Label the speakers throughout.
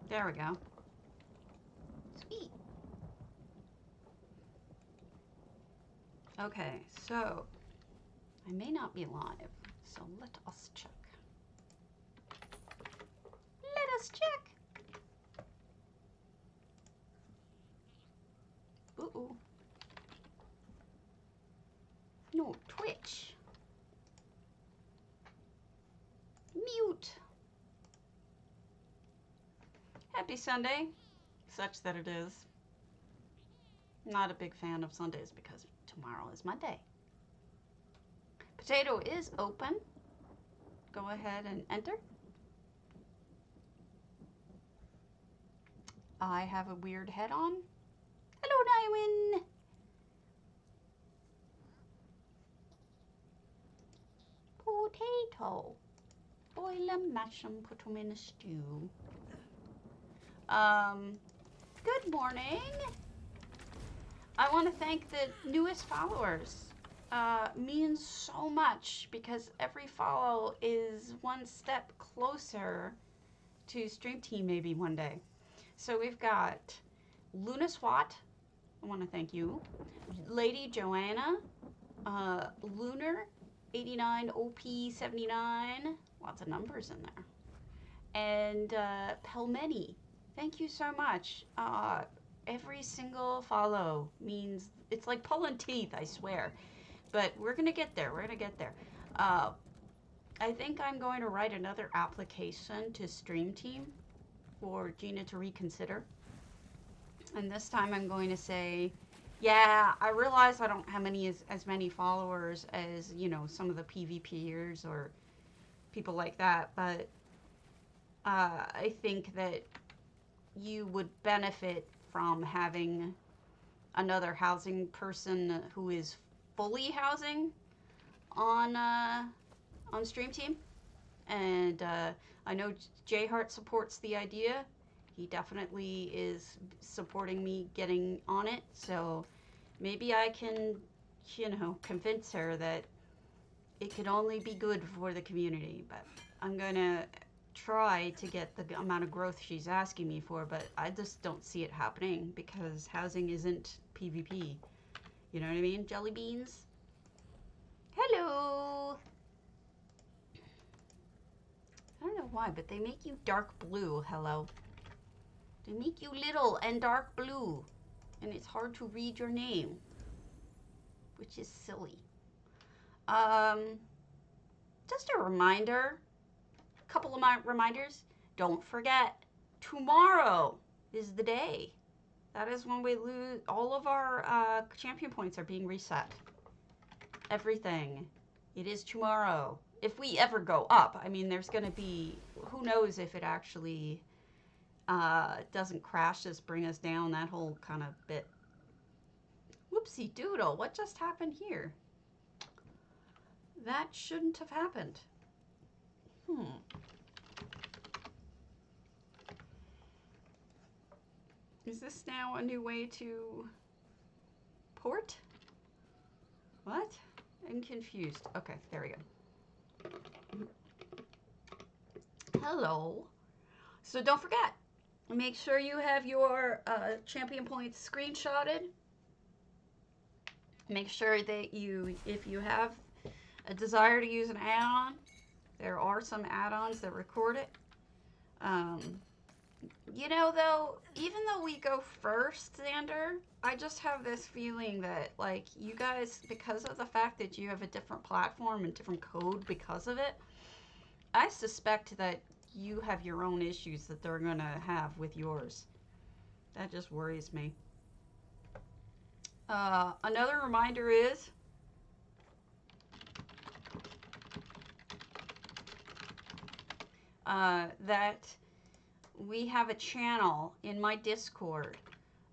Speaker 1: There we go. Sweet. Okay, so I may not be live, so let us check. Let us check. Ooh. No, Twitch. Mute. Happy Sunday, such that it is. Not a big fan of Sundays because tomorrow is Monday. Potato is open. Go ahead and enter. I have a weird head on. Hello, Nywin. Potato. Boil them, mash them, put them in a stew. Good morning. I want to thank the newest followers. Means so much because every follow is one step closer to Stream Team maybe one day. So we've got Luna SWAT. I want to thank you. Lady Joanna. Lunar. 89 OP79. Lots of numbers in there. And Pelmeni. Thank you so much. Every single follow means it's like pulling teeth, I swear. But we're gonna get there. We're gonna get there. I think I'm going to write another application to Stream Team for Gina to reconsider. And this time I'm going to say, yeah, I realize I don't have as many followers as, you know, some of the PvPers or people like that, but I think that you would benefit from having another housing person who is fully housing on Stream Team. And I know J Hart supports the idea. He definitely is supporting me getting on it. So maybe I can, you know, convince her that it can only be good for the community. But I'm going to try to get the amount of growth she's asking me for. But I just don't see it happening because housing isn't PvP. You know what I mean? Jelly beans? Hello! I don't know why, but they make you dark blue. Hello. They make you little and dark blue. And it's hard to read your name. Which is silly. Just a reminder. A couple of my reminders. Don't forget, tomorrow is the day. That is when we lose. All of our champion points are being reset. Everything. It is tomorrow. If we ever go up. I mean, there's going to be... Who knows if it actually... doesn't crash us, bring us down, that whole kind of bit. Whoopsie doodle, what just happened here? That shouldn't have happened. Is this now a new way to port? What? I'm confused. Okay, there we go. Hello. So don't forget, make sure you have your champion points screenshotted. Make sure that if you have a desire to use an add-on, there are some add-ons that record it. You know, though, even though we go first, Xander, I just have this feeling that, like, you guys, because of the fact that you have a different platform and different code because of it, I suspect that you have your own issues that they're going to have with yours. That just worries me. Another reminder is that we have a channel in my Discord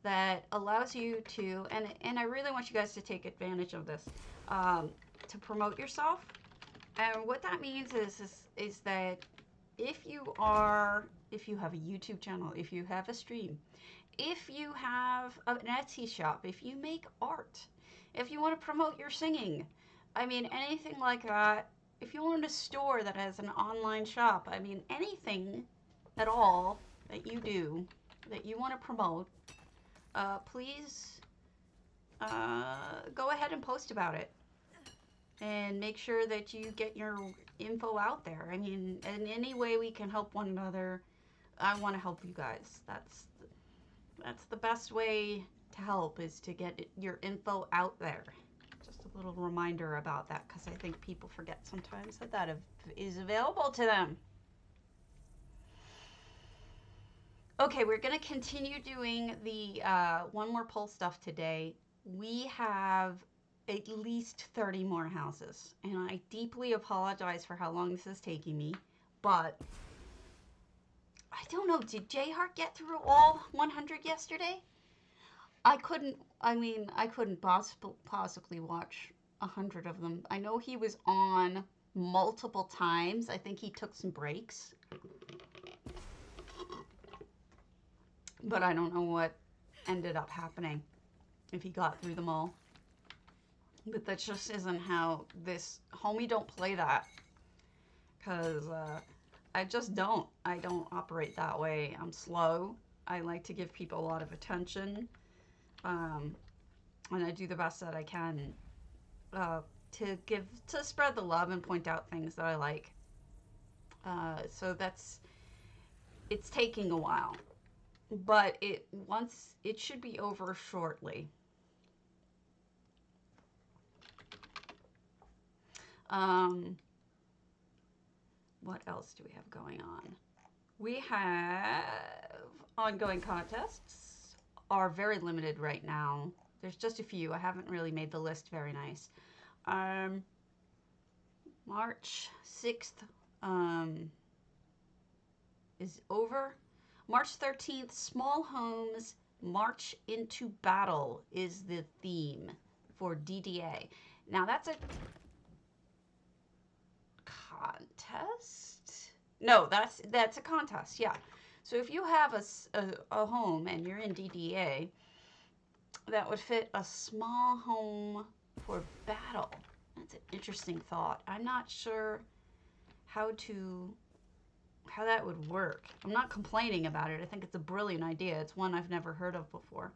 Speaker 1: that allows you to, and I really want you guys to take advantage of this, to promote yourself. And what that means is that if you have a YouTube channel, if you have a stream, if you have an Etsy shop, if you make art, if you want to promote your singing, I mean, anything like that, if you own a store that has an online shop, I mean, anything at all, that you do, that you want to promote, please go ahead and post about it. And make sure that you get your info out there. I mean, in any way we can help one another, I want to help you guys. That's the best way to help, is to get your info out there. Just a little reminder about that, because I think people forget sometimes that that is available to them. Okay, we're going to continue doing the one more poll stuff today. We have at least 30 more houses, and I deeply apologize for how long this is taking me, but I don't know, did Jayhart get through all 100 yesterday? I couldn't possibly watch 100 of them. I know he was on multiple times. I think he took some breaks, but I don't know what ended up happening, if he got through them all. But that just isn't how this... Homie, don't play that. Because I just don't. I don't operate that way. I'm slow. I like to give people a lot of attention. And I do the best that I can to spread the love and point out things that I like. So it's taking a while. But it should be over shortly. What else do we have going on? We have ongoing contests. Are very limited right now. There's just a few. I haven't really made the list very nice. March 6th is over. March 13th, Small Homes March into Battle is the theme for DDA. Now that's a contest? No, that's a contest, yeah. So if you have a home and you're in DDA, that would fit a small home for battle. That's an interesting thought. I'm not sure how that would work. I'm not complaining about it. I think it's a brilliant idea. It's one I've never heard of before.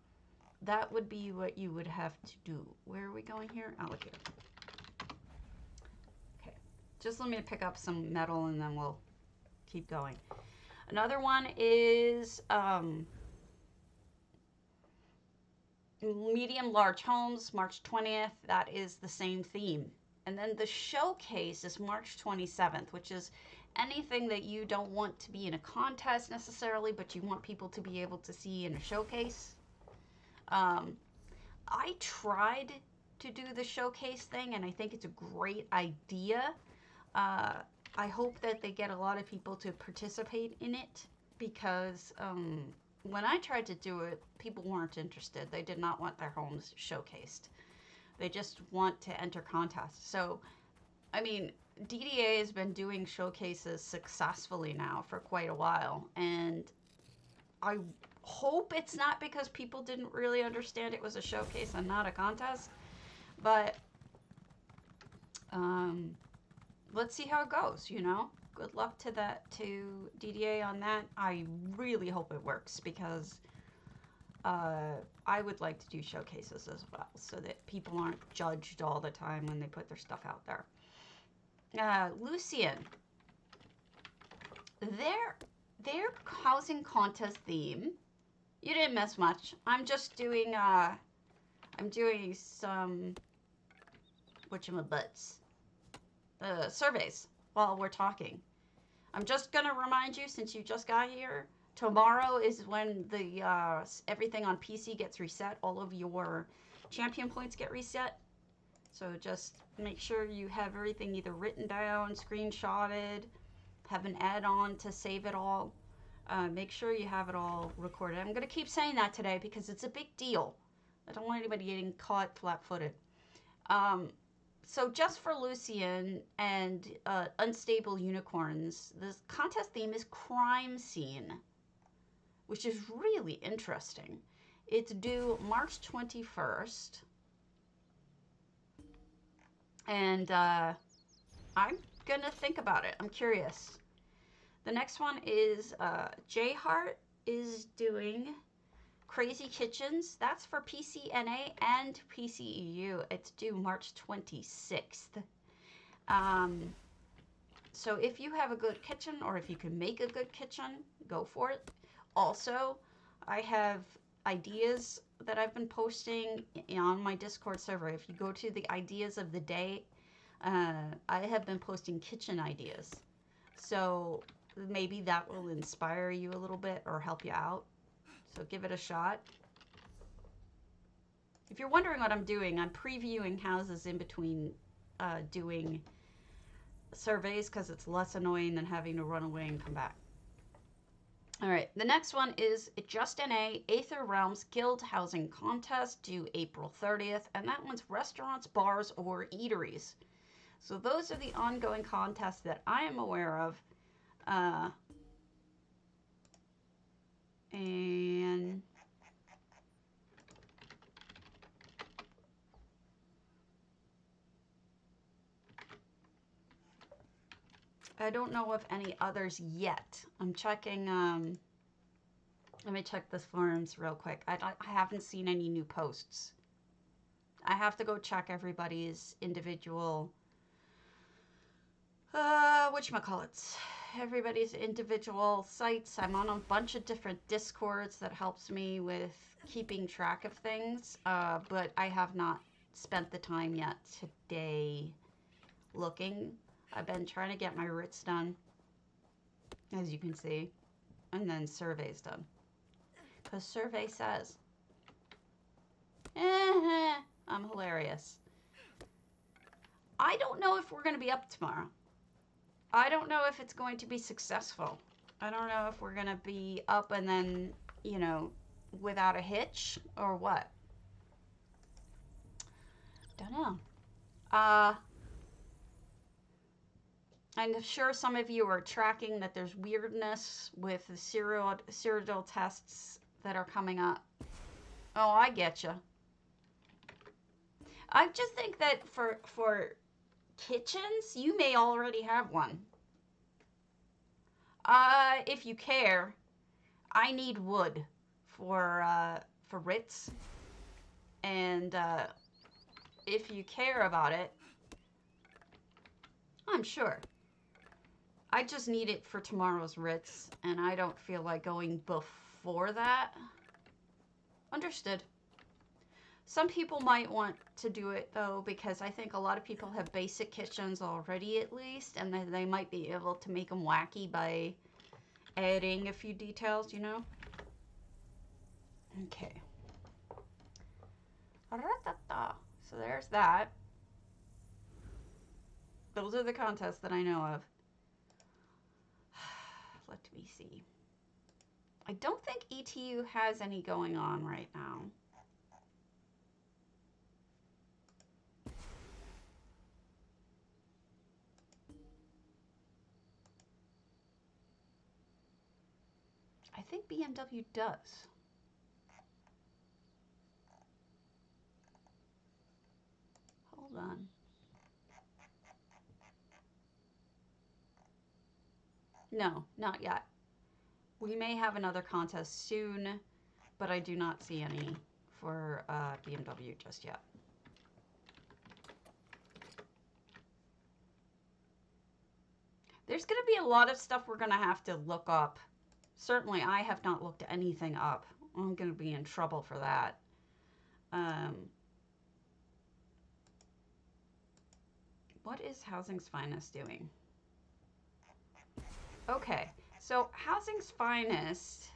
Speaker 1: That would be what you would have to do. Where are we going here? Allocate. Okay. Just let me pick up some metal and then we'll keep going. Another one is medium large homes, March 20th. That is the same theme. And then the showcase is March 27th, which is anything that you don't want to be in a contest necessarily, but you want people to be able to see in a showcase. I tried to do the showcase thing, and I think it's a great idea. I hope that they get a lot of people to participate in it, because when I tried to do it, people weren't interested. They did not want their homes showcased. They just want to enter contests. So, I mean, DDA has been doing showcases successfully now for quite a while, and I hope it's not because people didn't really understand it was a showcase and not a contest, but let's see how it goes, you know? Good luck to DDA on that. I really hope it works, because I would like to do showcases as well, so that people aren't judged all the time when they put their stuff out there. Lucian, their housing contest theme, you didn't miss much. I'm just doing I'm doing some whatchamabutts surveys while we're talking. I'm just gonna remind you, since you just got here, tomorrow is when the everything on PC gets reset. All of your champion points get reset. So just make sure you have everything either written down, screenshotted, have an add-on to save it all. Make sure you have it all recorded. I'm going to keep saying that today because it's a big deal. I don't want anybody getting caught flat-footed. So just for Lucian and Unstable Unicorns, the contest theme is Crime Scene, which is really interesting. It's due March 21st. And I'm going to think about it. I'm curious. The next one is J Heart is doing Crazy Kitchens. That's for PCNA and PCEU. It's due March 26th. So if you have a good kitchen, or if you can make a good kitchen, go for it. Also, I have ideas that I've been posting on my Discord server. If you go to the ideas of the day, I have been posting kitchen ideas. So maybe that will inspire you a little bit or help you out. So give it a shot. If you're wondering what I'm doing, I'm previewing houses in between doing surveys because it's less annoying than having to run away and come back. All right, the next one is Just NA Aether Realms Guild Housing Contest due April 30th, and that one's restaurants, bars, or eateries. So those are the ongoing contests that I am aware of. And I don't know of any others yet. I'm checking, let me check the forums real quick. I haven't seen any new posts. I have to go check everybody's individual, whatchamacallits, everybody's individual sites. I'm on a bunch of different Discords that helps me with keeping track of things, but I have not spent the time yet today looking. I've been trying to get my writs done, as you can see, and then surveys done. Because survey says, I'm hilarious. I don't know if we're going to be up tomorrow. I don't know if it's going to be successful. I don't know if we're going to be up and then, you know, without a hitch or what. Don't know. I'm sure some of you are tracking that there's weirdness with the serial tests that are coming up. Oh, I get you. I just think that for kitchens, you may already have one. If you care, I need wood for Ritz, and if you care about it, I'm sure. I just need it for tomorrow's Ritz, and I don't feel like going before that. Understood. Some people might want to do it, though, because I think a lot of people have basic kitchens already, at least, and then they might be able to make them wacky by adding a few details, you know? Okay. So there's that. Those are the contests that I know of. Let me see. I don't think ETU has any going on right now. I think BMW does. Hold on. No, not yet. We may have another contest soon, but I do not see any for BMW just yet. There's going to be a lot of stuff we're going to have to look up. Certainly, I have not looked anything up. I'm going to be in trouble for that. What is Housing's Finest doing? Okay, so Housing's Finest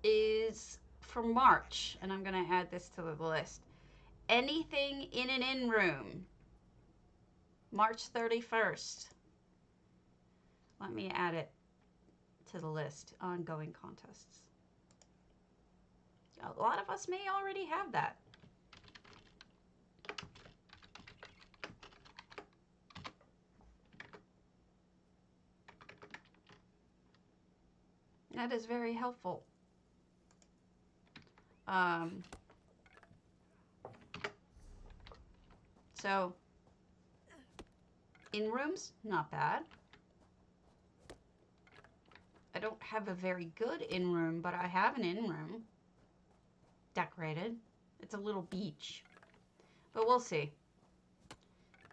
Speaker 1: is for March, and I'm going to add this to the list. Anything in an in room, March 31st. Let me add it to the list. Ongoing contests. A lot of us may already have that. That is very helpful. So, in rooms, not bad. I don't have a very good in-room, but I have an in-room decorated. It's a little beach. But we'll see.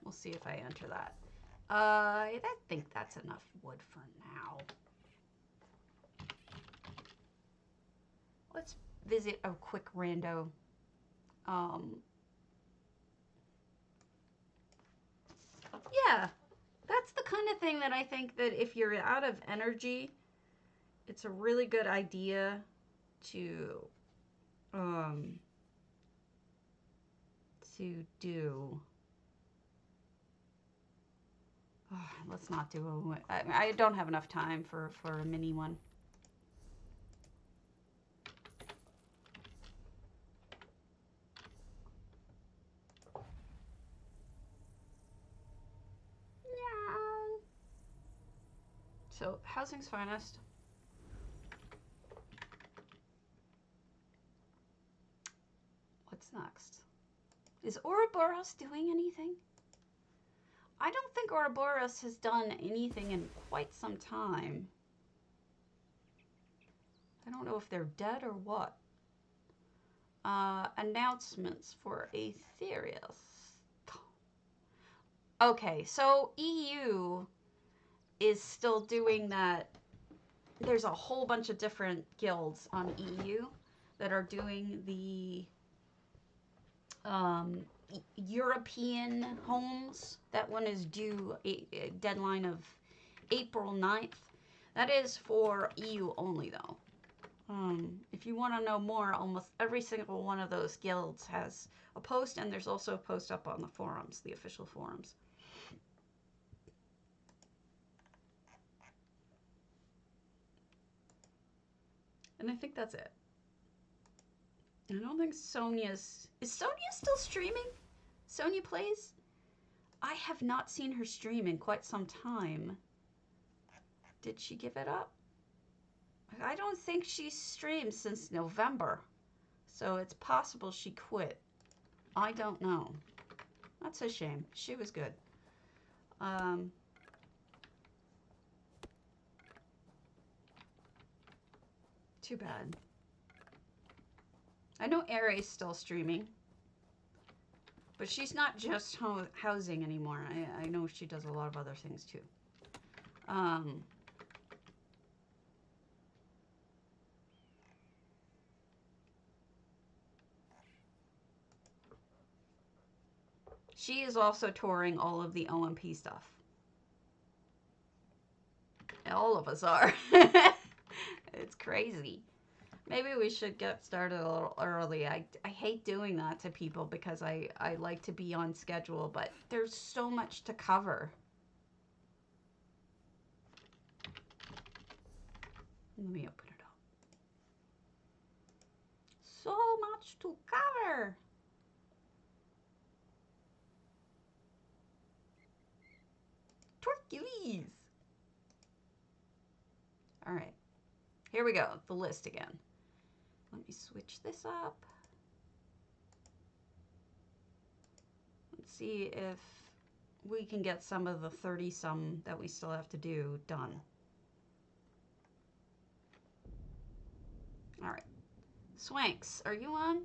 Speaker 1: We'll see if I enter that. I think that's enough wood for now. Let's visit a quick rando. Yeah, that's the kind of thing that I think that if you're out of energy, it's a really good idea to do. Oh, let's not do a. I don't have enough time for a mini one. Yeah. So, Housing's Finest. What's next? Is Ouroboros doing anything? I don't think Ouroboros has done anything in quite some time. I don't know if they're dead or what. Announcements for Aetherius. Okay, so EU is still doing that. There's a whole bunch of different guilds on EU that are doing the European homes. That one is due a deadline of April 9th. That is for EU only, though. If you want to know more, almost every single one of those guilds has a post, and there's also a post up on the forums, the official forums. And I think that's it. I don't think Sonya's... Is Sonya still streaming? Sonya Plays? I have not seen her stream in quite some time. Did she give it up? I don't think she's streamed since November. So it's possible she quit. I don't know. That's a shame. She was good. Too bad. I know Ares still streaming. But she's not just housing anymore. I know she does a lot of other things too. She is also touring all of the OMP stuff. All of us are. It's crazy. Maybe we should get started a little early. I hate doing that to people because I like to be on schedule, but there's so much to cover. Let me open it up. So much to cover. Torquilies. All right. Here we go. The list again. Let me switch this up. Let's see if we can get some of the 30-some that we still have to do done. All right. Swanks, are you on?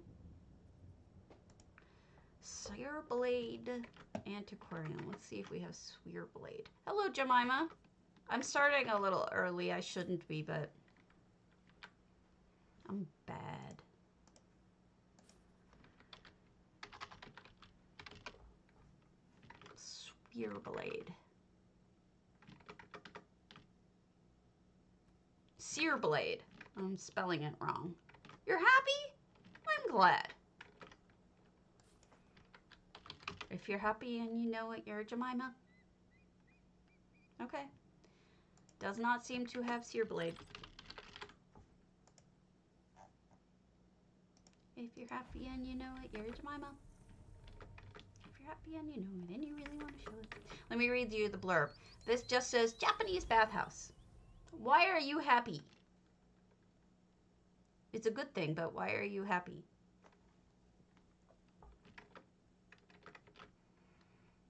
Speaker 1: Searblade Antiquarian. Let's see if we have Searblade. Hello, Jemima. I'm starting a little early. I shouldn't be, but I'm bad. Searblade. Searblade. I'm spelling it wrong. You're happy? I'm glad. If you're happy and you know it, you're Jemima. Okay. Does not seem to have Searblade. If you're happy and you know it, you're Jemima. If you're happy and you know it and you really want to show it. Let me read you the blurb. This just says Japanese bathhouse. Why are you happy? It's a good thing, but why are you happy?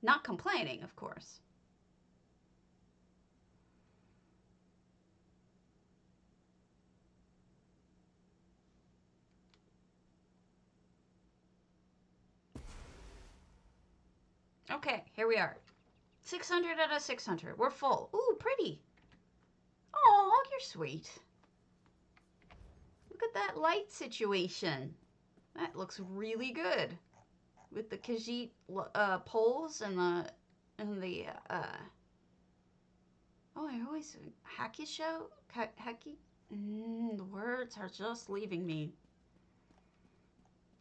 Speaker 1: Not complaining, of course. Okay, here we are. 600 out of 600. We're full. Ooh, pretty. Oh, you're sweet. Look at that light situation. That looks really good. With the Khajiit poles and the oh, I always Hakisho Haki. The words are just leaving me.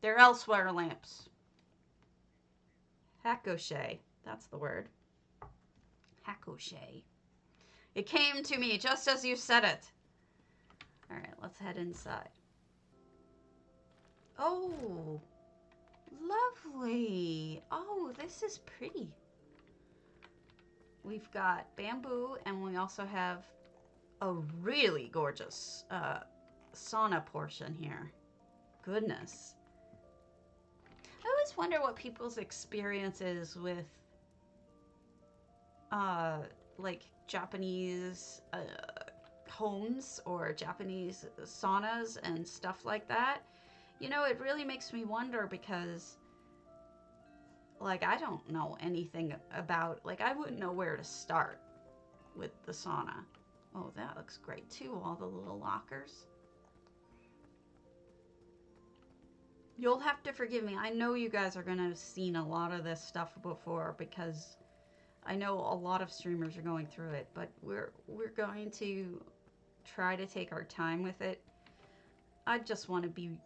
Speaker 1: They're elsewhere lamps. Hakoshe. That's the word. Hakoshe. It came to me just as you said it. All right, let's head inside. Oh, lovely. Oh, this is pretty. We've got bamboo, and we also have a really gorgeous sauna portion here. Goodness. I always wonder what people's experience is with like Japanese homes or Japanese saunas and stuff like that. You know, it really makes me wonder because like I don't know anything about, like I wouldn't know where to start with the sauna. Oh, that looks great too, all the little lockers. You'll have to forgive me. I know you guys are going to have seen a lot of this stuff before because I know a lot of streamers are going through it, but we're going to try to take our time with it. I just want to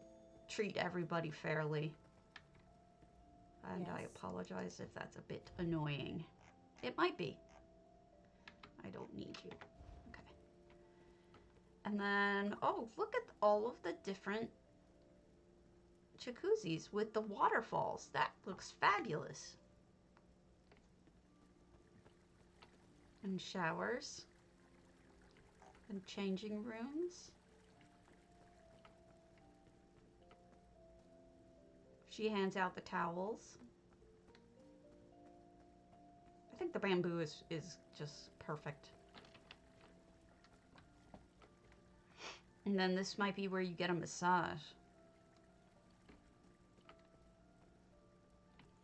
Speaker 1: treat everybody fairly. And yes. I apologize if that's a bit annoying. It might be. I don't need you. Okay. And then, oh, look at all of the different jacuzzis with the waterfalls. That looks fabulous. And showers. And changing rooms. She hands out the towels. I think the bamboo is just perfect. And then this might be where you get a massage.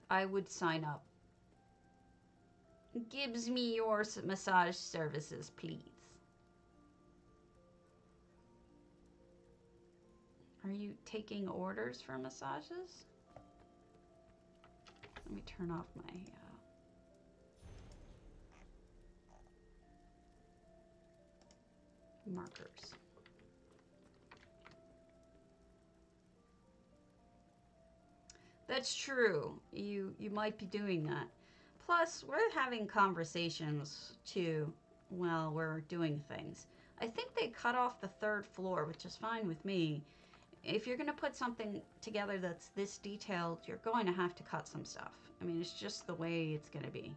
Speaker 1: I would sign up. Gives me your massage services, please. Are you taking orders for massages? Let me turn off my markers. That's true. You might be doing that. Plus, we're having conversations too while we're doing things. I think they cut off the 3rd floor, which is fine with me. If you're going to put something together that's this detailed, you're going to have to cut some stuff. I mean, it's just the way it's going to be.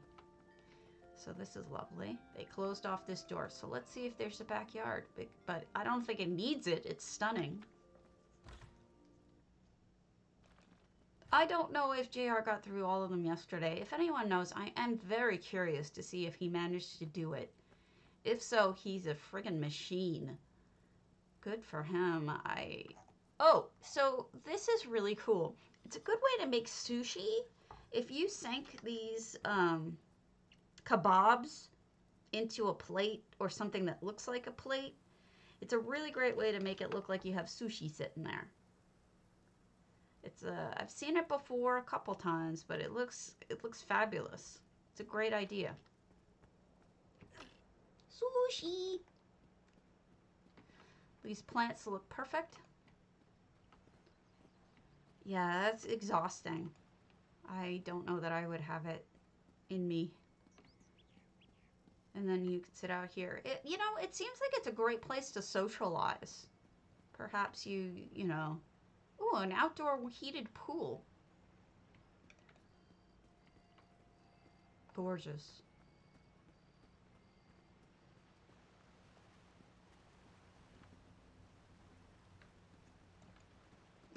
Speaker 1: So this is lovely. They closed off this door, so let's see if there's a backyard. But I don't think it needs it. It's stunning. I don't know if JR got through all of them yesterday. If anyone knows, I am very curious to see if he managed to do it. If so, he's a friggin' machine. Good for him. Oh, so this is really cool. It's a good way to make sushi. If you sink these kebabs into a plate or something that looks like a plate, it's a really great way to make it look like you have sushi sitting there. It's I've seen it before a couple times, but it looks fabulous. It's a great idea. Sushi. These plants look perfect. Yeah, that's exhausting. I don't know that I would have it in me. And then you could sit out here. You know, it seems like it's a great place to socialize. Perhaps you know. Ooh, an outdoor heated pool. Gorgeous.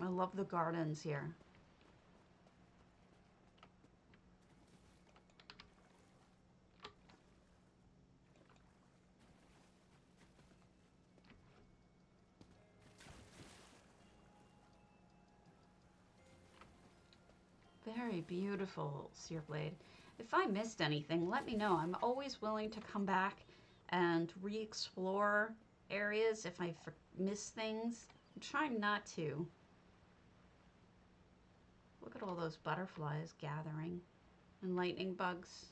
Speaker 1: I love the gardens here. Very beautiful, Searblade. If I missed anything, let me know. I'm always willing to come back and re-explore areas if I miss things. I'm trying not to. Look at all those butterflies gathering and lightning bugs.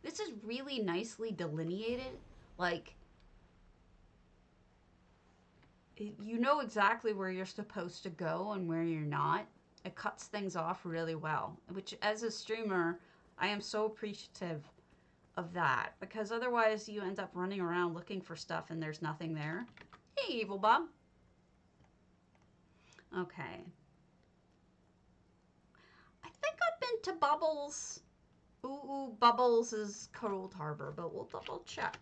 Speaker 1: This is really nicely delineated. Like, you know exactly where you're supposed to go and where you're not. It cuts things off really well, which as a streamer, I am so appreciative of that, because otherwise you end up running around looking for stuff and there's nothing there. Hey, Evil Bob. Okay. I think I've been to Bubbles. Ooh, Bubbles is Cold Harbor, but we'll double check.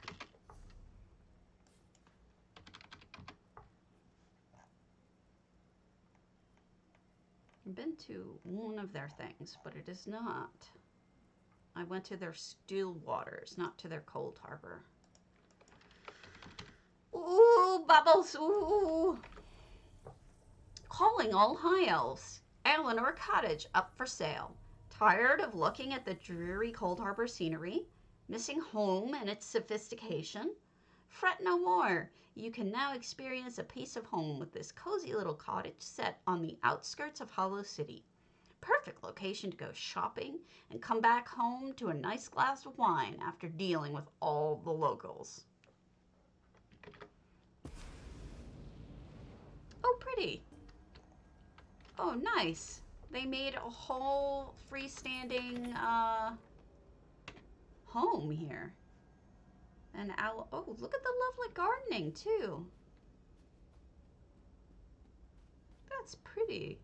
Speaker 1: I've been to one of their things, but it is not. I went to their still waters, not to their Cold Harbor. Ooh, Bubbles, ooh. Calling all high elves. Eleanor Cottage up for sale. Tired of looking at the dreary Cold Harbor scenery? Missing home and its sophistication? Fret no more. You can now experience a piece of home with this cozy little cottage set on the outskirts of Hollow City. Perfect location to go shopping and come back home to a nice glass of wine after dealing with all the locals. Oh, pretty. Oh, nice. They made a whole freestanding home here. And oh, look at the lovely gardening too. That's pretty.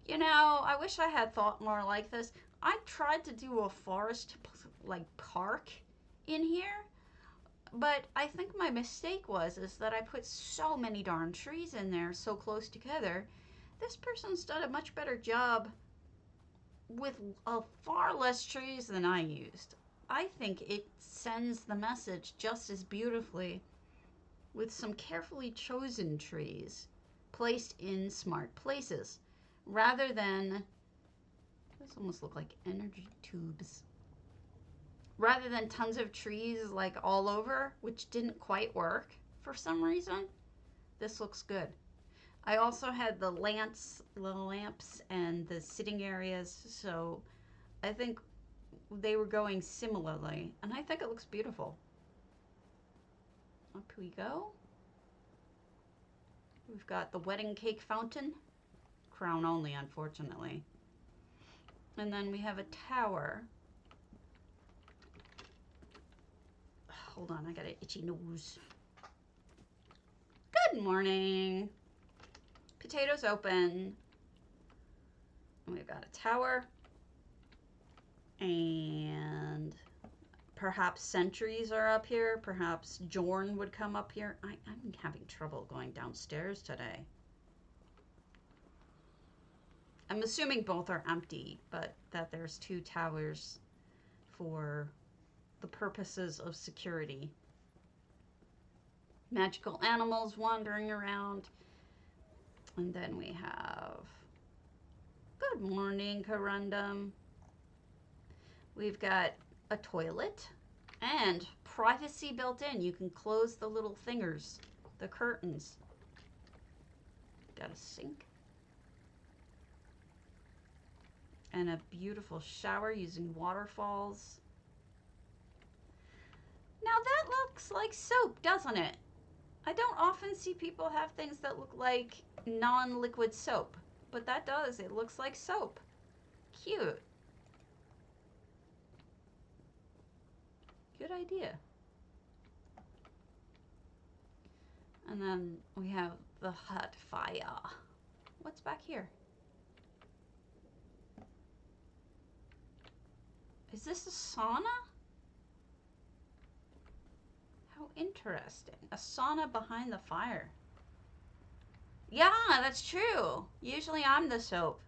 Speaker 1: You know, I wish I had thought more like this. I tried to do a forest like park in here, but I think my mistake was that I put so many darn trees in there so close together. This person's done a much better job with far less trees than I used. I think it sends the message just as beautifully with some carefully chosen trees placed in smart places, rather than, those almost look like energy tubes, rather than tons of trees like all over, which didn't quite work for some reason. This looks good. I also had the lamps and the sitting areas, so I think they were going similarly, and I think it looks beautiful. Up we go. We've got the wedding cake fountain, crown only, unfortunately. And then we have a tower. Hold on, I got an itchy nose. Good morning. Potatoes open. And we've got a tower. And perhaps sentries are up here. Perhaps Jorn would come up here. I'm having trouble going downstairs today. I'm assuming both are empty, but that there's two towers for the purposes of security. Magical animals wandering around. And then we have, good morning, Corundum. We've got a toilet and privacy built in. You can close the little thingers, the curtains. Got a sink. And a beautiful shower using waterfalls. Now that looks like soap, doesn't it? I don't often see people have things that look like non-liquid soap, but that does. It looks like soap. Cute. Good idea. And then we have the hot fire. What's back here? Is this a sauna? How interesting. A sauna behind the fire. Yeah, that's true. Usually I'm the soap.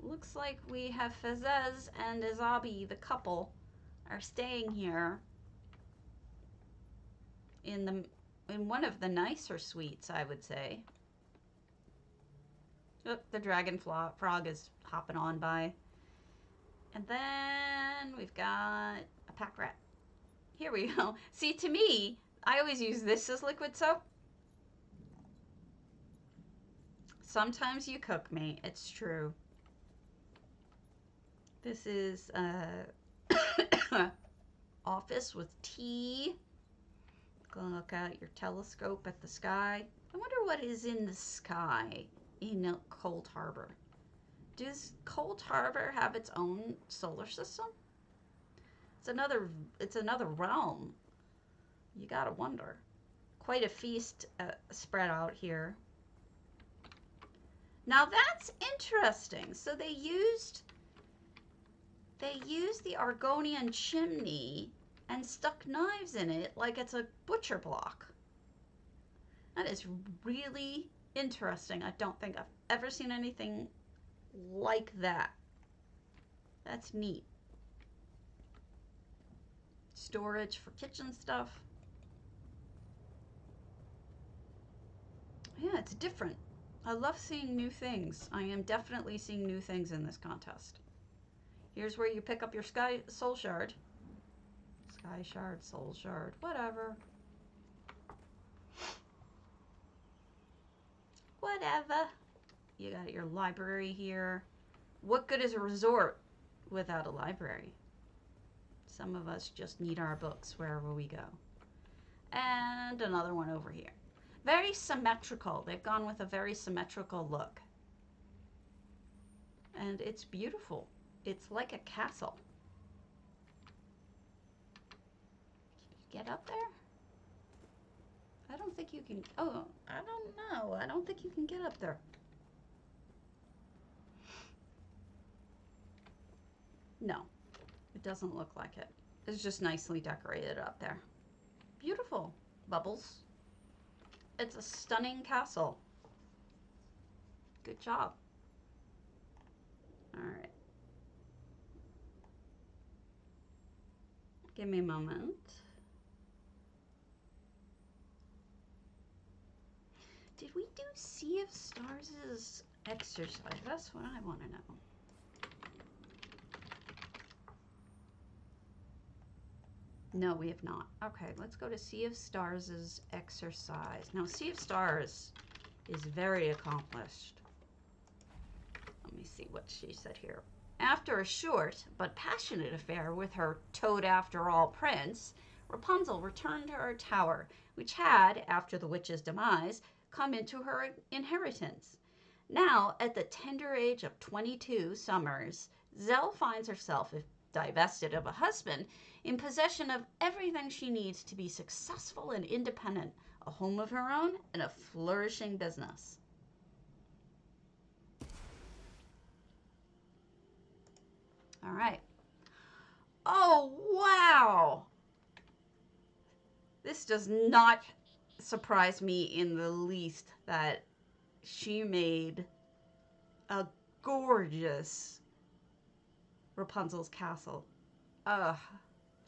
Speaker 1: Looks like we have Fazez and Azabi, the couple, are staying here in one of the nicer suites, I would say. Oh, the dragon frog is hopping on by. And then we've got a pack rat. Here we go. See, to me, I always use this as liquid soap. Sometimes you cook me. It's true. This is office with tea. Go look out your telescope at the sky. I wonder what is in the sky in Cold Harbor. Does Cold Harbor have its own solar system? It's another realm. You gotta wonder. Quite a feast spread out here. Now that's interesting. So they used the Argonian chimney and stuck knives in it like it's a butcher block. That is really interesting. I don't think I've ever seen anything like that. That's neat. Storage for kitchen stuff. Yeah, it's different. I love seeing new things. I am definitely seeing new things in this contest. Here's where you pick up your soul shard. Sky shard, soul shard, whatever. Whatever. You got your library here. What good is a resort without a library? Some of us just need our books wherever we go. And another one over here. Very symmetrical. They've gone with a very symmetrical look. And it's beautiful. It's like a castle. Can you get up there? I don't think you can. Oh, I don't know. I don't think you can get up there. No, it doesn't look like it. It's just nicely decorated up there. Beautiful. Bubbles. It's a stunning castle. Good job. All right. Give me a moment. Did we do Sea of Stars' exercise? That's what I want to know. No, we have not. Okay, let's go to Sea of Stars' exercise. Now, Sea of Stars is very accomplished. Let me see what she said here. After a short but passionate affair with her toad-after-all prince, Rapunzel returned to her tower, which had, after the witch's demise, come into her inheritance. Now, at the tender age of 22 summers, Zelle finds herself, if divested of a husband, in possession of everything she needs to be successful and independent, a home of her own, and a flourishing business. All right. Oh, wow. This does not surprise me in the least that she made a gorgeous Rapunzel's castle.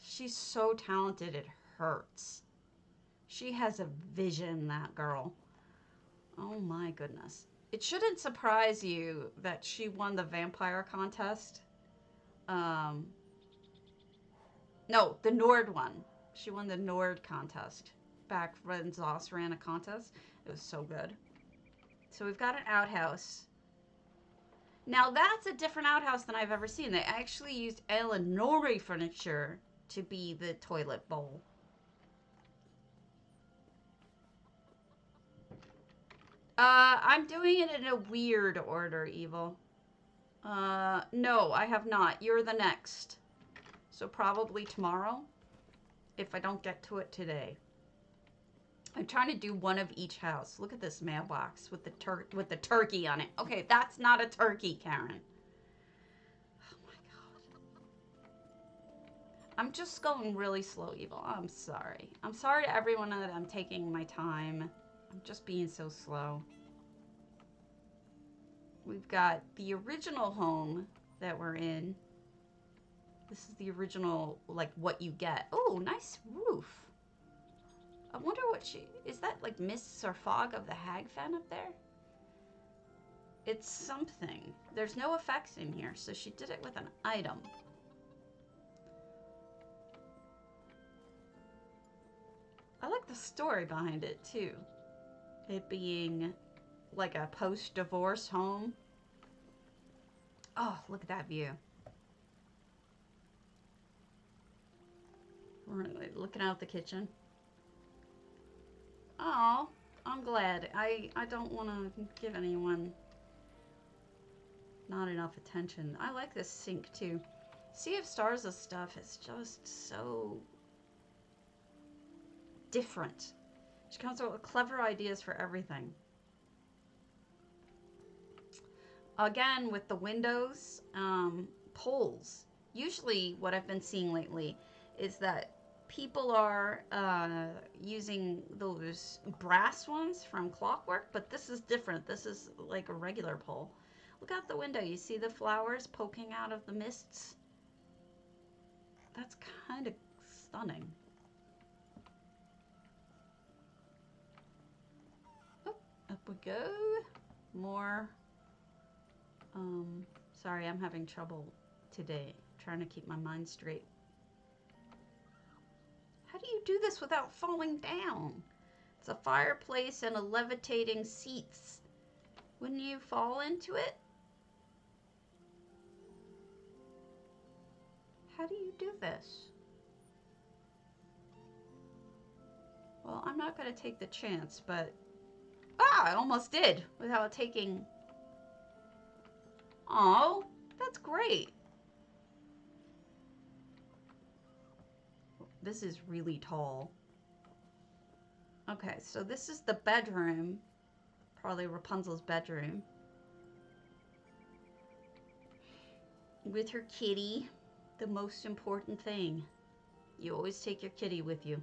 Speaker 1: She's so talented, it hurts. She has a vision, that girl. Oh my goodness. It shouldn't surprise you that she won the vampire contest. No, the Nord one. She won the Nord contest back when Zoss ran a contest. It was so good. So we've got an outhouse. Now that's a different outhouse than I've ever seen. They actually used Eleanor furniture to be the toilet bowl. I'm doing it in a weird order, Evil. No, I have not. You're the next. So probably tomorrow, if I don't get to it today. I'm trying to do one of each house. Look at this mailbox with the turkey on it. Okay, that's not a turkey, Karen. Oh my god. I'm just going really slow, Evil. I'm sorry. I'm sorry to everyone that I'm taking my time. I'm just being so slow. We've got the original home that we're in. This is the original, like, what you get. Oh, nice roof. I wonder what is that like mists or fog of the hag fan up there? It's something. There's no effects in here, so she did it with an item. I like the story behind it, too. It being like a post-divorce home. Oh, look at that view. We're looking out the kitchen. Oh, I'm glad. I don't want to give anyone not enough attention. I like this sink, too. Sea of Stars' stuff is just so different. She comes up with clever ideas for everything. Again, with the windows, poles. Usually what I've been seeing lately is that people are using those brass ones from Clockwork, but this is different. This is like a regular pole. Look out the window. You see the flowers poking out of the mists? That's kind of stunning. Oh, up we go. More. Sorry, I'm having trouble today trying to keep my mind straight. How do you do this without falling down? It's a fireplace and a levitating seats. Wouldn't you fall into it? How do you do this? Well, I'm not going to take the chance, but... Ah, I almost did without taking... Oh, that's great. This is really tall. Okay, so this is the bedroom. Probably Rapunzel's bedroom. With her kitty. The most important thing. You always take your kitty with you.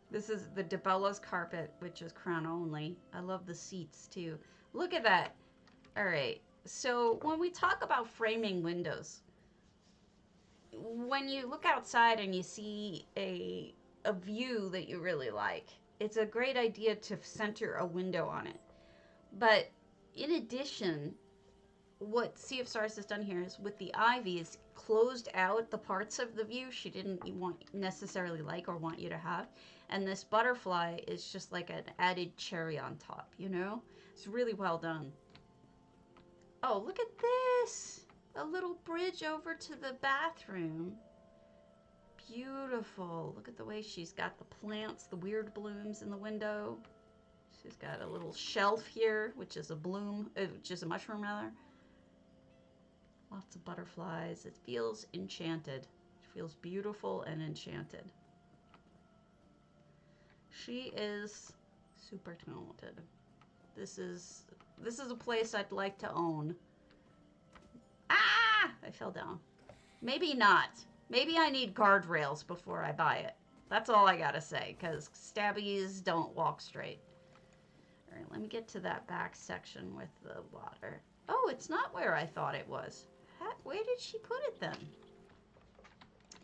Speaker 1: This is the DeBella's carpet, which is crown only. I love the seats too. Look at that. All right. So when we talk about framing windows, when you look outside and you see a view that you really like, it's a great idea to center a window on it. But in addition, what Sea of Stars has done here is with the ivy is closed out the parts of the view she didn't necessarily like or want you to have. And this butterfly is just like an added cherry on top, you know? It's really well done. Oh, look at this! A little bridge over to the bathroom. Beautiful. Look at the way she's got the plants, the weird blooms in the window. She's got a little shelf here, which is a bloom, which is a mushroom rather. Lots of butterflies. It feels enchanted. It feels beautiful and enchanted. She is super talented. This is a place I'd like to own. Ah! I fell down. Maybe not. Maybe I need guardrails before I buy it. That's all I gotta say, because stabbies don't walk straight. All right, let me get to that back section with the water. Oh, it's not where I thought it was. Where did she put it then?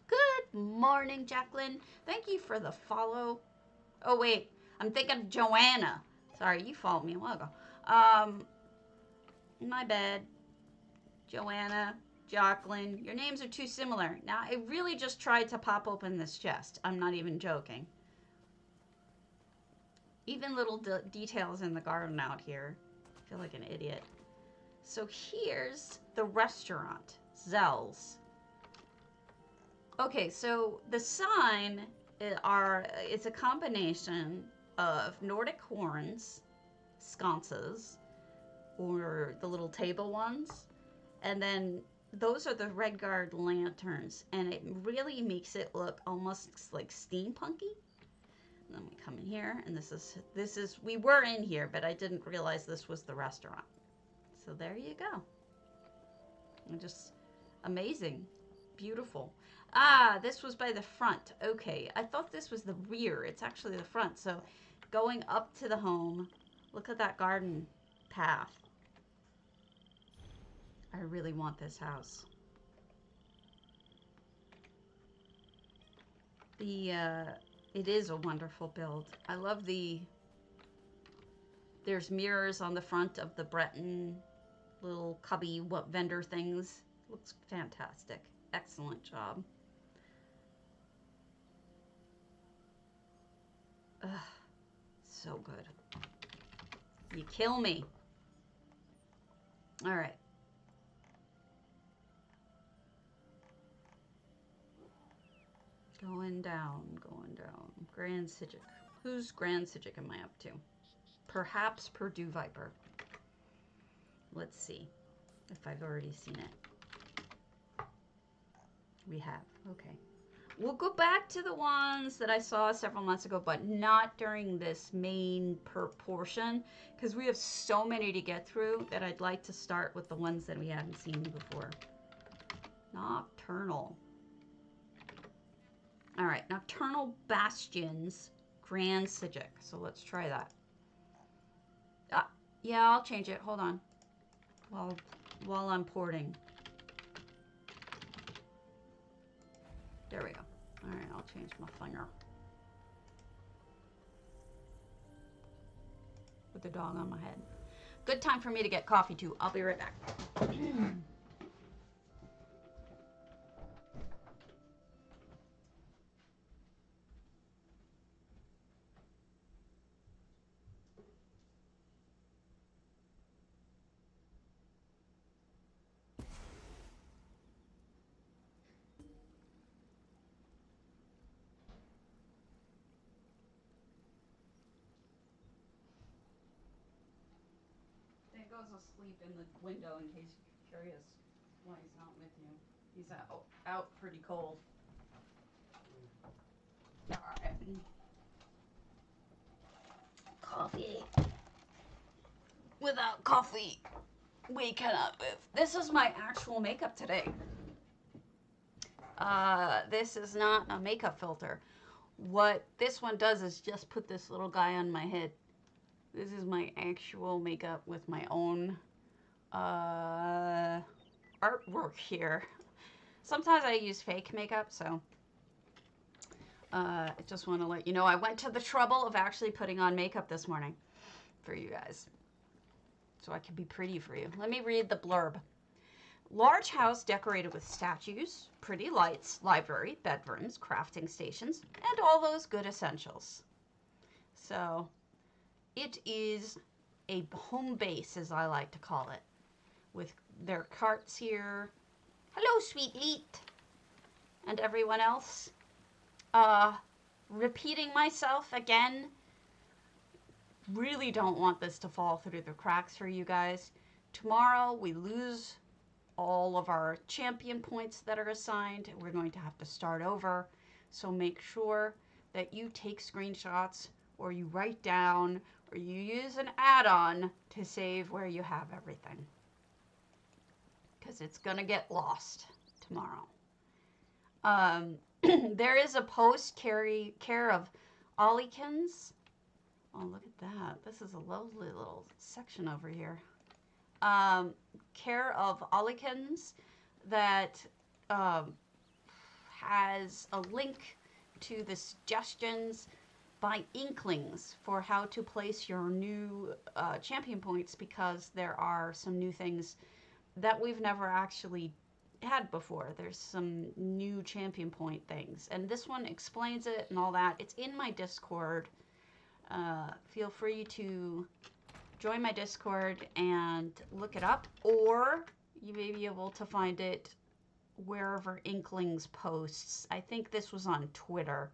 Speaker 1: Good morning, Jacqueline. Thank you for the follow. Oh, wait. I'm thinking of Joanna. Sorry, you followed me a while ago. My bad. Joanna, Jacqueline. Your names are too similar. Now, I really just tried to pop open this chest. I'm not even joking. Even little details in the garden out here. I feel like an idiot. So here's the restaurant, Zell's. Okay, so the sign it's a combination of Nordic horns, sconces, or the little table ones, and then those are the Redguard lanterns, and it really makes it look almost like steampunky. And then we come in here, and this is we were in here, but I didn't realize this was the restaurant. So there you go. And just amazing, beautiful. Ah, this was by the front. Okay, I thought this was the rear. It's actually the front. So going up to the home, look at that garden path. I really want this house. The It is a wonderful build. I love there's mirrors on the front of the Breton little cubby vendor things. Looks fantastic. Excellent job. Ugh, so good. You kill me. All right. Going down, going down. Grand Sigil. Whose Grand Sigil am I up to? Perhaps Purdue Viper. Let's see if I've already seen it. We have. Okay. We'll go back to the ones that I saw several months ago, but not during this main portion, because we have so many to get through that I'd like to start with the ones that we haven't seen before. Nocturnal. All right, Nocturnal Bastions, Grand Sigil. So let's try that. Yeah, I'll change it. Hold on. While I'm porting. There we go. All right, I'll change my finger. With the dog on my head. Good time for me to get coffee too. I'll be right back. Goes asleep in the window in case you're curious why he's not with you. He's out pretty cold. All right. Coffee. Without coffee, we cannot live. This is my actual makeup today. This is not a makeup filter. What this one does is just put this little guy on my head. This is my actual makeup with my own artwork here. Sometimes I use fake makeup, so I just want to let you know I went to the trouble of actually putting on makeup this morning for you guys, so I can be pretty for you. Let me read the blurb. Large house decorated with statues, pretty lights, library, bedrooms, crafting stations, and all those good essentials. So it is a home base, as I like to call it, with their carts here. Hello, sweet Leet, and everyone else. Repeating myself again. Really don't want this to fall through the cracks for you guys. Tomorrow we lose all of our champion points that are assigned. We're going to have to start over. So make sure that you take screenshots, or you write down, or you use an add-on to save where you have everything. Because it's going to get lost tomorrow. There is a post care of Olikins. Oh, look at that. This is a lovely little section over here. Care of Olikins that has a link to the suggestions by Inklings for how to place your new champion points, because there are some new things that we've never actually had before. There's some new champion point things, and this one explains it and all that. It's in my Discord. Feel free to join my Discord and look it up, or you may be able to find it wherever Inklings posts. I think this was on Twitter.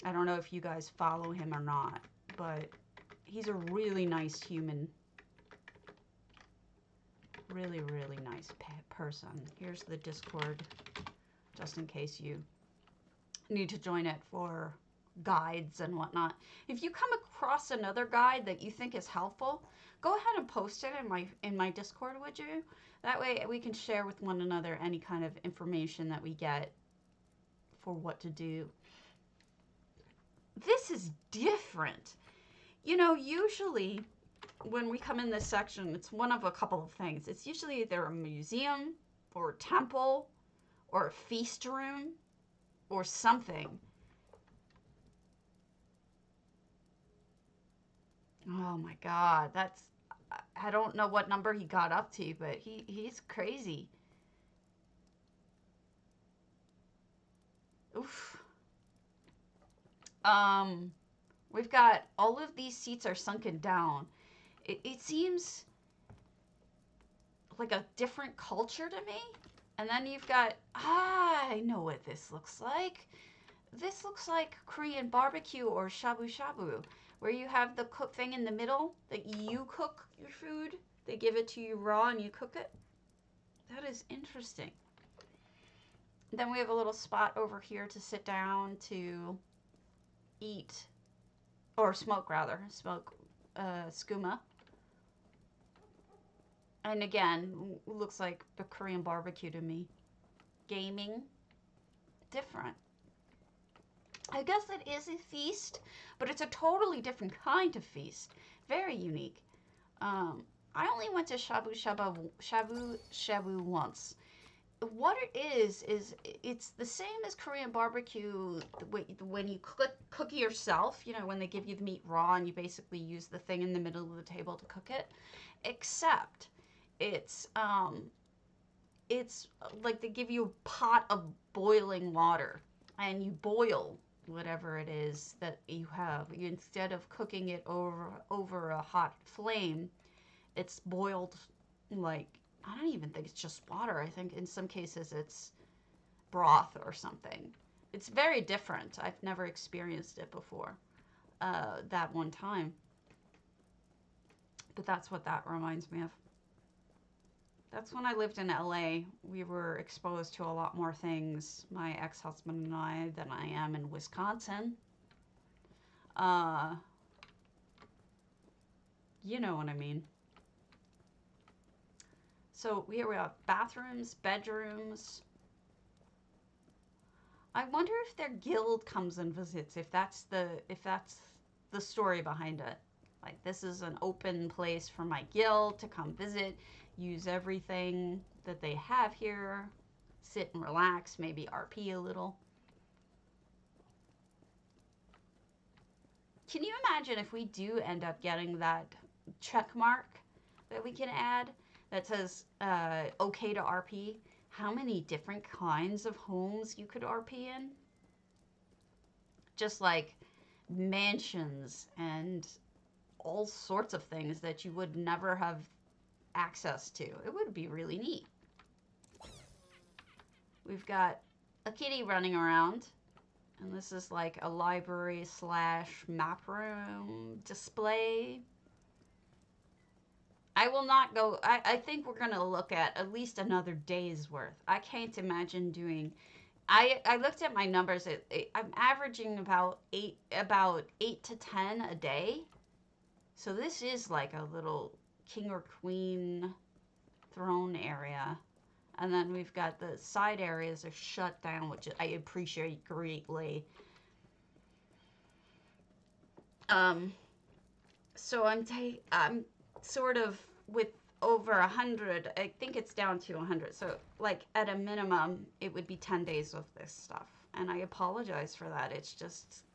Speaker 1: I don't know if you guys follow him or not, but he's a really nice human. Really, really nice person. Here's the Discord, just in case you need to join it for guides and whatnot. If you come across another guide that you think is helpful, go ahead and post it in my Discord, would you? That way we can share with one another any kind of information that we get for what to do. This is different. You know, usually when we come in this section, it's one of a couple of things. It's usually either a museum or a temple or a feast room or something. Oh my God, that's I don't know what number he got up to, but he's crazy. Oof. Um, we've got all of these seats are sunken down. It seems like a different culture to me. And then you've got, I know what this looks like. This looks like Korean barbecue or shabu shabu, where you have the cook thing in the middle that you cook your food. They give it to you raw and you cook it. That is interesting. Then we have a little spot over here to sit down to eat, or smoke rather, smoke skooma. And again, looks like a Korean barbecue to me. Gaming, different. I guess it is a feast, but it's a totally different kind of feast. Very unique. Um, I only went to shabu once. What it is it's the same as Korean barbecue when you cook yourself. You know, when they give you the meat raw and you basically use the thing in the middle of the table to cook it. Except it's it's like they give you a pot of boiling water and you boil whatever it is that you have. Instead of cooking it over a hot flame, it's boiled like I don't even think it's just water. I think in some cases it's broth or something. It's very different. I've never experienced it before. That one time, but that's what that reminds me of. That's when I lived in LA. We were exposed to a lot more things, my ex-husband and I, than I am in Wisconsin. Uh, you know what I mean. So here we have bathrooms, bedrooms. I wonder if their guild comes and visits. If that's the story behind it. Like this is an open place for my guild to come visit, use everything that they have here, sit and relax, maybe RP a little. Can you imagine if we do end up getting that check mark that we can add that says okay to RP? How many different kinds of homes you could RP in? Just like mansions and all sorts of things that you would never have access to. It would be really neat. We've got a kitty running around, and this is like a library slash map room display. I will not go. I think we're gonna look at least another day's worth. I can't imagine doing. I looked at my numbers. I'm averaging about eight to 10 a day. So this is like a little king or queen throne area. And then we've got the side areas are shut down, which I appreciate greatly. Um, so I'm sort of with over 100. I think it's down to 100. So like at a minimum, it would be 10 days of this stuff. And I apologize for that. It's just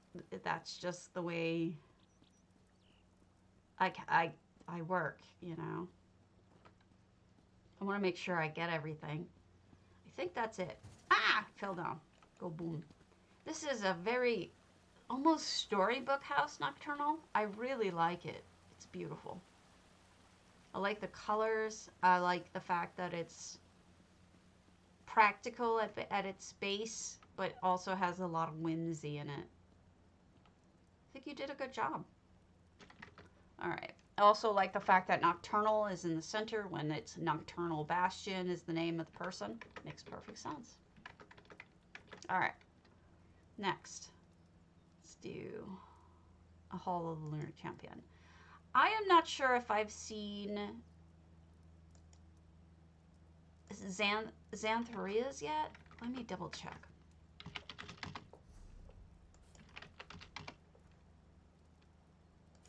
Speaker 1: that's just the way I I I work. You know. I want to make sure I get everything. I think that's it. Ah, fell down. Go boom. This is a very almost storybook house nocturnal. I really like it. It's beautiful. I like the colors. I like the fact that it's practical at its base, but also has a lot of whimsy in it. I think you did a good job. All right. I also like the fact that Nocturnal is in the center when it's Nocturnal Bastion is the name of the person. Makes perfect sense. All right. Next, let's do a Hall of the Lunar Champion. I am not sure if I've seen Xantharias yet. Let me double check.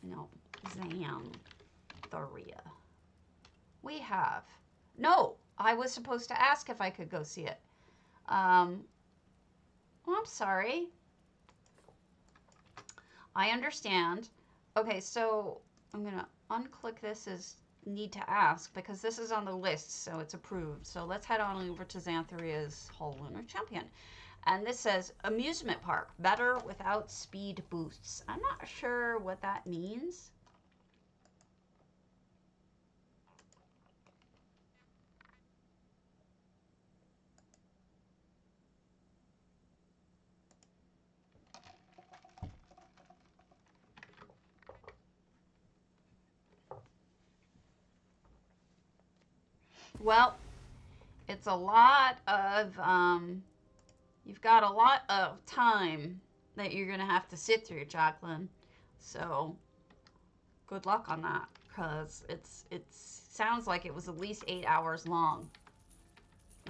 Speaker 1: No, Xantharia. We have. No, I was supposed to ask if I could go see it. Oh, I'm sorry. I understand. Okay, so I'm going to unclick this as need to ask because this is on the list, so it's approved. So let's head on over to Xantharia's Hall Lunar Champion. And this says amusement park, better without speed boosts. I'm not sure what that means. Well, it's a lot of, you've got a lot of time that you're going to have to sit through, Jacqueline. So, good luck on that, because it sounds like it was at least 8 hours long.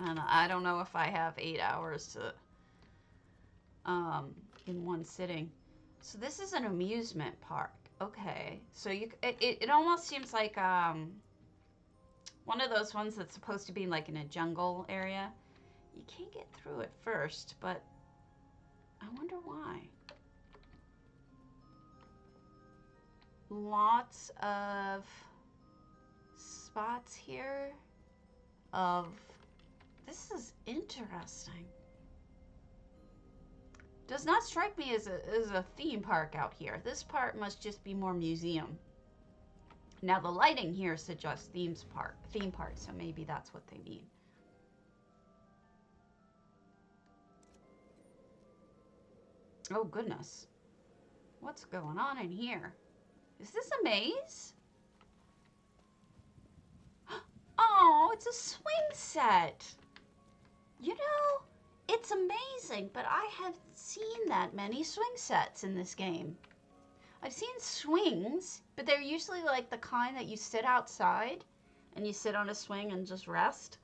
Speaker 1: And I don't know if I have 8 hours to, in one sitting. So this is an amusement park. Okay. So it almost seems like, one of those ones that's supposed to be like in a jungle area. You can't get through it first, but I wonder why. Lots of spots here of, this is interesting. Does not strike me as a theme park out here. This part must just be more museum. Now the lighting here suggests theme park, so maybe that's what they mean. Oh goodness. What's going on in here? Is this a maze? Oh, it's a swing set. You know, it's amazing, but I haven't seen that many swing sets in this game. I've seen swings, but they're usually like the kind that you sit outside and you sit on a swing and just rest.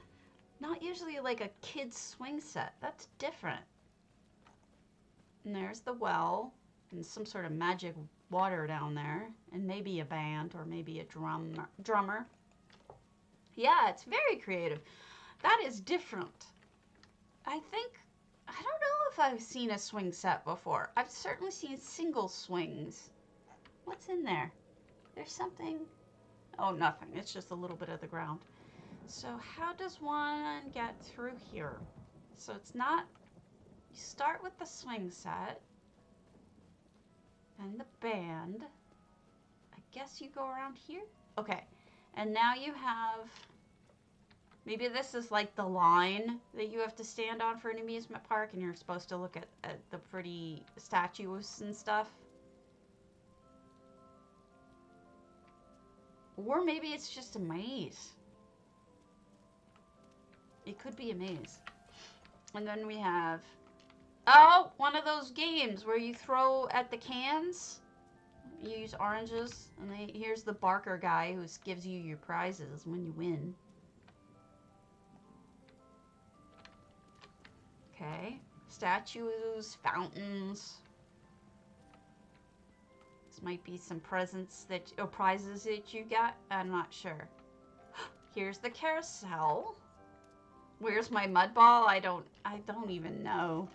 Speaker 1: Not usually like a kid's swing set. That's different. And there's the well and some sort of magic water down there, and maybe a band or maybe a drummer. Yeah, it's very creative. That is different. I don't know if I've seen a swing set before. I've certainly seen single swings. What's in there? There's something. Oh, nothing. It's just a little bit of the ground. So how does one get through here? So it's not, you start with the swing set, then the band. I guess you go around here? Okay. And now you have, maybe this is like the line that you have to stand on for an amusement park, and you're supposed to look at the pretty statues and stuff. Or maybe it's just a maze. It could be a maze. And then we have, oh, one of those games where you throw at the cans. You use oranges, and here's the barker guy who gives you your prizes when you win. Okay. Statues, fountains. This might be some presents or prizes that you got. I'm not sure. Here's the carousel. Where's my mud ball? I don't even know.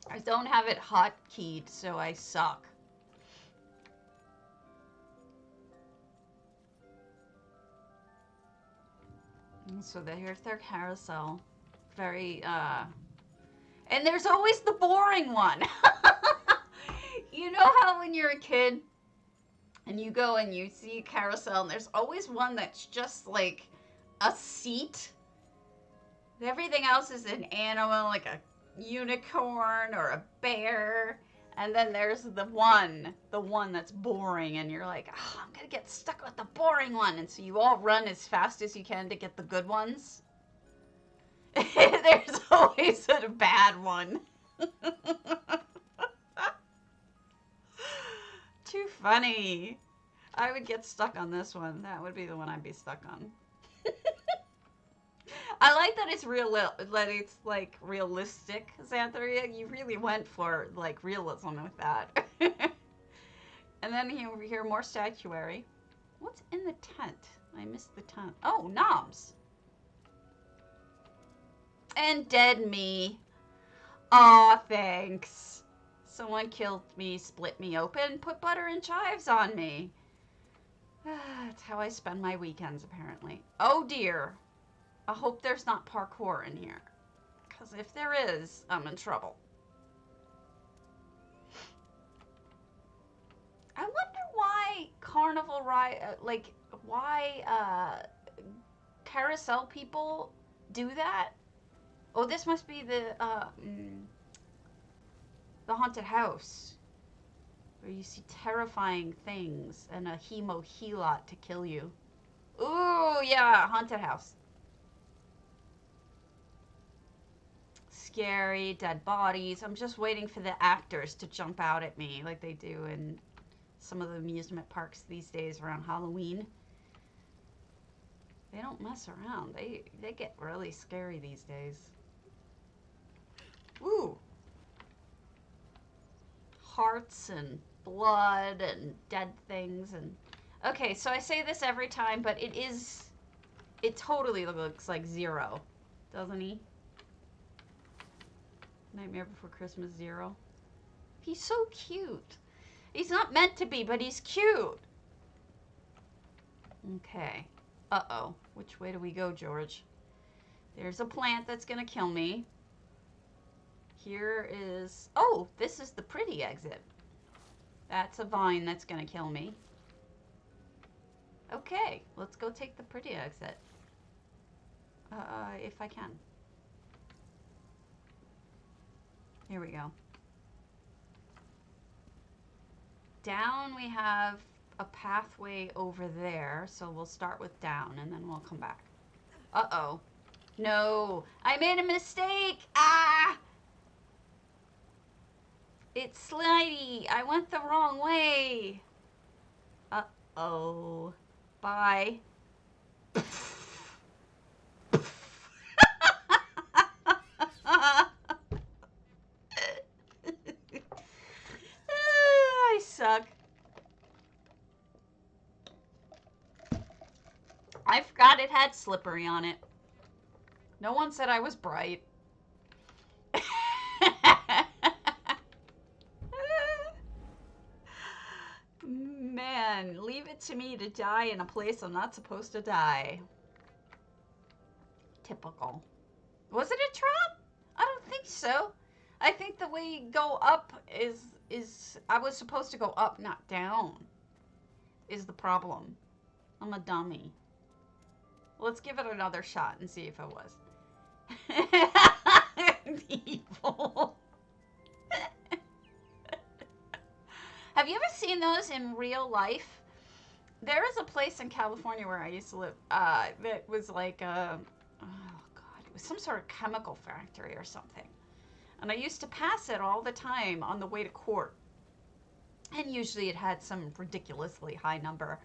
Speaker 1: I don't have it hotkeyed, so I suck. And so here's their carousel. Very, and there's always the boring one. You know how when you're a kid and you go and you see a carousel and there's always one that's just like a seat? Everything else is an animal, like a unicorn or a bear. And then there's the one that's boring, and you're like, oh, I'm gonna get stuck with the boring one. And so you all run as fast as you can to get the good ones. There's always a bad one. Too funny. I would get stuck on this one. That would be the one I'd be stuck on. I like that it's like realistic, Xantharia. You really went for like realism with that. And then over here, more statuary. What's in the tent? I missed the tent. Oh, knobs. And dead me. Aw, thanks. Someone killed me, split me open, put butter and chives on me. That's how I spend my weekends, apparently. Oh dear. I hope there's not parkour in here. Because if there is, I'm in trouble. I wonder why carnival ride, why carousel people do that. Oh, this must be the haunted house. Where you see terrifying things and a hemohelot to kill you. Ooh, yeah, haunted house. Scary, dead bodies. I'm just waiting for the actors to jump out at me like they do in some of the amusement parks these days around Halloween. They don't mess around. They get really scary these days. Ooh. Hearts and blood and dead things and... Okay, so I say this every time, but it totally looks like Zero, doesn't he? Nightmare Before Christmas Zero. He's so cute. He's not meant to be, but he's cute. Okay. Uh-oh. Which way do we go, George? There's a plant that's gonna kill me. Here is... Oh, this is the pretty exit. That's a vine that's gonna kill me. Okay, let's go take the pretty exit. If I can. Here we go. Down we have a pathway over there, so we'll start with down and then we'll come back. Uh-oh. No, I made a mistake. Ah! It's slidey. I went the wrong way. Uh-oh. Bye. I suck. I forgot it had slippery on it. No one said I was bright. Man, leave it to me to die in a place I'm not supposed to die. Typical. Was it a trap? I don't think so. I think the way you go up is I was supposed to go up, not down, is the problem. I'm a dummy. Let's give it another shot and see if it was. Evil. Have you ever seen those in real life? There is a place in California where I used to live that was like a, oh God, it was some sort of chemical factory or something. And I used to pass it all the time on the way to court. And usually it had some ridiculously high number.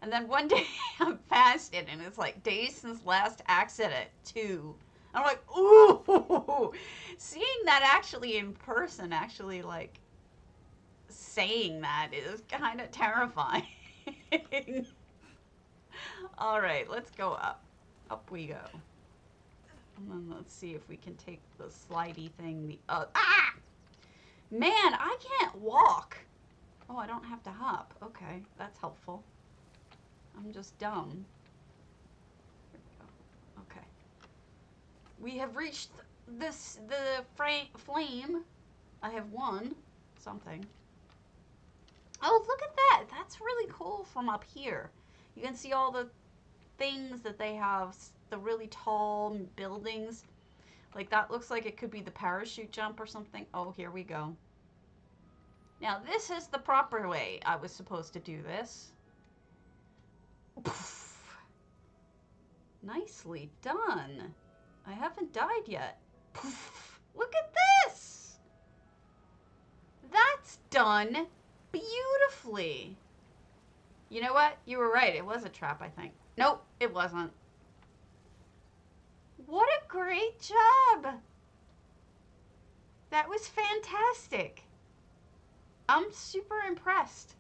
Speaker 1: And then one day I passed it and it's like days since last accident 2. I'm like, ooh, seeing that actually in person, actually like saying that is kind of terrifying. All right, let's go up. Up we go. And then let's see if we can take the slidey thing. Man, I can't walk. Oh, I don't have to hop. Okay, that's helpful. I'm just dumb. Here we go. Okay. We have reached the flame. I have won something. Oh, look at that. That's really cool from up here. You can see all the things that they have, the really tall buildings. Like that looks like it could be the parachute jump or something. Oh, here we go. Now this is the proper way I was supposed to do this. Poof. Nicely done. I haven't died yet. Poof. Look at this. That's done beautifully. You know what? You were right. It was a trap, I think. Nope, it wasn't. What a great job. That was fantastic. I'm super impressed.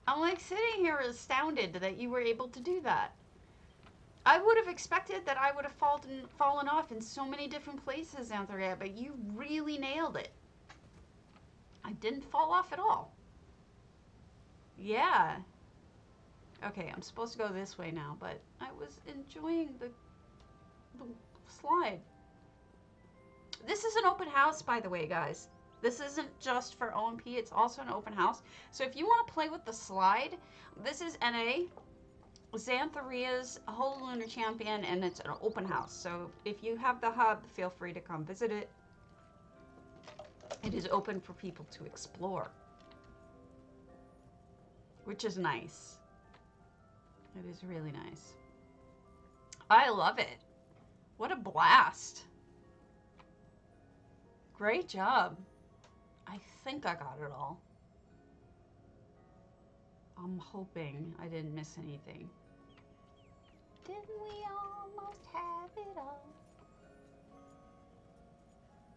Speaker 1: I'm like sitting here astounded that you were able to do that. I would have expected that I would have fallen off in so many different places, Anthea, but you really nailed it. I didn't fall off at all. Yeah. Okay, I'm supposed to go this way now, but I was enjoying the slide. This is an open house, by the way, guys. This isn't just for OMP, it's also an open house. So if you want to play with the slide, this is NA, Xantharia's whole Lunar Champion, and it's an open house. So if you have the hub, feel free to come visit it. It is open for people to explore, which is nice. It is really nice. I love it. What a blast. Great job. I think I got it all. I'm hoping I didn't miss anything. Didn't we almost have it all?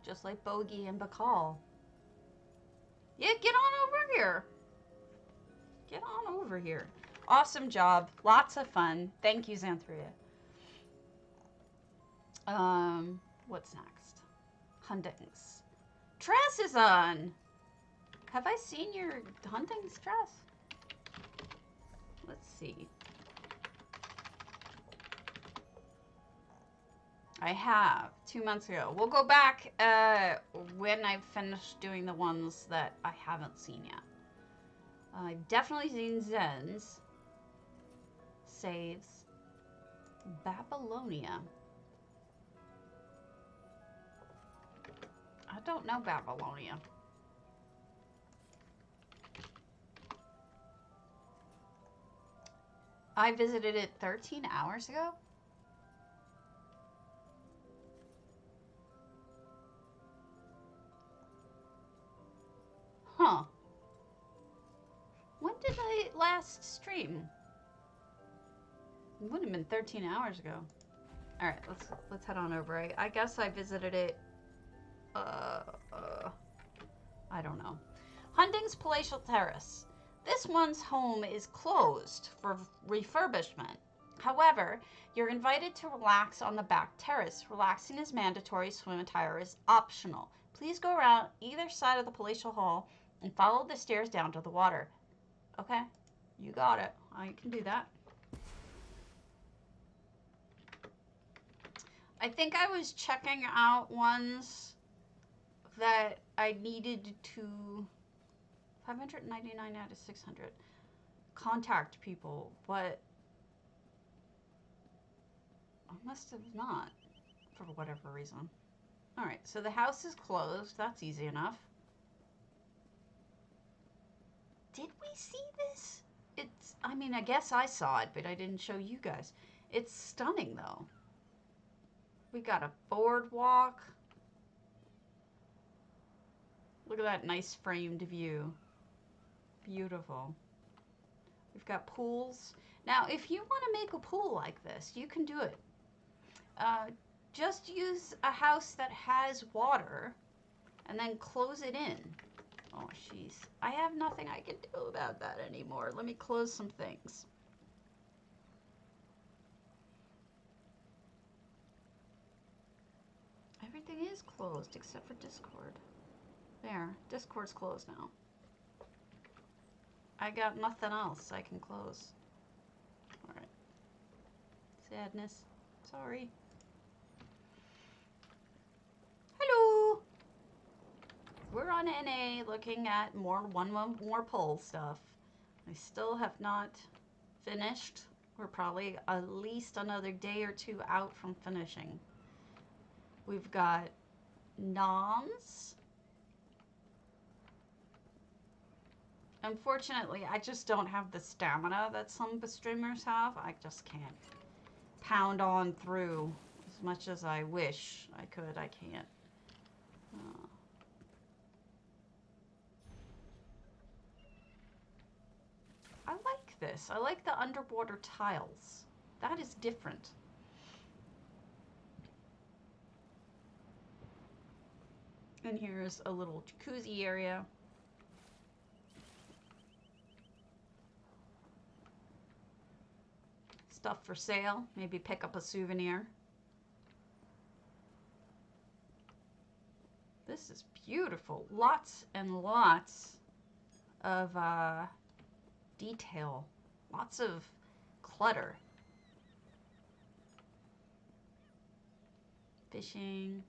Speaker 1: Just like Bogey and Bacall. Yeah, get on over here. Get on over here. Awesome job. Lots of fun. Thank you, Xanthria. What's next? Huntings. Tress is on. Have I seen your huntings, Tress? Let's see. I have 2 months ago. We'll go back when I've finished doing the ones that I haven't seen yet. I've definitely seen Zen's. Saves. Babylonia. I don't know Babylonia. I visited it 13 hours ago. Huh. When did I last stream? It would have been 13 hours ago. All right, let's head on over. I guess I visited it. I don't know. Hunting's Palatial Terrace. This one's home is closed for refurbishment. However, you're invited to relax on the back terrace. Relaxing is mandatory. Swim attire is optional. Please go around either side of the palatial hall and follow the stairs down to the water. Okay, you got it. I can do that. I think I was checking out ones that I needed to 599 out of 600 contact people, but I must have not for whatever reason. All right, so the house is closed. That's easy enough. Did we see this? It's, I mean, I guess I saw it, but I didn't show you guys. It's stunning though. We got a boardwalk. Look at that nice framed view. Beautiful. We've got pools. Now, if you want to make a pool like this, you can do it. Just use a house that has water and then close it in. Oh, jeez. I have nothing I can do about that anymore. Let me close some things. Everything is closed except for Discord. There, Discord's closed now. I got nothing else I can close. Alright. Sadness. Sorry. Hello! We're on NA looking at one more poll stuff. I still have not finished. We're probably at least another day or two out from finishing. We've got noms. Unfortunately, I just don't have the stamina that some of the streamers have. I just can't pound on through as much as I wish I could. I can't. I like this. I like the underwater tiles. That is different. And here's a little jacuzzi area. stuff for sale. Maybe pick up a souvenir. This is beautiful. Lots and lots of detail. Lots of clutter. Fishing.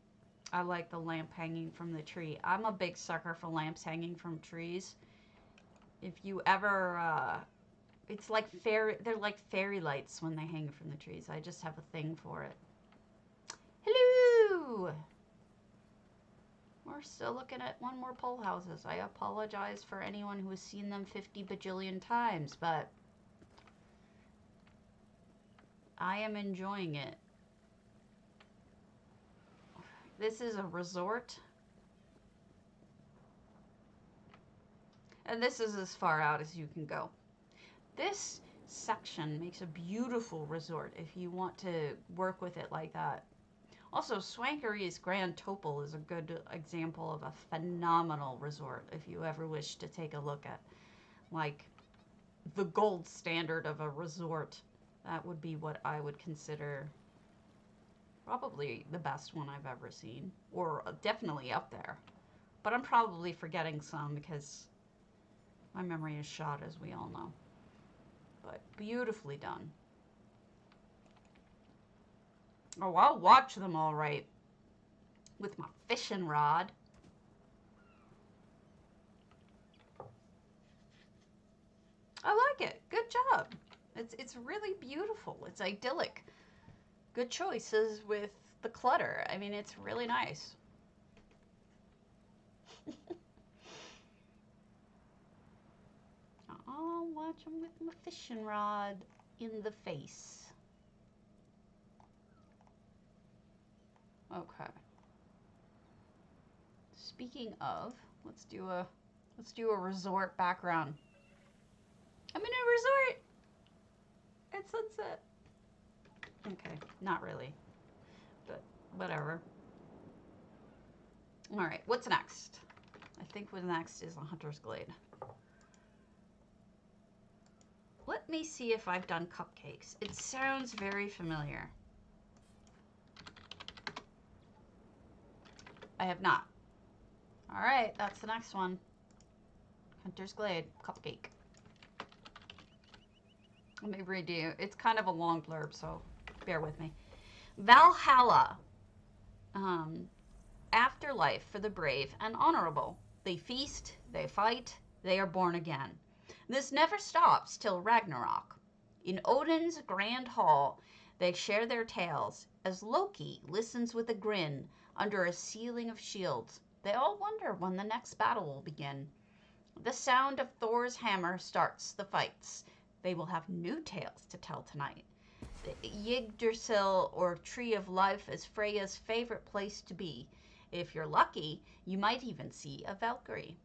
Speaker 1: I like the lamp hanging from the tree. I'm a big sucker for lamps hanging from trees. If you ever, it's like they're like fairy lights when they hang from the trees. I just have a thing for it. Hello! We're still looking at one more pole houses. I apologize for anyone who has seen them 50 bajillion times, but I am enjoying it. This is a resort. And this is as far out as you can go. This section makes a beautiful resort if you want to work with it like that. Also, Swankery's Grand Topol is a good example of a phenomenal resort if you ever wish to take a look at, like, the gold standard of a resort. That would be what I would consider probably the best one I've ever seen, or definitely up there. But I'm probably forgetting some because my memory is shot, as we all know. But beautifully done. Oh, I'll watch them all right with my fishing rod. I like it. Good job. It's really beautiful. It's idyllic. Good choices with the clutter. I mean, it's really nice. I'll watch them with my fishing rod in the face. Okay. Speaking of, let's do a resort background. I'm in a resort at sunset. Okay, not really, but whatever. All right, what's next? I think what's next is a Hunter's Glade. Let me see if I've done cupcakes. It sounds very familiar. I have not. All right, that's the next one. Hunter's Glade, cupcake. Let me read you. It's kind of a long blurb, so bear with me. Valhalla. Afterlife for the brave and honorable. They feast, they fight, they are born again. This never stops till Ragnarok. In Odin's grand hall, they share their tales as Loki listens with a grin under a ceiling of shields. They all wonder when the next battle will begin. The sound of Thor's hammer starts the fights. They will have new tales to tell tonight. The Yggdrasil, or Tree of Life, is Freya's favorite place to be. If you're lucky, you might even see a Valkyrie.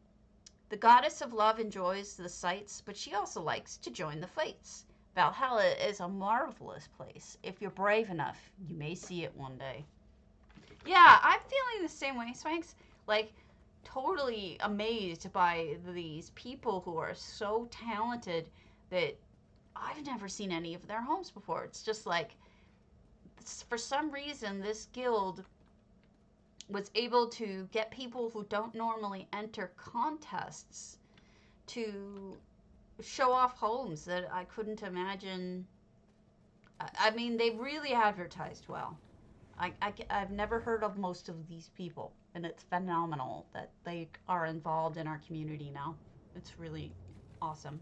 Speaker 1: The goddess of love enjoys the sights, but she also likes to join the fights. Valhalla is a marvelous place. If you're brave enough, you may see it one day. Yeah, I'm feeling the same way, Swanks. Like, totally amazed by these people who are so talented that I've never seen any of their homes before. It's just like, for some reason, this guild was able to get people who don't normally enter contests to show off homes that I couldn't imagine. I mean, they really advertised well. I've never heard of most of these people, and it's phenomenal that they are involved in our community now. It's really awesome.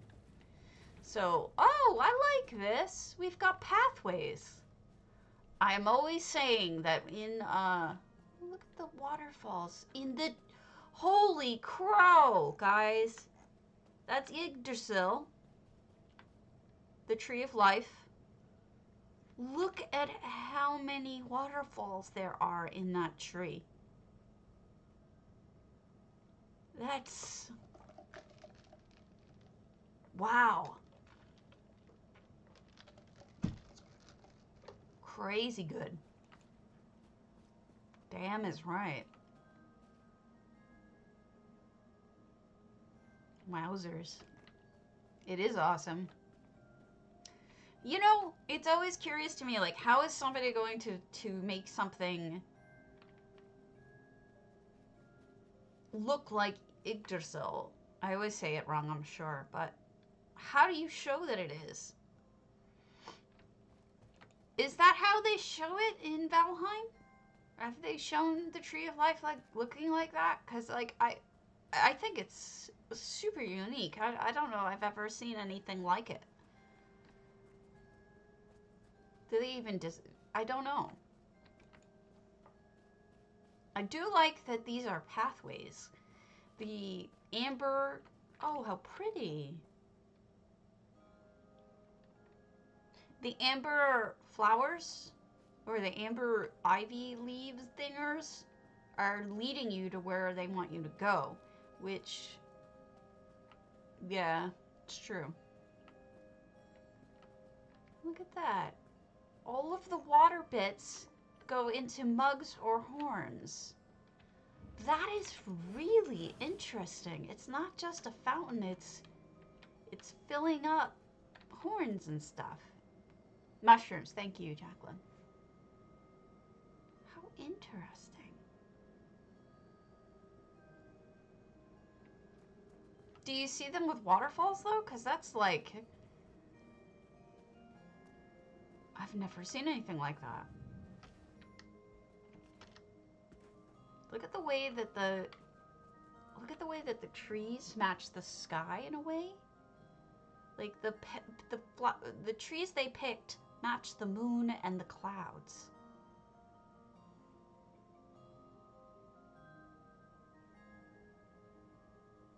Speaker 1: So, oh, I like this. We've got pathways. I am always saying that in, look at the waterfalls. In the, holy crow, guys. That's Yggdrasil, the Tree of Life. Look at how many waterfalls there are in that tree. That's, wow. Crazy good. Damn is right. Wowzers. It is awesome. You know, it's always curious to me, like, how is somebody going to make something look like Yggdrasil? I always say it wrong, I'm sure, but how do you show that it is? Is that how they show it in Valheim? Have they shown the Tree of Life like looking like that? Because like I think it's super unique. I don't know I've ever seen anything like it. Do they even I don't know. I do like that these are pathways. The amber, oh how pretty. The amber flowers or the amber ivy leaves thingers are leading you to where they want you to go, which, yeah, it's true. Look at that. All of the water bits go into mugs or horns. That is really interesting. It's not just a fountain, it's filling up horns and stuff. Mushrooms, thank you, Jacqueline. How interesting. Do you see them with waterfalls though? Because that's like, I've never seen anything like that. Look at the way that the trees match the sky in a way. Like the trees they picked match the moon and the clouds.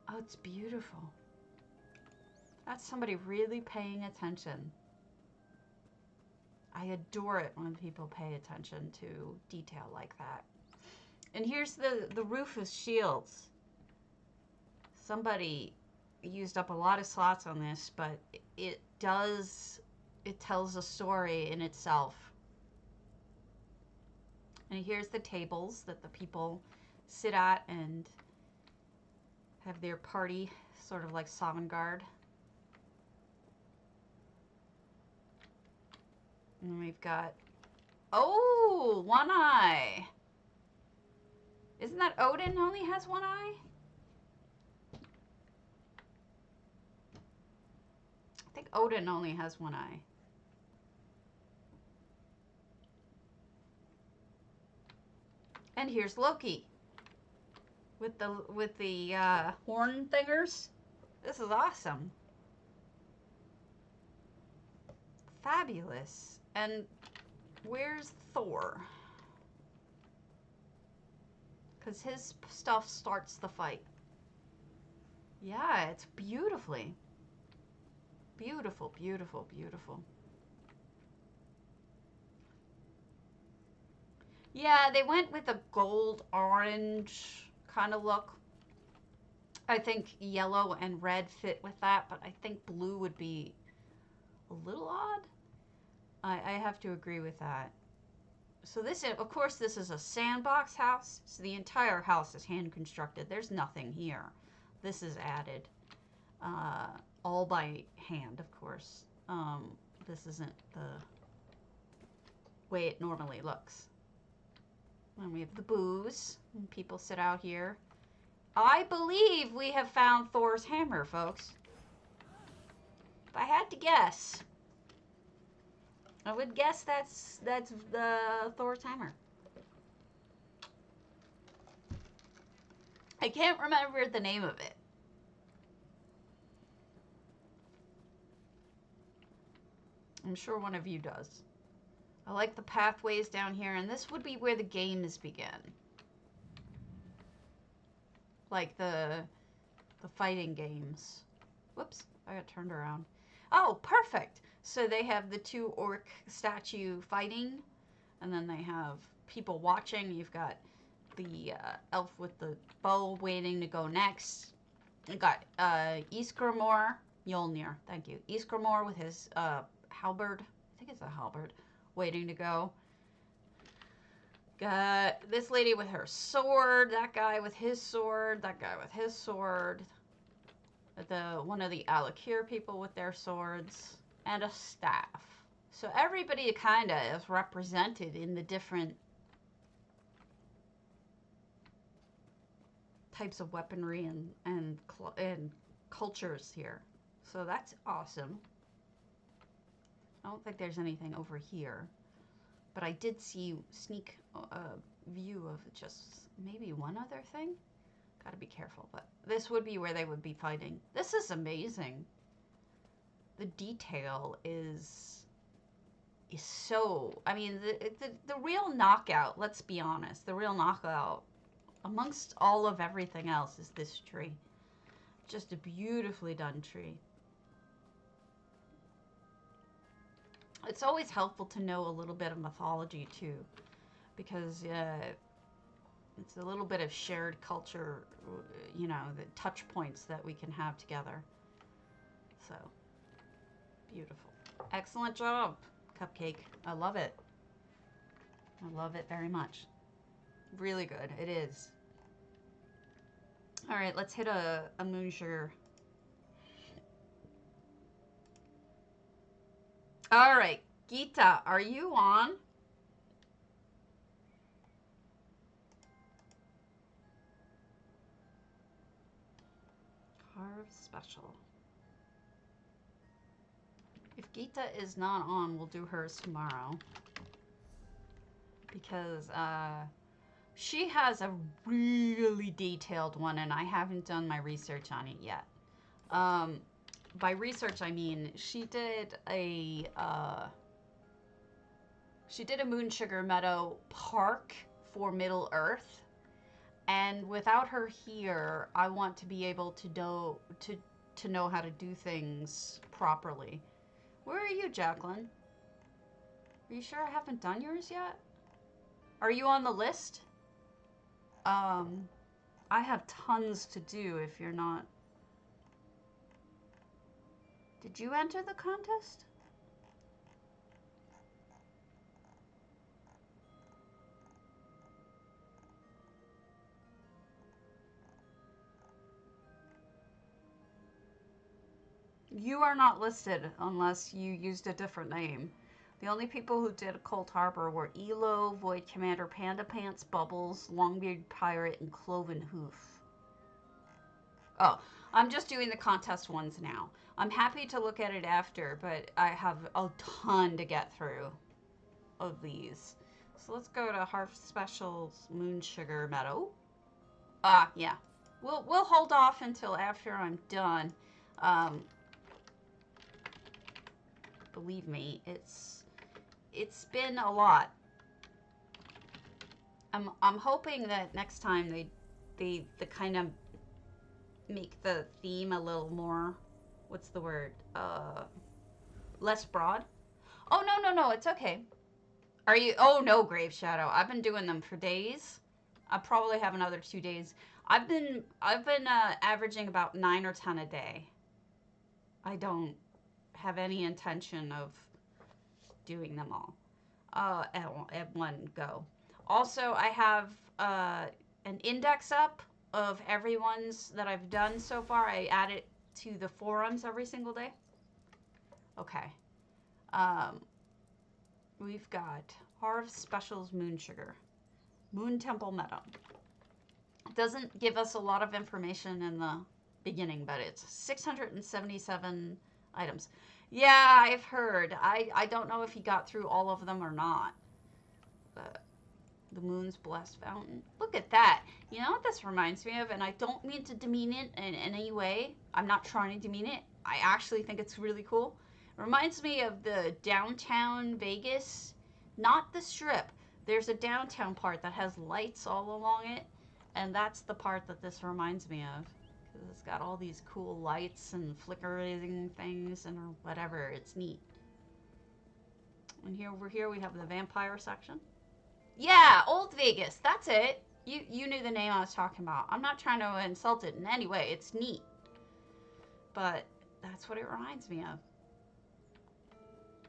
Speaker 1: Oh, it's beautiful. That's somebody really paying attention. I adore it when people pay attention to detail like that. And here's the roof of shields. Somebody used up a lot of slots on this, but it tells a story in itself. And here's the tables that the people sit at and have their party, sort of like Sovngarde. And we've got, oh, one eye. Isn't that Odin only has one eye? I think Odin only has one eye. And here's Loki with the horn thingers. This is awesome. Fabulous. And where's Thor? Because his stuff starts the fight. Yeah, it's beautifully. Beautiful, beautiful, beautiful. Yeah, they went with a gold orange kind of look. I think yellow and red fit with that, but I think blue would be a little odd. I have to agree with that. So this is, of course, this is a sandbox house. So the entire house is hand constructed. There's nothing here. This is added. All by hand, of course. This isn't the way it normally looks. And we have the booze. And people sit out here. I believe we have found Thor's hammer, folks. If I had to guess, I would guess that's the Thor's hammer. I can't remember the name of it. I'm sure one of you does. I like the pathways down here, and this would be where the games begin. Like the fighting games. Whoops, I got turned around. Oh, perfect. So they have the two orc statue fighting, and then they have people watching. You've got the elf with the bow waiting to go next. You got Ysgramor, Mjolnir, thank you. Ysgramor with his halberd, I think it's a halberd, waiting to go. Got this lady with her sword, that guy with his sword, that guy with his sword. One of the Alakir people with their swords, and a staff. So everybody kind of is represented in the different types of weaponry and cultures here. So that's awesome. I don't think there's anything over here, but I did see sneak view of just maybe one other thing. Gotta be careful, but this would be where they would be fighting. This is amazing. The detail is so, I mean, the real knockout, let's be honest, the real knockout amongst all of everything else is this tree. Just a beautifully done tree. It's always helpful to know a little bit of mythology too, because it's a little bit of shared culture, you know, the touch points that we can have together. So, beautiful. Excellent job, Cupcake. I love it. I love it very much. Really good. It is. All right, let's hit a moon sugar. All right, Geeta, are you on? Carve special. If Geeta is not on, we'll do hers tomorrow. Because she has a really detailed one, and I haven't done my research on it yet. By research, I mean she did a Moon Sugar Meadow park for Middle Earth, and without her here, I want to be able to know how to do things properly. Where are you, Jacqueline? Are you sure I haven't done yours yet? Are you on the list? I have tons to do if you're not. Did you enter the contest? You are not listed unless you used a different name. The only people who did Cold Harbor were Elo, Void Commander, Panda Pants, Bubbles, Longbeard Pirate, and Cloven Hoof. Oh, I'm just doing the contest ones now. I'm happy to look at it after, but I have a ton to get through of these. So let's go to Harvest Specials Moon Sugar Meadow. Yeah. We'll hold off until after I'm done. Believe me, it's been a lot. I'm hoping that next time they kind of make the theme a little more, what's the word? Less broad. Oh no, it's okay. Are you? Oh no, Grave Shadow. I've been doing them for days. I probably have another 2 days. I've been averaging about 9 or 10 a day. I don't have any intention of doing them all at one go. Also, I have an index up of everyone's that I've done so far. I add it to the forums every single day. Okay. We've got Harvest Specials Moon Sugar. Moon Temple Meadow. It doesn't give us a lot of information in the beginning, but it's 677 items. Yeah, I've heard. I don't know if he got through all of them or not. But the Moon's Blessed Fountain. Look at that. You know what this reminds me of? And I don't mean to demean it in any way. I'm not trying to demean it. I actually think it's really cool. It reminds me of the downtown Vegas. Not the Strip. There's a downtown part that has lights all along it. And that's the part that this reminds me of. Because it's got all these cool lights and flickering things and whatever. It's neat. And here over here we have the vampire section. Yeah, Old Vegas. That's it. You knew the name I was talking about. I'm not trying to insult it in any way. It's neat. But that's what it reminds me of.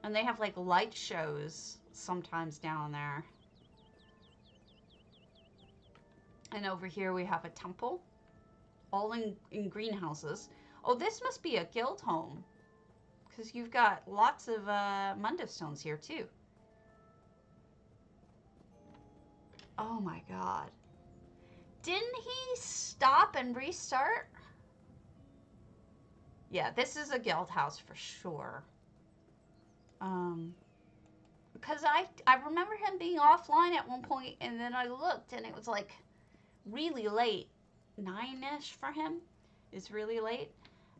Speaker 1: And they have like light shows sometimes down there. And over here we have a temple. All in greenhouses. Oh, this must be a guild home. Because you've got lots of Mundo stones here, too. Oh my god. Didn't he stop and restart? Yeah, this is a guild house for sure. Because I remember him being offline at one point, and then I looked, and it was like really late. 9-ish for him is really late.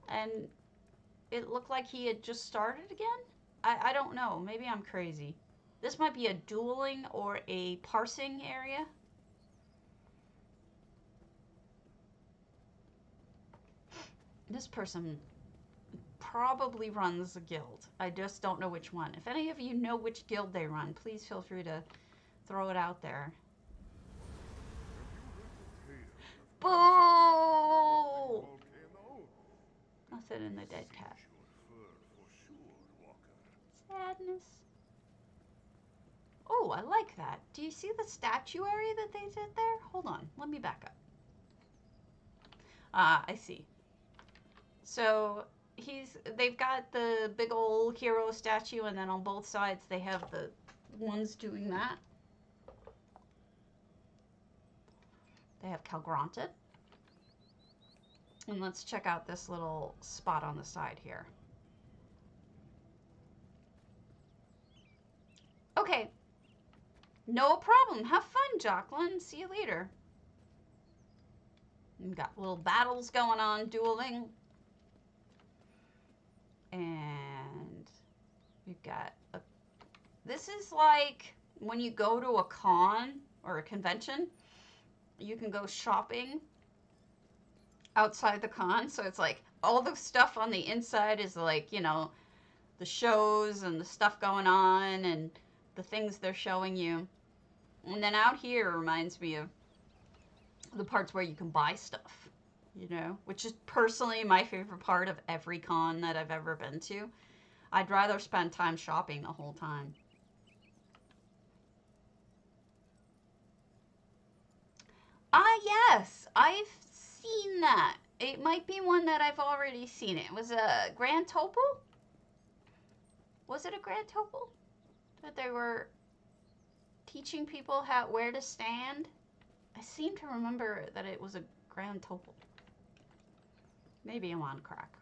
Speaker 1: And it looked like he had just started again. I don't know. Maybe I'm crazy. This might be a dueling or a parsing area. This person probably runs a guild. I just don't know which one. If any of you know which guild they run, please feel free to throw it out there. Boo! Nothing in the dead cat. Sadness. Oh, I like that. Do you see the statuary that they did there? Hold on, let me back up. Ah, I see. So they've got the big old hero statue, and then on both sides they have the ones doing that. They have Calgranted. And let's check out this little spot on the side here. Okay. No problem. Have fun, Jocelyn. See you later. We've got little battles going on, dueling. And we've got this is like when you go to a con or a convention, you can go shopping outside the con. So it's like all the stuff on the inside is like, you know, the shows and the stuff going on and the things they're showing you. And then out here reminds me of the parts where you can buy stuff, you know, which is personally my favorite part of every con that I've ever been to. I'd rather spend time shopping the whole time. Ah, yes, I've seen that. It might be one that I've already seen. It was a Grand Topal? Was it a Grand Topal? That they were teaching people where to stand? I seem to remember that it was a Grand Topal. Maybe I'm on crack.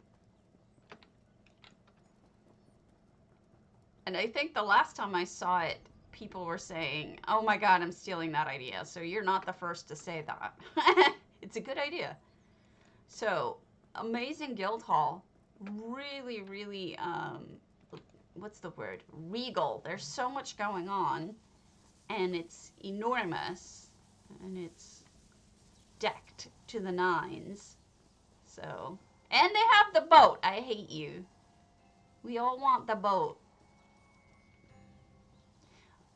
Speaker 1: And I think the last time I saw it, people were saying, oh my god, I'm stealing that idea. So you're not the first to say that. It's a good idea. So, amazing guild hall. Really, really, what's the word? Regal. There's so much going on. And it's enormous. And it's decked to the nines. So, and they have the boat. I hate you. We all want the boat.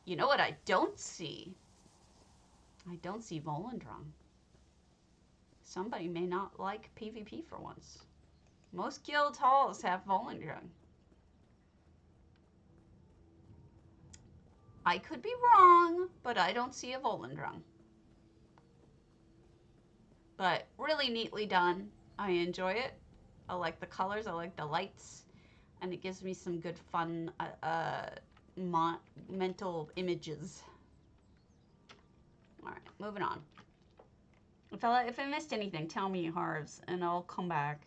Speaker 1: You know what I don't see? I don't see Volendrung. Somebody may not like PvP for once. Most guild halls have Volendrung. I could be wrong, but I don't see a Volendrung. But really neatly done. I enjoy it. I like the colors. I like the lights. And it gives me some good fun mental images. Alright, moving on. If I missed anything, tell me, Harves, and I'll come back.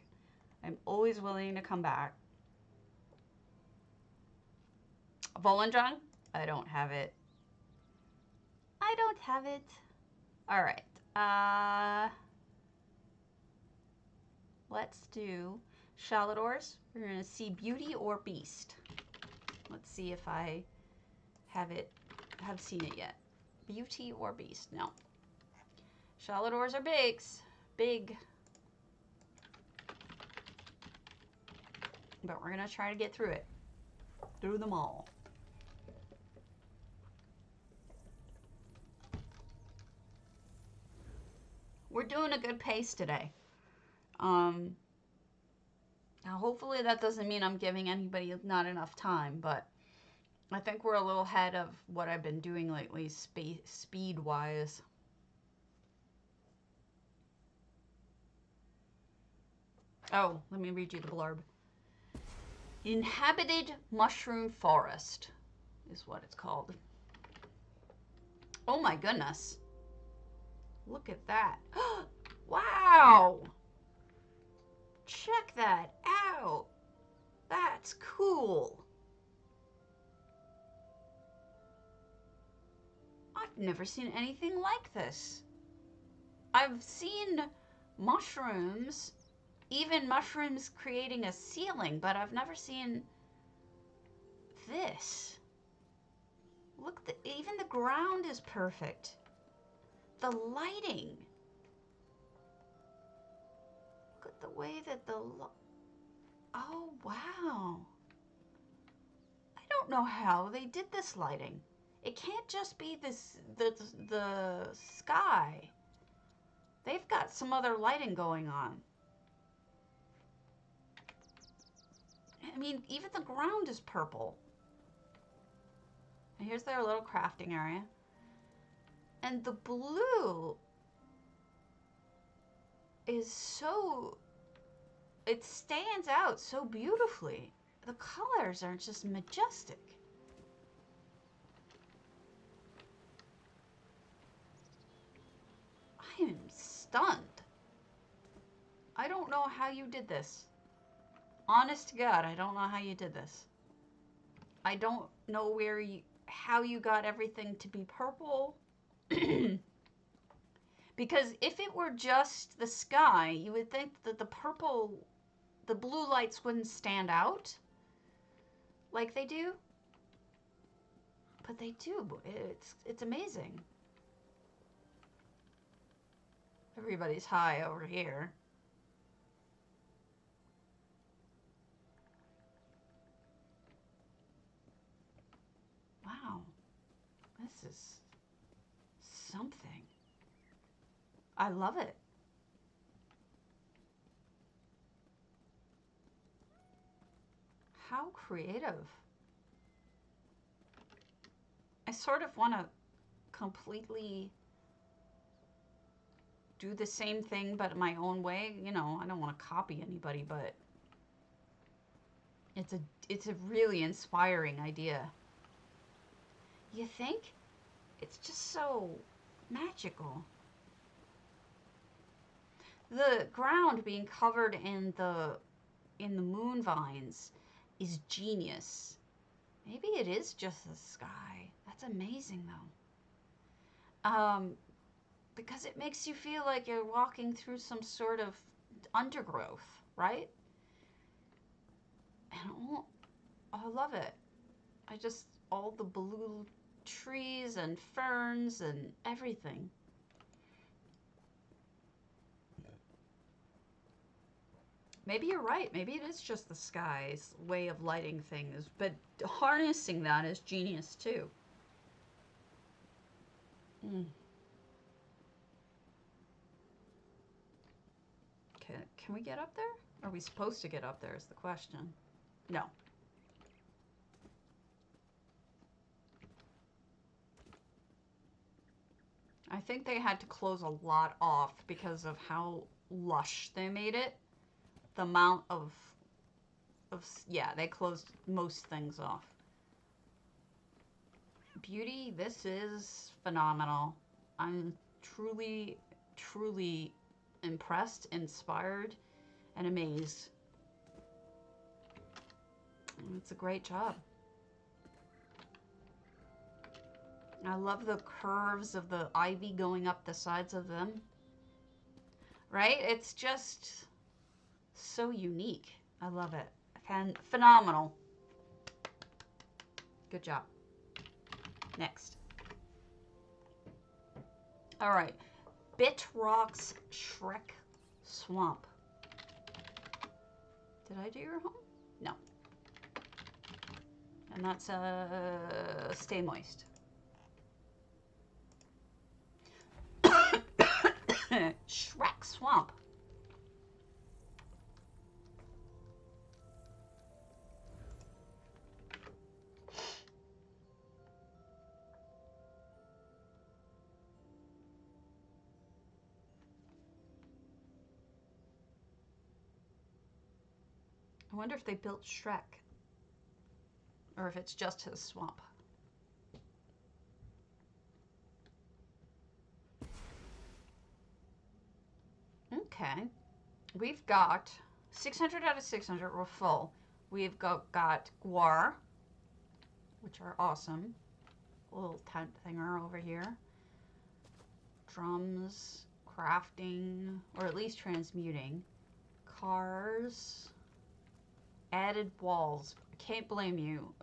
Speaker 1: I'm always willing to come back. Volendrung? I don't have it. I don't have it. Alright. Let's do Shalidors. We're going to see Beauty or Beast. Let's see if I have seen it yet. Beauty or Beast? No. Shalidors are big. But we're going to try to get through it. Through them all. We're doing a good pace today. Now hopefully that doesn't mean I'm giving anybody not enough time, but I think we're a little ahead of what I've been doing lately, speed-wise. Oh, let me read you the blurb. Inhabited mushroom forest is what it's called. Oh my goodness. Look at that. Wow. Check that out. That's cool. I've never seen anything like this. I've seen mushrooms, even mushrooms creating a ceiling, but I've never seen this. Look, even the ground is perfect. The lighting. Look at the way that oh, wow. I don't know how they did this lighting. It can't just be the sky. They've got some other lighting going on. I mean, even the ground is purple. And here's their little crafting area. And the blue is so, it stands out so beautifully. The colors are just majestic. I am stunned. I don't know how you did this. Honest to God, I don't know how you did this. I don't know how you got everything to be purple. Because if it were just the sky, you would think that the blue lights wouldn't stand out like they do. But they do. It's amazing. Everybody's high over here. Wow. This is something. I love it. How creative. I sort of want to completely do the same thing but my own way. You know, I don't want to copy anybody, but it's a really inspiring idea. You think? It's just so magical. The ground being covered in the moon vines is genius. Maybe it is just the sky. That's amazing though. Because it makes you feel like you're walking through some sort of undergrowth, right? And I love it. All the blue trees and ferns and everything. Maybe you're right. Maybe it is just the sky's way of lighting things, but harnessing that is genius too. Can we get up there? Are we supposed to get up there is the question. No. I think they had to close a lot off because of how lush they made it. The amount of yeah, they closed most things off. Beauty, this is phenomenal. I'm truly, truly impressed, inspired, and amazed. It's a great job. I love the curves of the ivy going up the sides of them. Right? It's just so unique. I love it. Phenomenal. Good job. Next. All right. Bitrock's Shrek Swamp. Did I do your home? No. And that's Stay Moist. Shrek Swamp. I wonder if they built Shrek or if it's just his swamp. Okay. We've got 600 out of 600. We're full. We've got guar, which are awesome. A little tent thinger over here. Drums, crafting, or at least transmuting. Cars. Added walls. Can't blame you.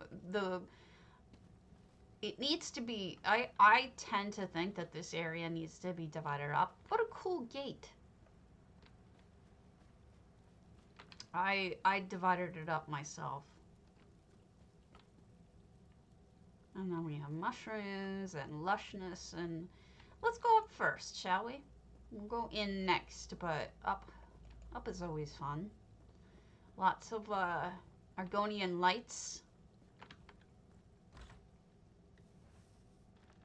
Speaker 1: It needs to be... I tend to think that this area needs to be divided up. What a cool gate. I divided it up myself. And then we have mushrooms and lushness, and let's go up first, shall we? We'll go in next, but up is always fun. Lots of Argonian lights.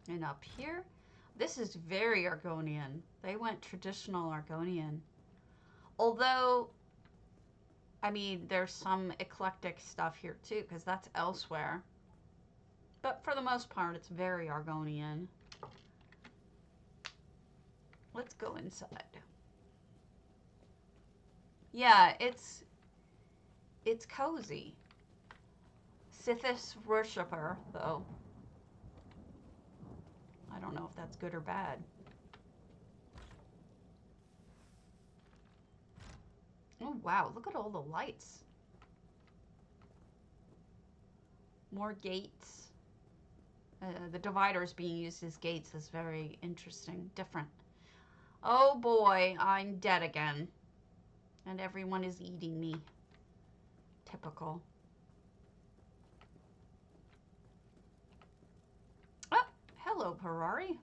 Speaker 1: And up here, this is very Argonian. They went traditional Argonian. Although, I mean, there's some eclectic stuff here too, because that's elsewhere. But for the most part, it's very Argonian. Let's go inside. Yeah, it's cozy. Sithis worshipper, though. I don't know if that's good or bad. Oh, wow. Look at all the lights. More gates. The dividers being used as gates is very interesting. Different. Oh, boy. I'm dead again. And everyone is eating me. Typical. Oh, hello, Parari.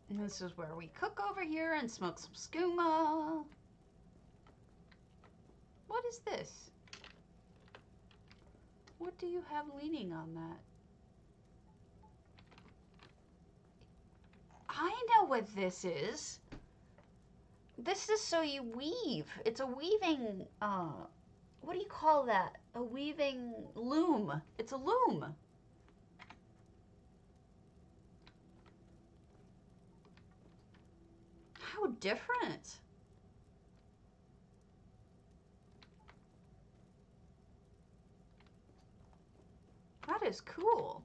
Speaker 1: And this is where we cook over here and smoke some skooma. What is this? What do you have leaning on that? I know what this is. This is so you weave. It's a weaving, what do you call that? A weaving loom. It's a loom. How different. That is cool.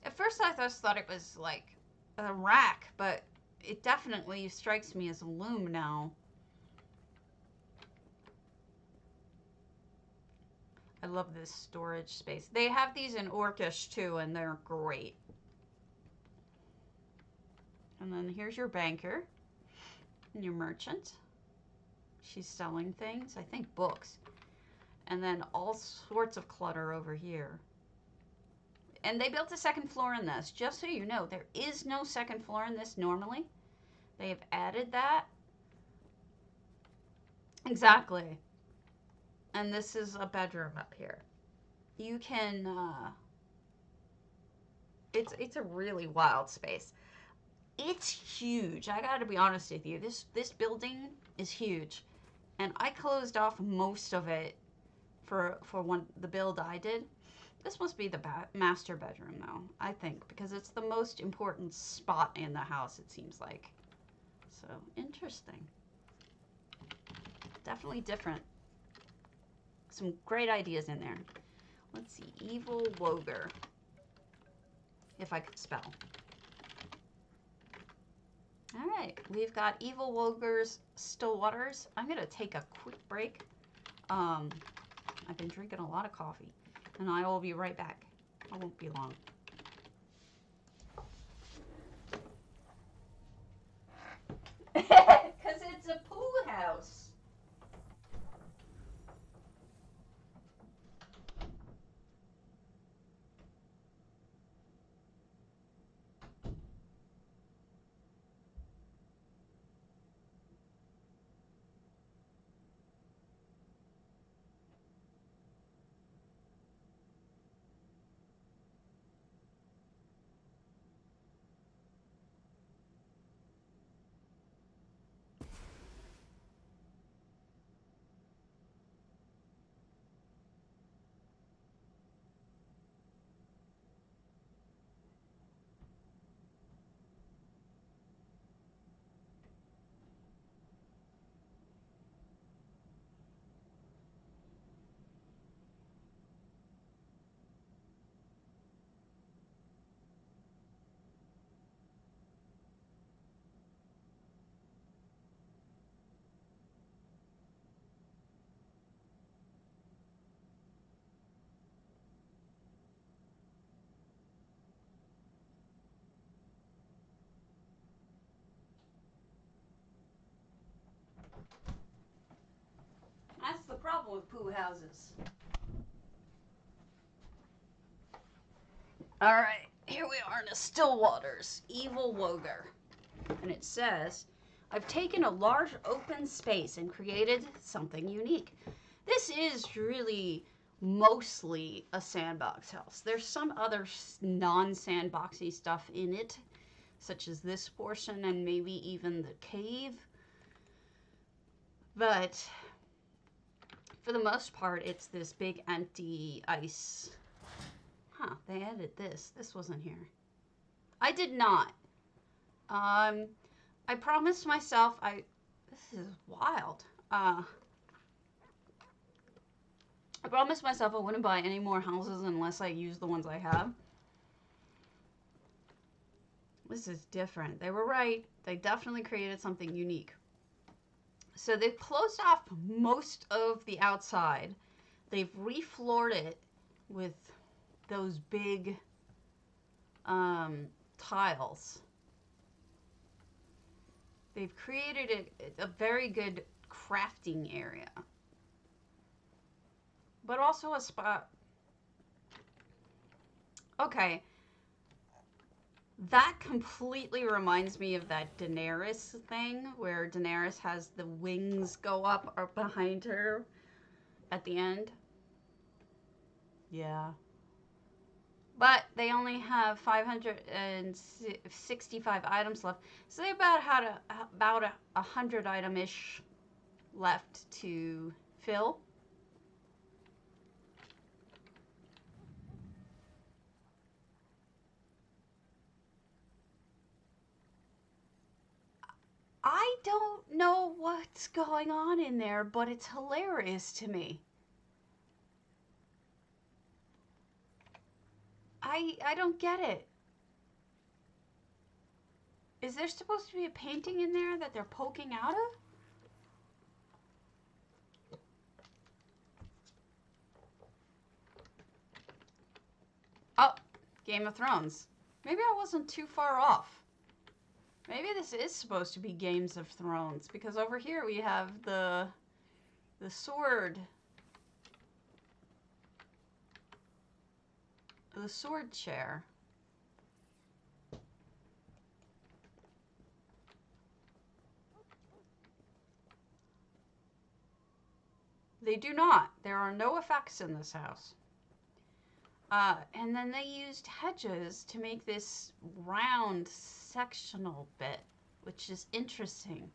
Speaker 1: At first I just thought it was like a rack, but it definitely strikes me as a loom now. I love this storage space. They have these in Orcish too, and they're great. And then here's your banker and your merchant. She's selling things, I think books. And then all sorts of clutter over here. And they built a second floor in this, just so you know. There is no second floor in this normally. They have added that. Exactly. And this is a bedroom up here. You can, it's a really wild space. It's huge. I gotta be honest with you. This building is huge. And I closed off most of it for the build I did. This must be the master bedroom, though, I think, because it's the most important spot in the house, it seems like. So, interesting. Definitely different. Some great ideas in there. Let's see. Evil Woger. If I could spell. Alright, we've got Evil Woger's Still Waters. I'm going to take a quick break. I've been drinking a lot of coffee. And I will be right back. I won't be long. Because it's a pool house. problem with poo houses. Alright, here we are in the still waters. Evil Woger. And it says, I've taken a large open space and created something unique. This is really mostly a sandbox house. There's some other non-sandboxy stuff in it, such as this portion and maybe even the cave. But for the most part, it's this big empty ice. Huh, they added this. This wasn't here. I did not. I promised myself this is wild. I promised myself I wouldn't buy any more houses unless I use the ones I have. This is different. They were right. They definitely created something unique. So they've closed off most of the outside. They've refloored it with those big tiles. They've created a very good crafting area. But also a spot. Okay. That completely reminds me of that Daenerys thing where Daenerys has the wings go up or behind her at the end. Yeah. But they only have 565 items left. So they about had about 100 item-ish left to fill. I don't know what's going on in there, but it's hilarious to me. I don't get it. Is there supposed to be a painting in there that they're poking out of? Oh, Game of Thrones. Maybe I wasn't too far off. Maybe this is supposed to be Games of Thrones, because over here we have the sword. The sword chair. They do not. There are no effects in this house. And then they used hedges to make this round sectional bit, which is interesting.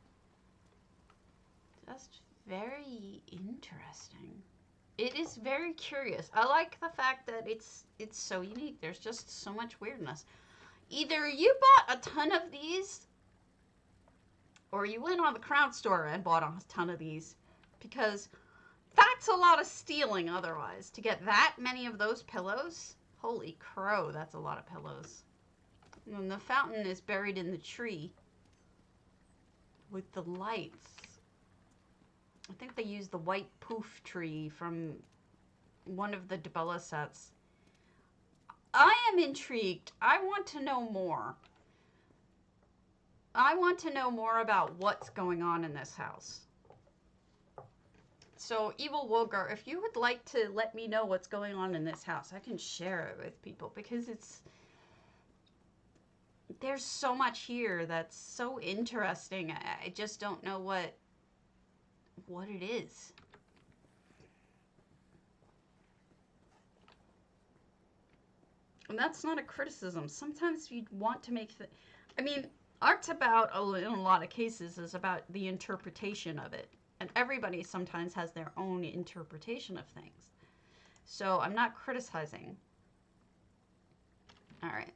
Speaker 1: Just very interesting. It is very curious. I like the fact that it's so unique. There's just so much weirdness. Either you bought a ton of these, or you went on the Crown Store and bought a ton of these, because that's a lot of stealing otherwise. To get that many of those pillows, holy crow, that's a lot of pillows. And the fountain is buried in the tree with the lights. I think they used the white poof tree from one of the Debella sets. I am intrigued. I want to know more. I want to know more about what's going on in this house. So, Evil Woger, if you would like to let me know what's going on in this house, I can share it with people, because there's so much here that's so interesting. I just don't know what it is. And that's not a criticism. Sometimes you want to make I mean, art's about, in a lot of cases, is about the interpretation of it. And everybody sometimes has their own interpretation of things. So I'm not criticizing. All right.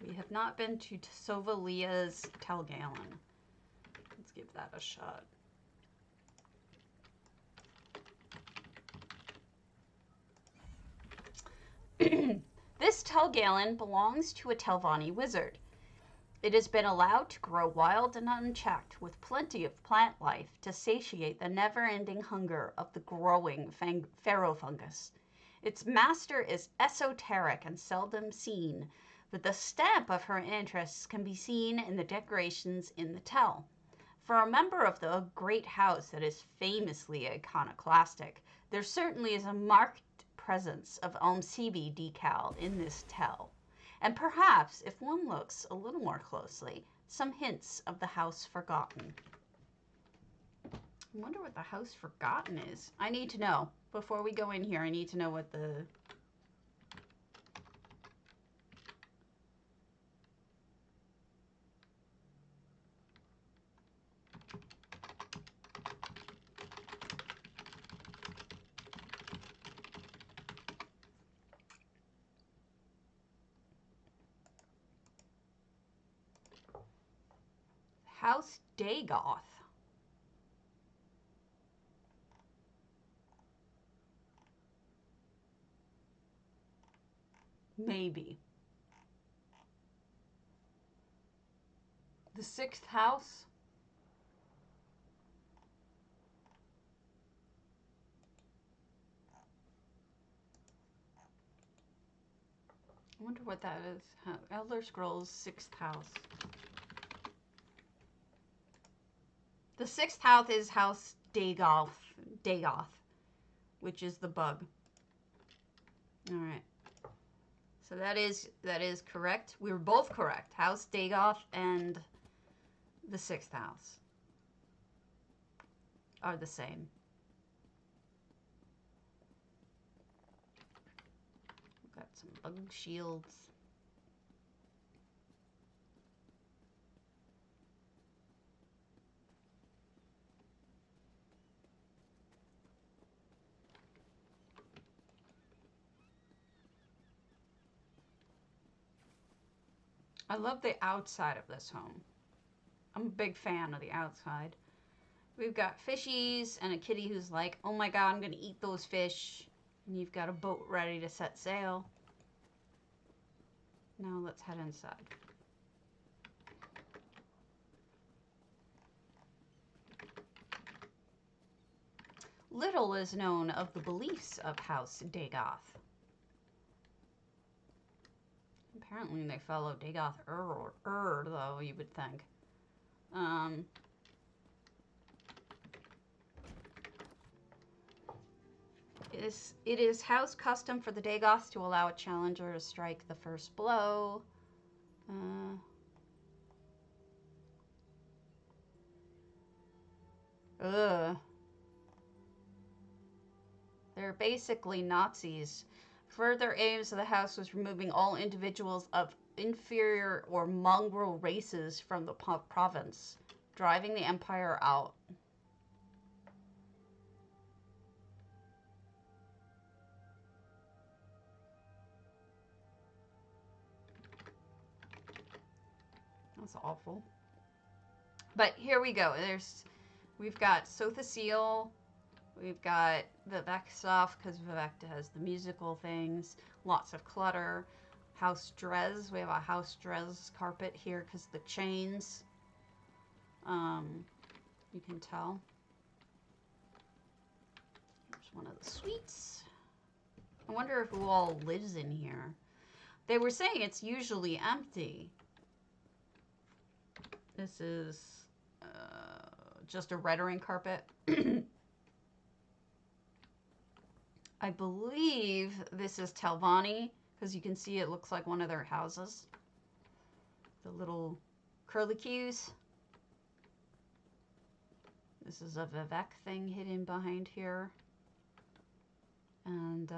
Speaker 1: We have not been to Sovalia's Talgallon. Let's give that a shot. This Talgallon belongs to a Telvanni wizard. It has been allowed to grow wild and unchecked, with plenty of plant life to satiate the never-ending hunger of the growing pharaoh fungus. Its master is esoteric and seldom seen, but the stamp of her interests can be seen in the decorations in the tell. For a member of the great house that is famously iconoclastic, there certainly is a marked presence of Almsebe decal in this tell, and perhaps, if one looks a little more closely, some hints of the House Forgotten. I wonder what the House Forgotten is. I need to know. Before we go in here, I need to know what the... House Dagoth. Maybe. The sixth house? I wonder what that is. Elder Scrolls, sixth house. The sixth house is House Dagoth, which is the bug. All right. So that is correct. We were both correct. House Dagoth and the sixth house are the same. We've got some bug shields. I love the outside of this home. I'm a big fan of the outside. We've got fishies and a kitty who's like, oh my god, I'm going to eat those fish. And you've got a boat ready to set sail. Now let's head inside. Little is known of the beliefs of House Dagoth. Apparently they follow Dagoth though, you would think. It is house custom for the Dagoth to allow a challenger to strike the first blow. They're basically Nazis. Further aims of the house was removing all individuals of inferior or mongrel races from the province, driving the empire out. That's awful. But here we go. We've got Sothasiel. We've got Vivek stuff, because Vivek does the musical things. Lots of clutter. House Drez. We have a House Drez carpet here, because the chains. You can tell. Here's one of the suites. I wonder who all lives in here. They were saying it's usually empty. This is just a rendering carpet. I believe this is Telvanni, because you can see it looks like one of their houses. The little curlicues. This is a Vivek thing hidden behind here. And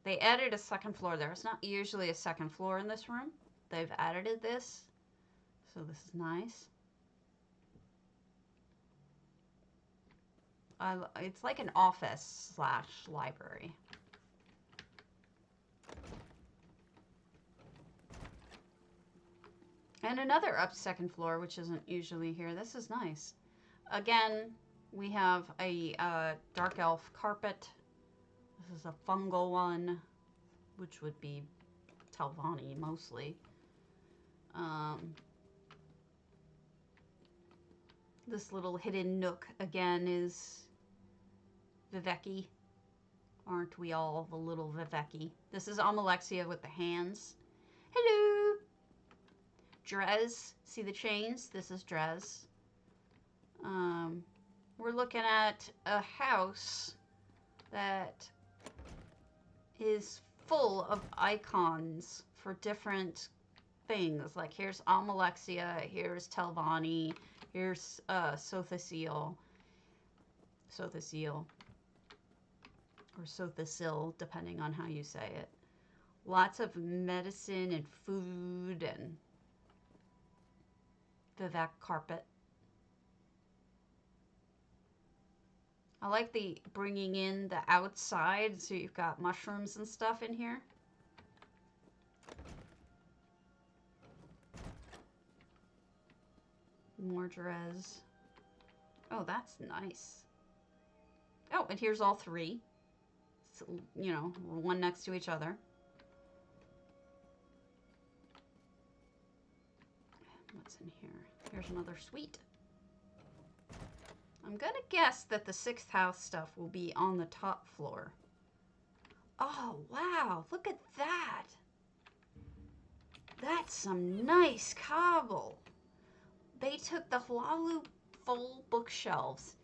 Speaker 1: they added a second floor there. It's not usually a second floor in this room. They've added this. So this is nice. It's like an office / library. And another second floor, which isn't usually here. This is nice. Again, we have a dark elf carpet. This is a fungal one, which would be Telvanni mostly. This little hidden nook, again, is Viveki. Aren't we all the little Viveki? This is Amalexia with the hands. Drez. See the chains? This is Drez. We're looking at a house that is full of icons for different things. Like here's Almalexia, here's Telvanni, here's Sothacil, or Sothacil, depending on how you say it. Lots of medicine and food and Vivek carpet. I like the bringing in the outside, so you've got mushrooms and stuff in here. More Drez. Oh, that's nice. Oh, and here's all three. So, you know, one next to each other. What's in here? Here's another suite. I'm gonna guess that the 6th house stuff will be on the top floor. Oh, wow. Look at that. That's some nice cobble. They took the Hlalu full bookshelves.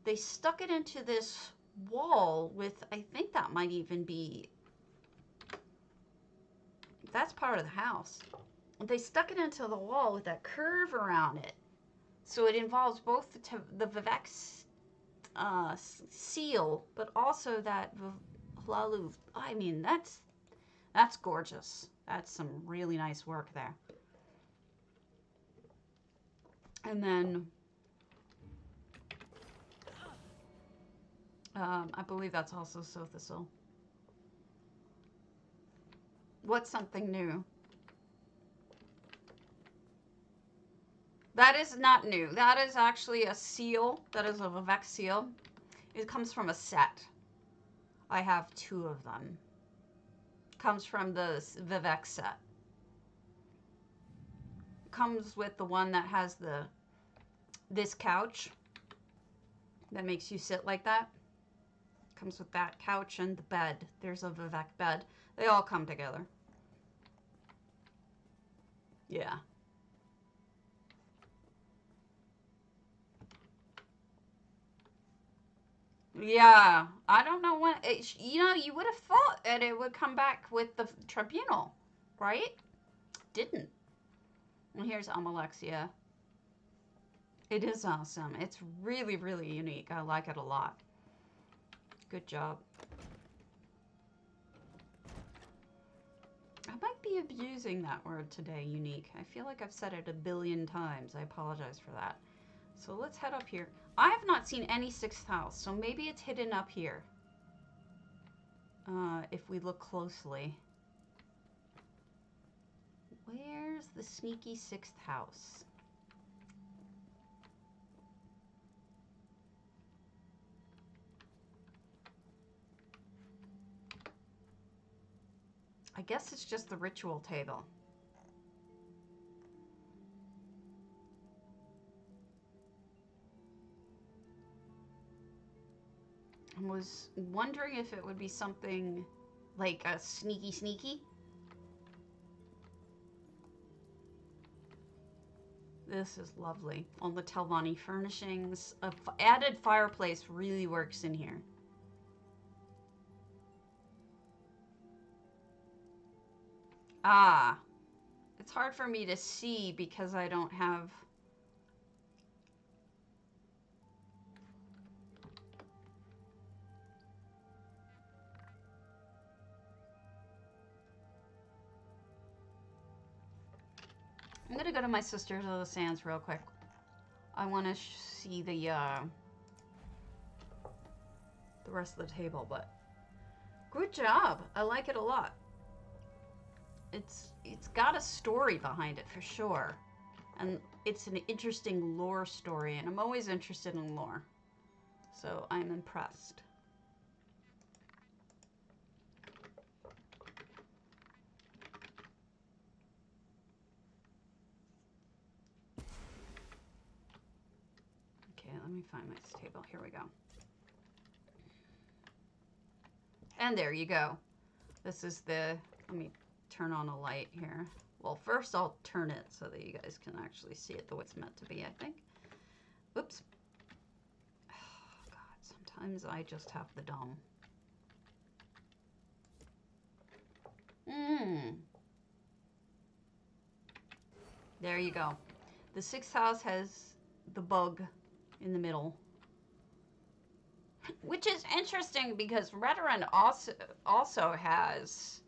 Speaker 1: They stuck it into this wall with, I think that might even be, that's part of the house. They stuck it into the wall with that curve around it. So it involves both the Vivek seal, but also that Hlalu. I mean, that's gorgeous. That's some really nice work there. And then I believe that's also Sothacil. What's something new? That is not new. That is actually a seal. That is a Vivek seal. It comes from a set. I have 2 of them. Comes from the Vivek set. Comes with the one that has this couch that makes you sit like that. Comes with that couch and the bed. There's a Vivek bed. They all come together. Yeah. Yeah, I don't know when, you know, you would have thought that it would come back with the tribunal, right? Didn't. And here's Almalexia. It is awesome. It's really, really unique. I like it a lot. Good job. I might be abusing that word today, unique. I feel like I've said it a billion times. I apologize for that. So let's head up here. I have not seen any 6th house, so maybe it's hidden up here. If we look closely. Where's the sneaky 6th house? I guess it's just the ritual table. I was wondering if it would be something like a sneaky. This is lovely. All the Telvanni furnishings. An added fireplace really works in here. Ah, it's hard for me to see because I don't have... I'm going to go to my Sisters of the Sands real quick. I want to see the rest of the table, but good job. I like it a lot. It's got a story behind it for sure. And it's an interesting lore story, and I'm always interested in lore. So I'm impressed. Okay, let me find my table. Here we go. And there you go. This is the, let me turn on a light here. Well, first I'll turn it so that you guys can actually see it the way it's meant to be, I think. Oops. Oh, God, sometimes I just have the dumb. There you go. The 6th house has the bug in the middle. Which is interesting because Redoran also has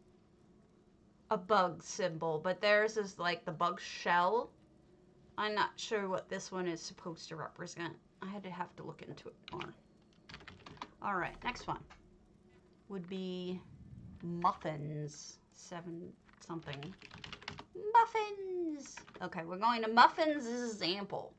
Speaker 1: a bug symbol, but theirs is like the bug shell. I'm not sure what this one is supposed to represent. I have to look into it more. All right, next one would be muffins. 7 something. Muffins! Okay, we're going to muffins example.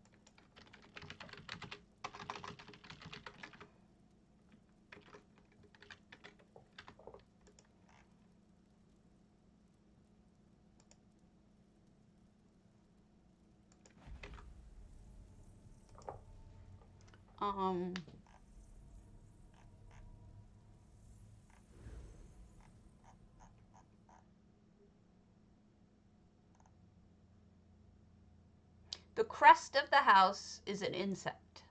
Speaker 1: The crest of the house is an insect.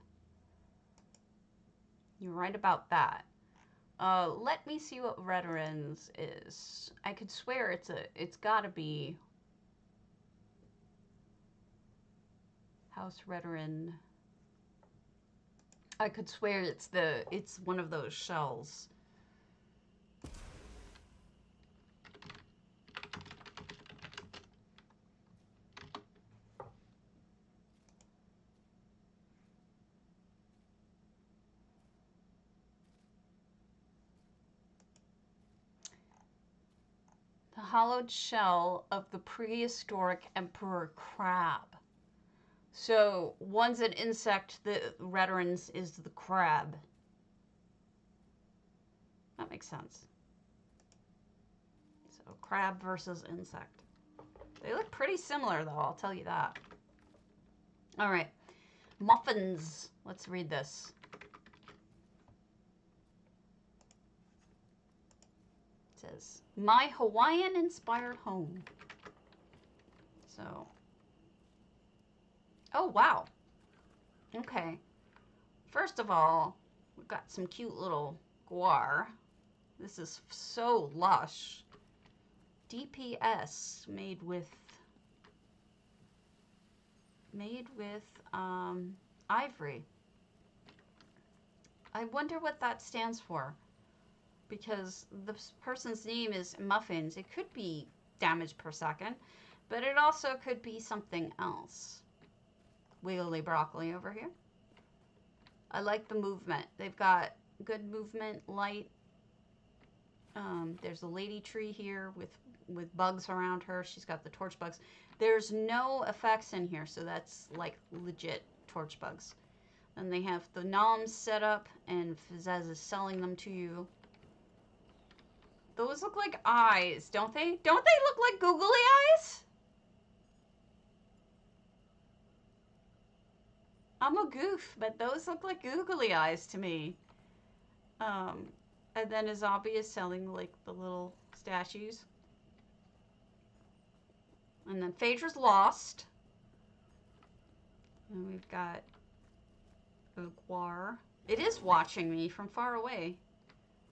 Speaker 1: You're right about that. Let me see what Redoran's is. I could swear it's gotta be House Redoran. I could swear it's one of those shells. The hollowed shell of the prehistoric emperor crab. So one's an insect, the Redoran's is the crab. That makes sense. So crab versus insect. They look pretty similar though, I'll tell you that. All right, muffins. Let's read this. It says, my Hawaiian-inspired home. So, oh wow. Okay. First of all, we've got some cute little guar. This is so lush. DPS made with ivory. I wonder what that stands for, because the person's name is Muffins. It could be damage per second, but it also could be something else. Wiggly broccoli over here. I like the movement. They've got good movement, light. There's a lady tree here with bugs around her. She's got the torch bugs. There's no effects in here, so that's like legit torch bugs. And they have the noms set up, and Fizzez is selling them to you. Those look like eyes, don't they? Don't they look like googly eyes? I'm a goof, but those look like googly eyes to me. And then Azabi is selling like the little statues. And then Phaedra's lost. And we've got a guar. It is watching me from far away.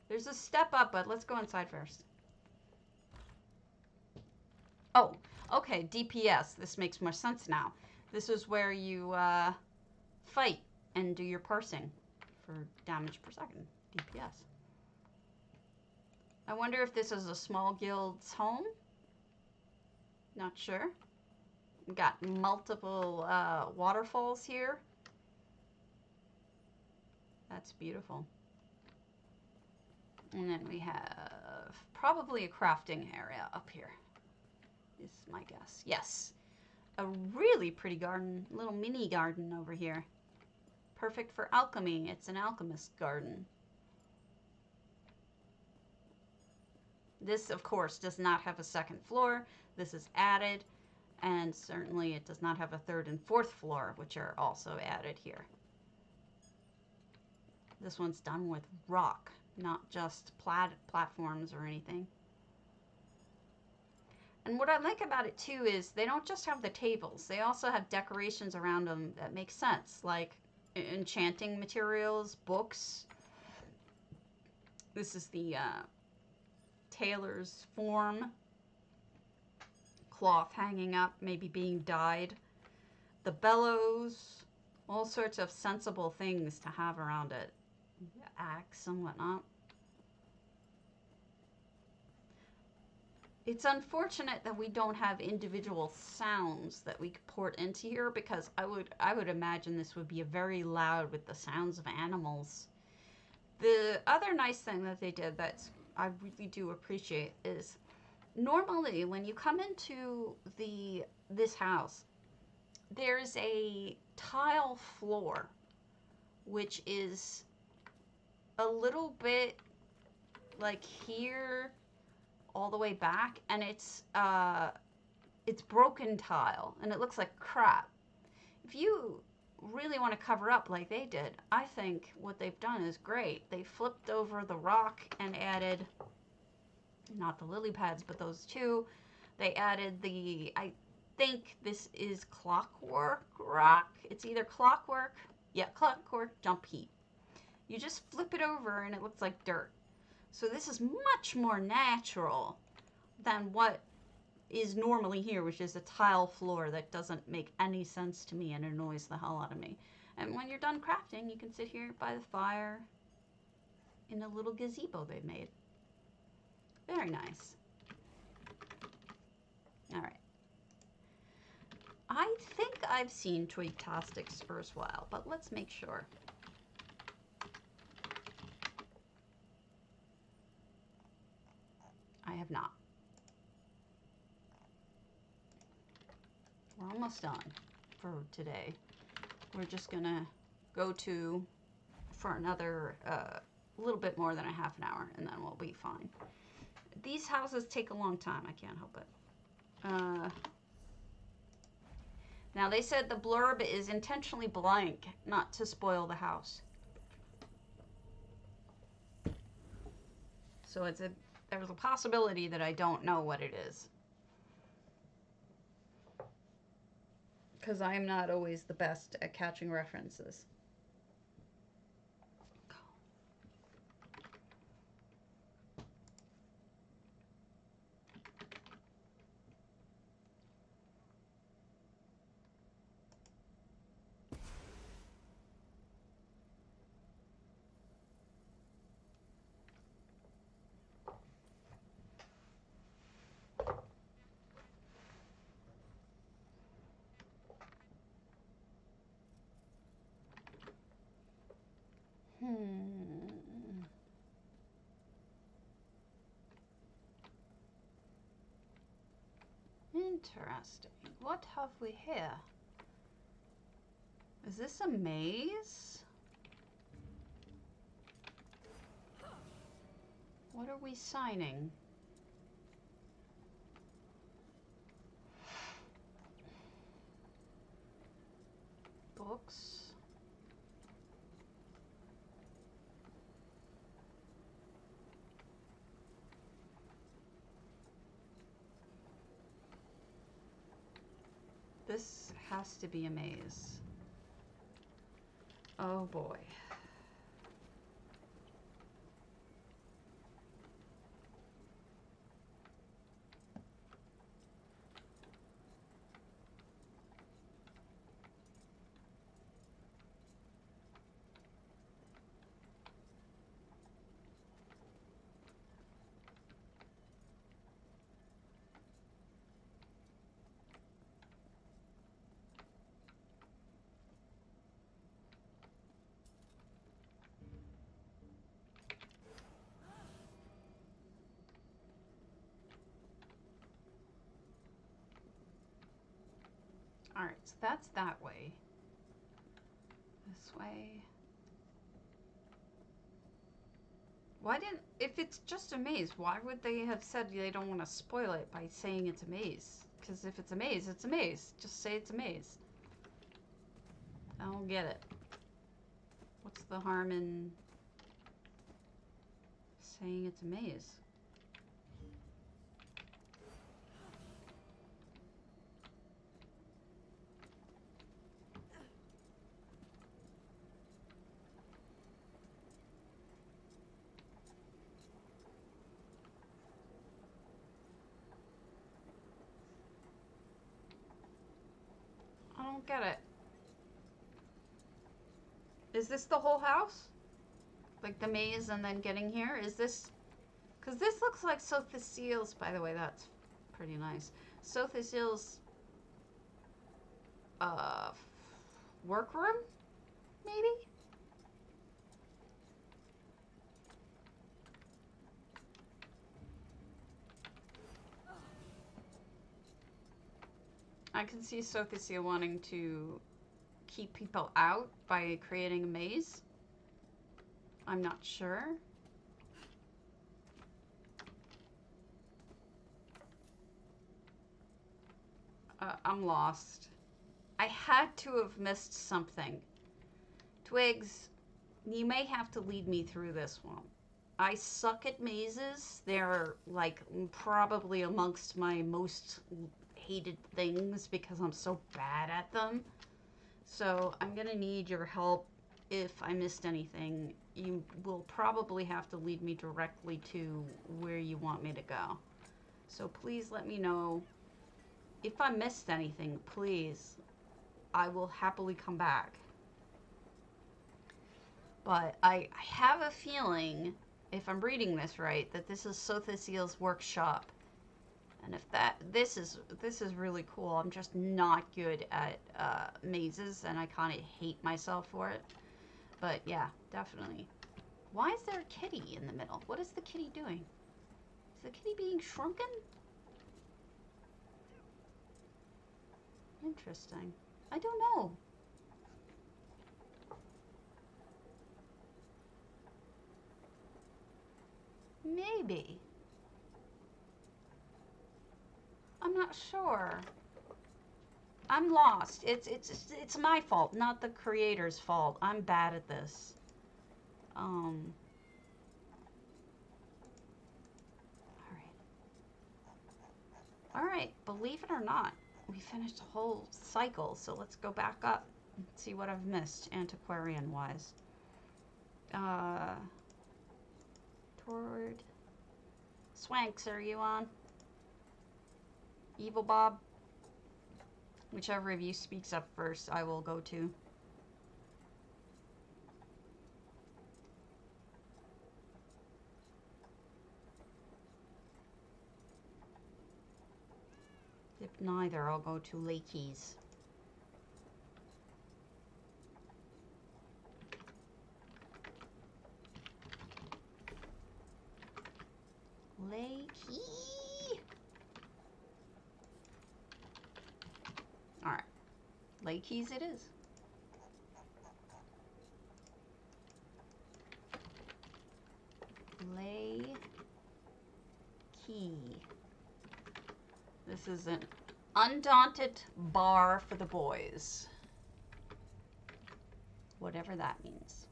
Speaker 1: There's a step up, but let's go inside first. Oh, okay, DPS. This makes more sense now. This is where you fight and do your parsing for damage per second. DPS. I wonder if this is a small guild's home. Not sure. We've got multiple waterfalls here. That's beautiful. And then we have probably a crafting area up here, is my guess. Yes. A really pretty garden, little mini garden over here. Perfect for alchemy. It's an Alchemist Garden. This, of course, does not have a second floor. This is added, and certainly it does not have a third and fourth floor, which are also added here. This one's done with rock, not just platforms or anything. And what I like about it too is they don't just have the tables, they also have decorations around them that make sense, like enchanting materials, books. This is the tailor's form, cloth hanging up, maybe being dyed, the bellows, all sorts of sensible things to have around it, axe and whatnot. It's unfortunate that we don't have individual sounds that we could port into here, because I would imagine this would be very loud with the sounds of animals. The other nice thing that they did that I really do appreciate is, normally when you come into this house, there's a tile floor, which is a little bit like here all the way back, and it's broken tile and it looks like crap. If you really want to cover up like they did, I think what they've done is great. They flipped over the rock and added, not the lily pads, but those two. They added the, I think this is clockwork rock. It's either clockwork, yeah, clockwork jump heat. You just flip it over and it looks like dirt. So this is much more natural than what is normally here, which is a tile floor that doesn't make any sense to me and annoys the hell out of me. And when you're done crafting, you can sit here by the fire in a little gazebo they've made. Very nice. All right. I think I've seen Twigtastic's first while, but let's make sure. I have not. We're almost done for today. We're just gonna go for another little bit more than a half an hour, and then we'll be fine. These houses take a long time. I can't help it. Now they said the blurb is intentionally blank, not to spoil the house. So there's a possibility that I don't know what it is, because I'm not always the best at catching references. Interesting. What have we here? Is this a maze? What are we signing? Books. This has to be a maze. Oh boy. All right, so that's that way. This way. Why didn't, if it's just a maze, why would they have said they don't want to spoil it by saying it's a maze? Because if it's a maze, it's a maze. Just say it's a maze. I don't get it. What's the harm in saying it's a maze? get it. Is this the whole house? Like the maze and then getting here? Is this... Because this looks like Sothisiel's... By the way, that's pretty nice. Sothisiel's... workroom? Maybe? I can see Sothisiel wanting to keep people out by creating a maze. I'm not sure. I'm lost. I had to have missed something. Twigs, you may have to lead me through this one. I suck at mazes. They're like probably amongst my most hated things because I'm so bad at them. So I'm gonna need your help. If I missed anything, you will probably have to lead me directly to where you want me to go. So please let me know. If I missed anything, please, I will happily come back. But I have a feeling, if I'm reading this right, that this is Sothisiel's workshop. And if this is really cool. I'm just not good at mazes, and I kind of hate myself for it. But yeah, definitely. Why is there a kitty in the middle? What is the kitty doing? Is the kitty being shrunken? Interesting. I don't know. Maybe. I'm not sure. I'm lost. It's my fault, not the creator's fault. I'm bad at this. All right, believe it or not, we finished a whole cycle, so let's go back up and see what I've missed antiquarian-wise. Toward... Swanks, are you on? Evil Bob? Whichever of you speaks up first, I will go to. If neither, I'll go to Lakey's. Lakey! Alright. Lakey's it is. Lakey. This is an undaunted bar for the boys. Whatever that means.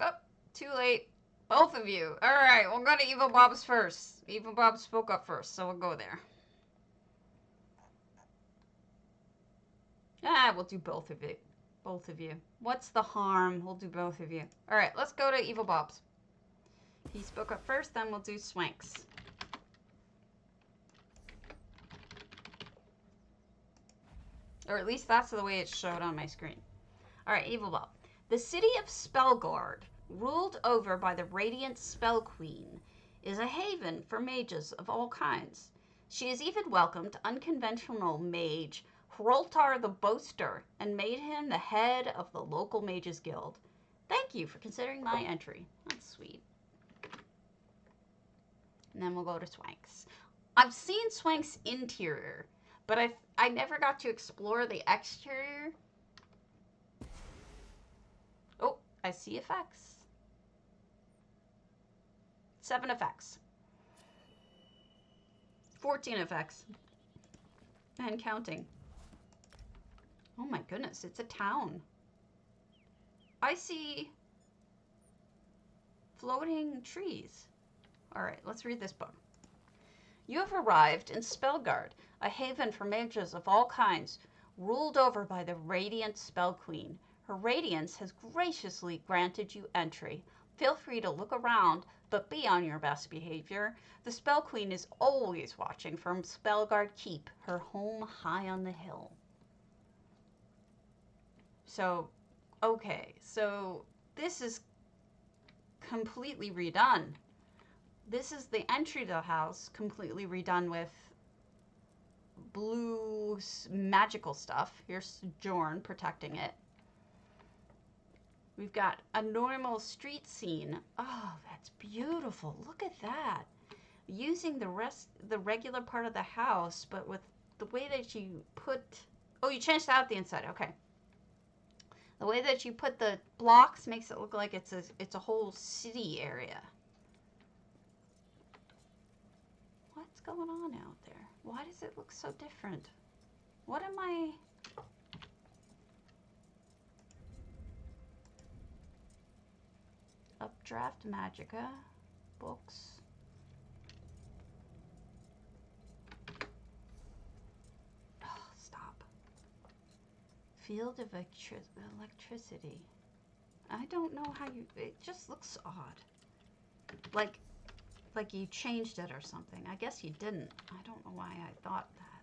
Speaker 1: Oh, too late. Both of you. Alright, we'll go to Evil Bob's first. Evil Bob spoke up first, so we'll go there. Ah, we'll do both of it. Both of you. What's the harm? We'll do both of you. Alright, let's go to Evil Bob's. He spoke up first, then we'll do Swanks. Or at least that's the way it showed on my screen. Alright, Evil Bob. The city of Spellguard, ruled over by the Radiant Spell Queen, is a haven for mages of all kinds. She has even welcomed unconventional mage Hroltar the Boaster and made him the head of the local mages guild. Thank you for considering my entry. That's sweet. And then we'll go to Swanks. I've seen Swanks' interior, but I never got to explore the exterior. Oh, I see effects. 7 effects. 14 effects. And counting. Oh my goodness, it's a town. I see floating trees. Alright, let's read this book. You have arrived in Spellguard, a haven for mages of all kinds, ruled over by the Radiant Spell Queen. Her radiance has graciously granted you entry. Feel free to look around, but be on your best behavior. The Spell Queen is always watching from Spellguard Keep, her home high on the hill. So, okay, so this is completely redone. This is the entry to the house, completely redone with blue magical stuff. Here's Jorn protecting it. We've got a normal street scene. Oh, that's beautiful. Look at that. Using the regular part of the house, but with the way that you put... Oh, you changed out the inside. Okay. The way that you put the blocks makes it look like it's a whole city area. What's going on out there? Why does it look so different? What am I... Updraft Magica. Books. Oh, stop. Field of electricity. I don't know how you... It just looks odd. Like you changed it or something. I guess you didn't. I don't know why I thought that.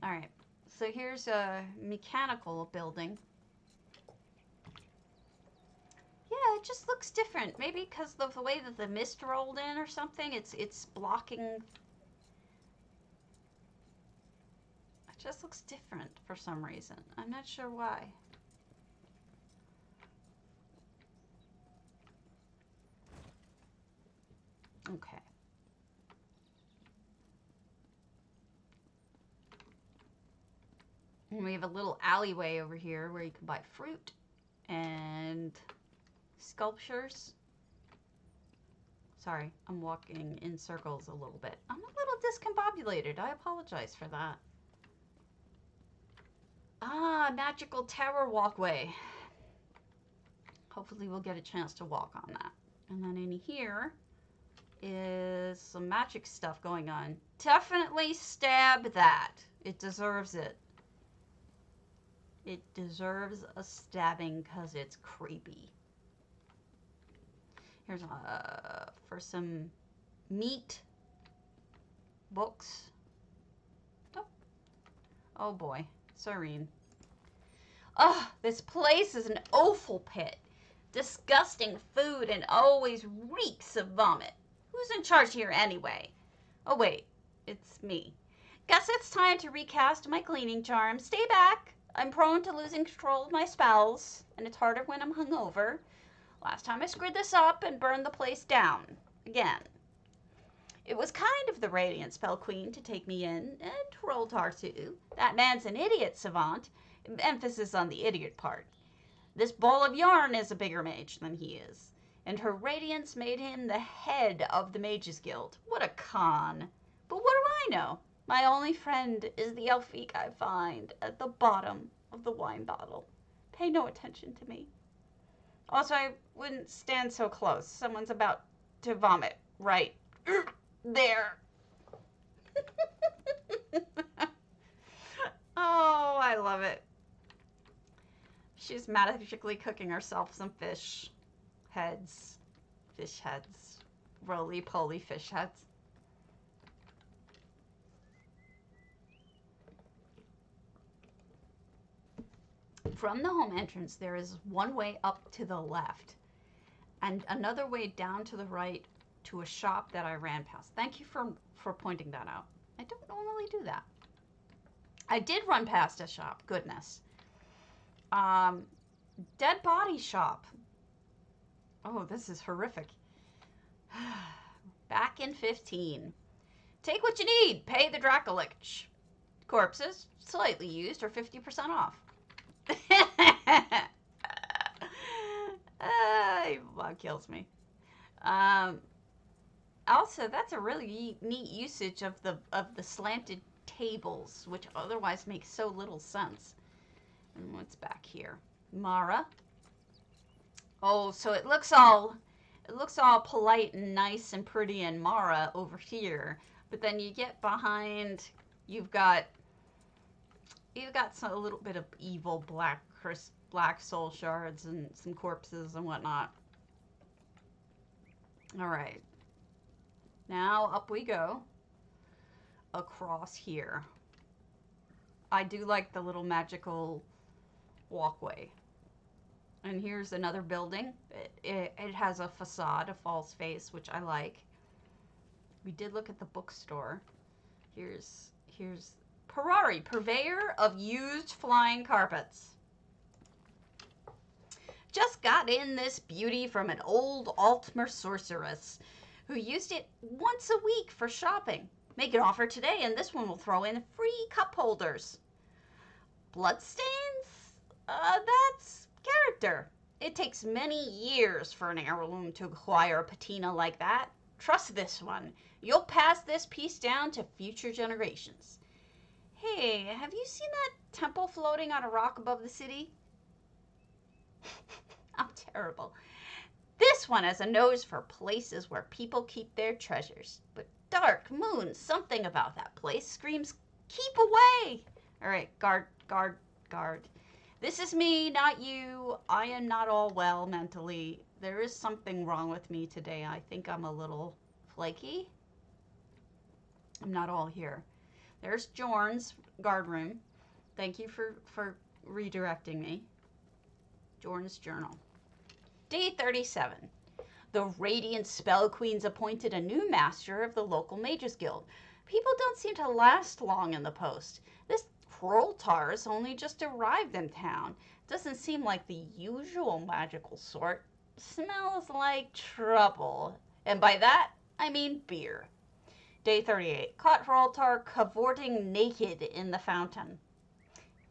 Speaker 1: Alright. So here's a mechanical building. Yeah, it just looks different. Maybe because of the way that the mist rolled in or something. It's blocking. It just looks different for some reason. I'm not sure why. Okay. And we have a little alleyway over here where you can buy fruit and sculptures. Sorry, I'm walking in circles a little bit. I'm a little discombobulated. I apologize for that. Ah, magical tower walkway. Hopefully we'll get a chance to walk on that. And then in here is some magic stuff going on. Definitely stab that. It deserves it. It deserves a stabbing because it's creepy. Here's for some meat. Books. Oh, oh boy. Serene. Oh, this place is an offal pit. Disgusting food and always reeks of vomit. Who's in charge here anyway? Oh wait, it's me. Guess it's time to recast my cleaning charm. Stay back. I'm prone to losing control of my spells, and it's harder when I'm hungover. Last time I screwed this up and burned the place down. Again. It was kind of the Radiant Spell Queen to take me in, and Trolltar too. That man's an idiot savant. Emphasis on the idiot part. This ball of yarn is a bigger mage than he is. And her radiance made him the head of the Mages Guild. What a con. But what do I know? My only friend is the Elfique I find at the bottom of the wine bottle. Pay no attention to me. Also, I wouldn't stand so close. Someone's about to vomit right there. Oh, I love it. She's magically cooking herself some fish heads. Fish heads. Roly-poly fish heads. From the home entrance, there is one way up to the left and another way down to the right to a shop that I ran past. Thank you for pointing that out. I don't normally do that. I did run past a shop. Goodness. Dead body shop. Oh, this is horrific. Back in 15. Take what you need. Pay the Dracolich. Corpses, slightly used, or 50% off. That kills me. Also, that's a really neat usage of the slanted tables, which otherwise makes so little sense. And what's back here? Mara. Oh, so it looks all polite and nice and pretty in Mara over here, but then you get behind, you've got a little bit of evil black black soul shards and some corpses and whatnot. All right. Now up we go. Across here. I do like the little magical walkway. And here's another building. It has a facade, a false face, which I like. We did look at the bookstore. Here's Parari, purveyor of used flying carpets. Just got in this beauty from an old Altmer sorceress who used it once a week for shopping. Make an offer today and this one will throw in free cup holders. Bloodstains? That's character. It takes many years for an heirloom to acquire a patina like that. Trust this one. You'll pass this piece down to future generations. Hey, have you seen that temple floating on a rock above the city? I'm terrible. This one has a nose for places where people keep their treasures. But dark moon, something about that place screams, keep away. All right, guard. This is me, not you. I am not all well mentally. There is something wrong with me today. I think I'm a little flaky. I'm not all here. There's Jorn's guard room. Thank you for redirecting me. Jorn's journal. Day 37. The Radiant Spell Queens appointed a new master of the local Mages Guild. People don't seem to last long in the post. This Kroltar's only just arrived in town. Doesn't seem like the usual magical sort. Smells like trouble. And by that, I mean beer. Day 38. Caught Kroltar cavorting naked in the fountain.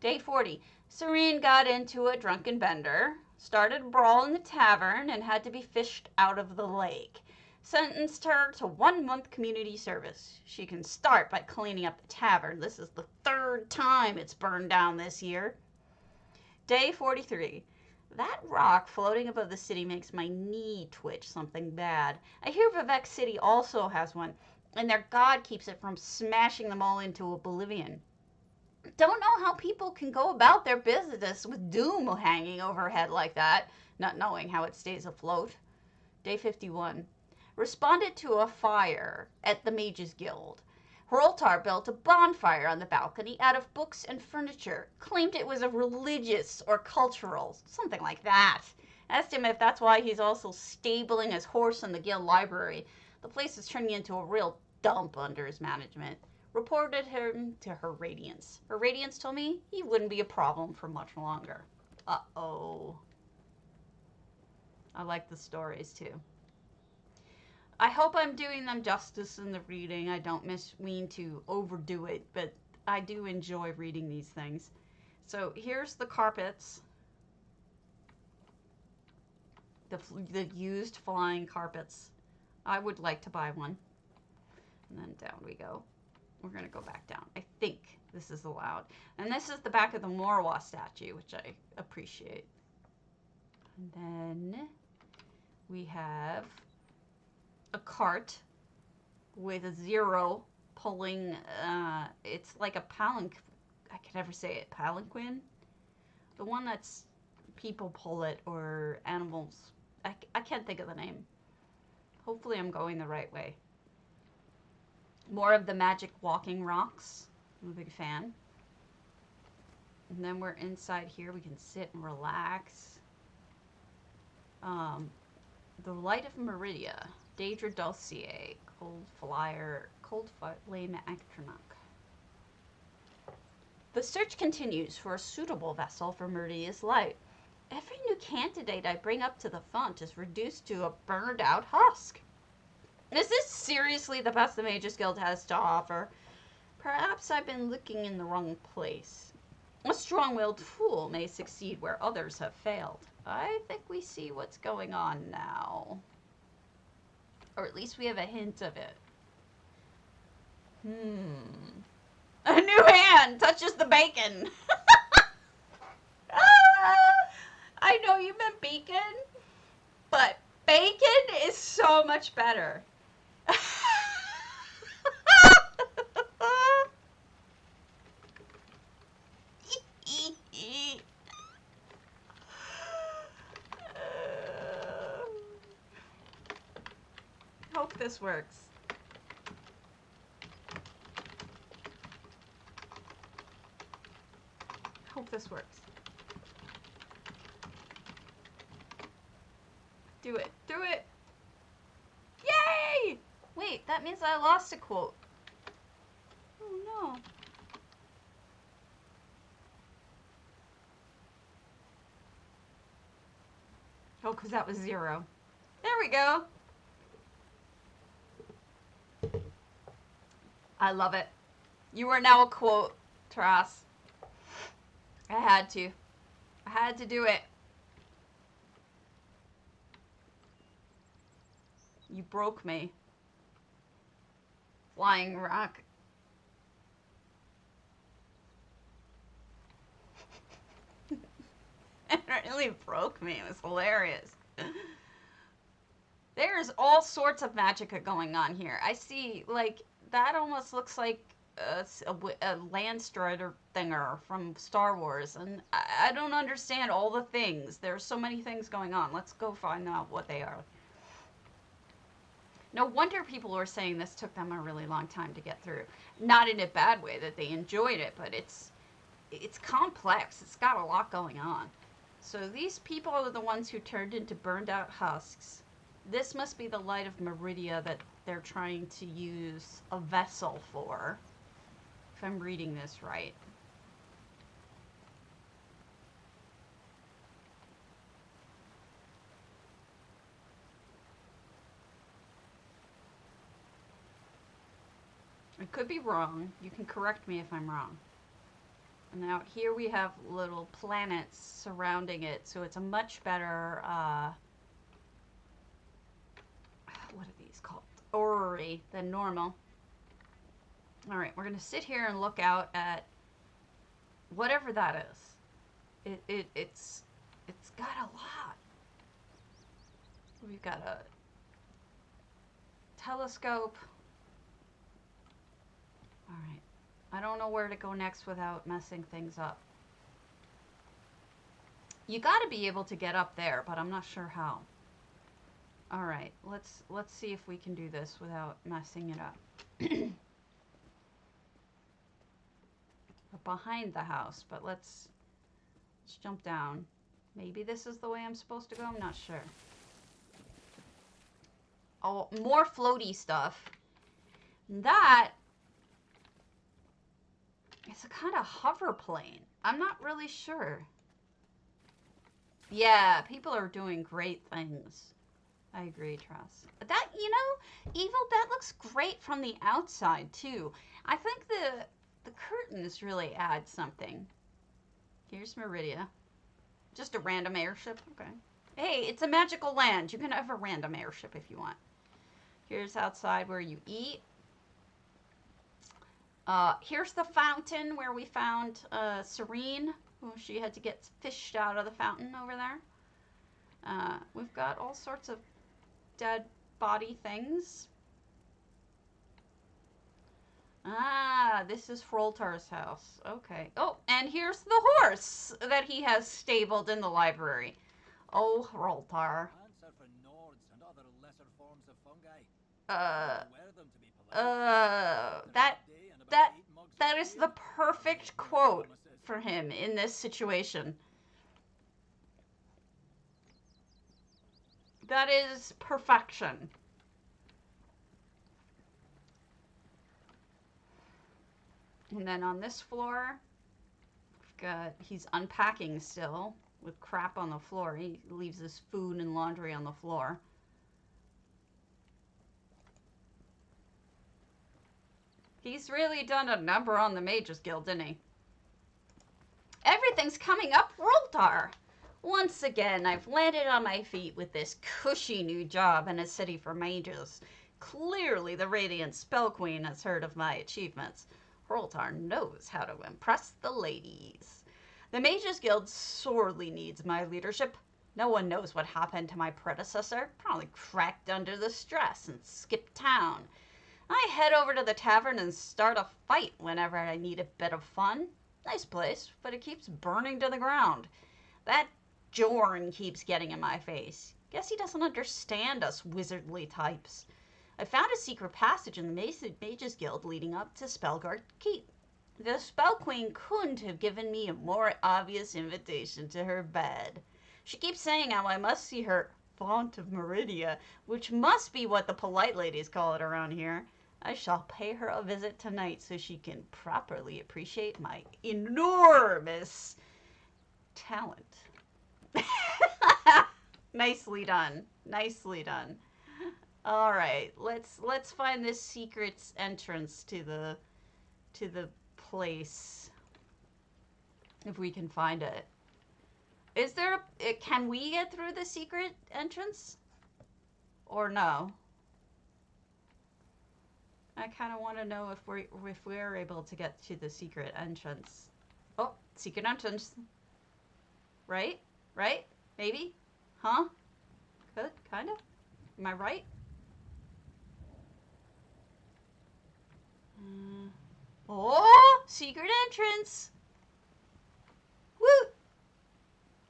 Speaker 1: Day 40. Serene got into a drunken bender, started a brawl in the tavern, and had to be fished out of the lake. Sentenced her to 1 month community service. She can start by cleaning up the tavern. This is the 3rd time it's burned down this year. Day 43. That rock floating above the city makes my knee twitch something bad. I hear Vivek City also has one, and their god keeps it from smashing them all into oblivion. Don't know how people can go about their business with doom hanging overhead like that, not knowing how it stays afloat. Day 51. Responded to a fire at the Mages Guild. Kroltar built a bonfire on the balcony out of books and furniture. Claimed it was a religious or cultural, something like that. Asked him if that's why he's also stabling his horse in the guild library. The place is turning into a real dump under his management. Reported him to Her Radiance. Her Radiance told me he wouldn't be a problem for much longer. Uh-oh. I like the stories too. I hope I'm doing them justice in the reading. I don't mean to overdo it, but I do enjoy reading these things. So here's the carpets. The used flying carpets. I would like to buy one. And then down we go. We're going to go back down. I think this is allowed. And this is the back of the Morwa statue, which I appreciate. And then we have a cart with a 0 pulling, it's like a I can never say it, palanquin? The one that's people pull it or animals. I can't think of the name. Hopefully I'm going the right way. More of the magic walking rocks. I'm a big fan. And then we're inside here. We can sit and relax. The Light of Meridia. Daedra Dulcier. Cold Flame Actronac. The search continues for a suitable vessel for Meridia's light. Every new candidate I bring up to the font is reduced to a burned out husk. Is this seriously the best the Mages Guild has to offer? Perhaps I've been looking in the wrong place. A strong-willed fool may succeed where others have failed. I think we see what's going on now. Or at least we have a hint of it. A new hand touches the bacon. I know you meant bacon, but bacon is so much better. hope this works. Hope this works. Do it. Do it. Yay! Wait, that means I lost a quote. Oh no. Oh, because that was 0. There we go. I love it. You are now a quote, Trass. I had to. I had to do it. You broke me. Flying rock. It really broke me. It was hilarious. There's all sorts of magic going on here. I see, like, that almost looks like a land strider thinger from Star Wars, and I don't understand all the things. There's so many things going on. Let's go find out what they are. No wonder people were saying this took them a really long time to get through. Not in a bad way, that they enjoyed it, but it's complex. It's got a lot going on. So these people are the ones who turned into burned out husks. This must be the light of Meridia that they're trying to use a vessel for, if I'm reading this right. I could be wrong. You can correct me if I'm wrong. And now here we have little planets surrounding it, so it's a much better, what are these called? Orrery than normal. Alright, we're going to sit here and look out at whatever that is. It's got a lot. We've got a telescope. Alright. I don't know where to go next without messing things up. You gotta be able to get up there, but I'm not sure how. Alright, let's see if we can do this without messing it up. We're behind the house, but let's jump down. Maybe this is the way I'm supposed to go, I'm not sure. Oh, more floaty stuff. That it's a kind of hover plane. I'm not really sure. Yeah, people are doing great things. I agree, Truss. That, you know, Evil, that looks great from the outside, too. I think the curtains really add something. Here's Meridia. Just a random airship. Okay. Hey, it's a magical land. You can have a random airship if you want. Here's outside where you eat. Here's the fountain where we found Serene. She had to get fished out of the fountain over there. We've got all sorts of dead body things. Ah, this is Froltar's house. Okay. Oh, and here's the horse that he has stabled in the library. Oh, Froltar. That is the perfect quote for him in this situation. That is perfection. And then on this floor, he's unpacking still with crap on the floor. He leaves his food and laundry on the floor. He's really done a number on the Mages Guild, didn't he? Everything's coming up, Roltar. Once again, I've landed on my feet with this cushy new job in a city for mages. Clearly, the Radiant Spell Queen has heard of my achievements. Roltar knows how to impress the ladies. The Mages Guild sorely needs my leadership. No one knows what happened to my predecessor. Probably cracked under the stress and skipped town. I head over to the tavern and start a fight whenever I need a bit of fun. Nice place, but it keeps burning to the ground. That Jorn keeps getting in my face. Guess he doesn't understand us wizardly types. I found a secret passage in the Mages Guild leading up to Spellguard Keep. The Spell Queen couldn't have given me a more obvious invitation to her bed. She keeps saying how I must see her Font of Meridia, which must be what the polite ladies call it around here. I shall pay her a visit tonight so she can properly appreciate my enormous talent. Nicely done. Nicely done. All right, let's find this secret entrance to the place, if we can find it. Is there can we get through the secret entrance or no? I kind of want to know if we're able to get to the secret entrance. Oh, secret entrance. Right? Maybe? Huh? Good, kind of. Am I right? Oh, secret entrance. Woo!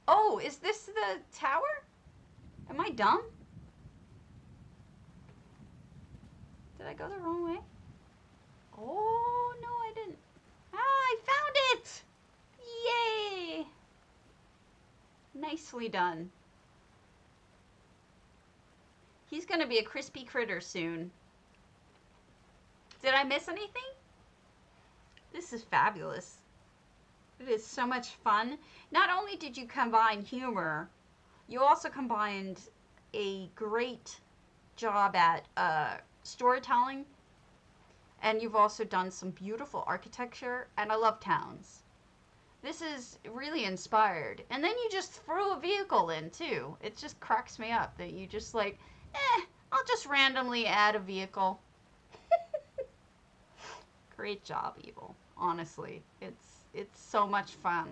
Speaker 1: Oh, is this the tower? Am I dumb? Did I go the wrong way? Oh, no, I didn't. Ah, I found it! Yay! Nicely done. He's gonna be a crispy critter soon. Did I miss anything? This is fabulous. It is so much fun. Not only did you combine humor, you also combined a great job at storytelling, and you've also done some beautiful architecture, and I love towns. This is really inspired. And then you just threw a vehicle in too. It just cracks me up that you just like, I'll just randomly add a vehicle. Great job, Evil. Honestly, it's so much fun.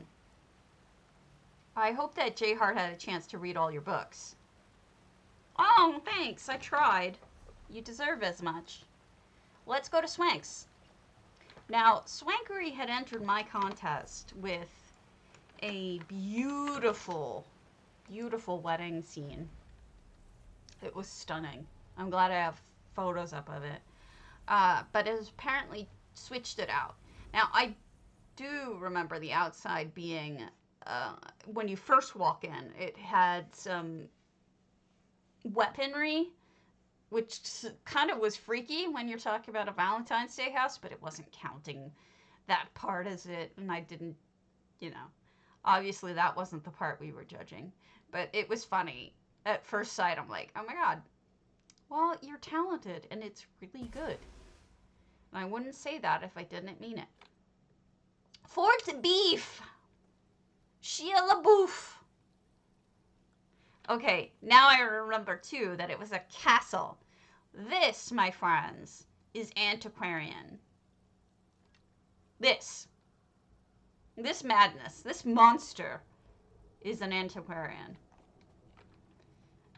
Speaker 1: I hope that J Hart had a chance to read all your books. Oh, thanks. I tried. You deserve as much. Let's go to Swanks. Now, Swankery had entered my contest with a beautiful, beautiful wedding scene. It was stunning. I'm glad I have photos up of it. But it has apparently switched it out. Now, I do remember the outside being, when you first walk in, it had some weaponry, which kind of was freaky when you're talking about a Valentine's Day house, but it wasn't counting that part as it, and I didn't, obviously that wasn't the part we were judging, but it was funny. At first sight, I'm like, oh my god, well, you're talented, and it's really good. And I wouldn't say that if I didn't mean it. Forked beef! Shia LaBeouf! Okay, now I remember, too, that it was a castle. This, my friends, is antiquarian. This madness, this monster is an antiquarian.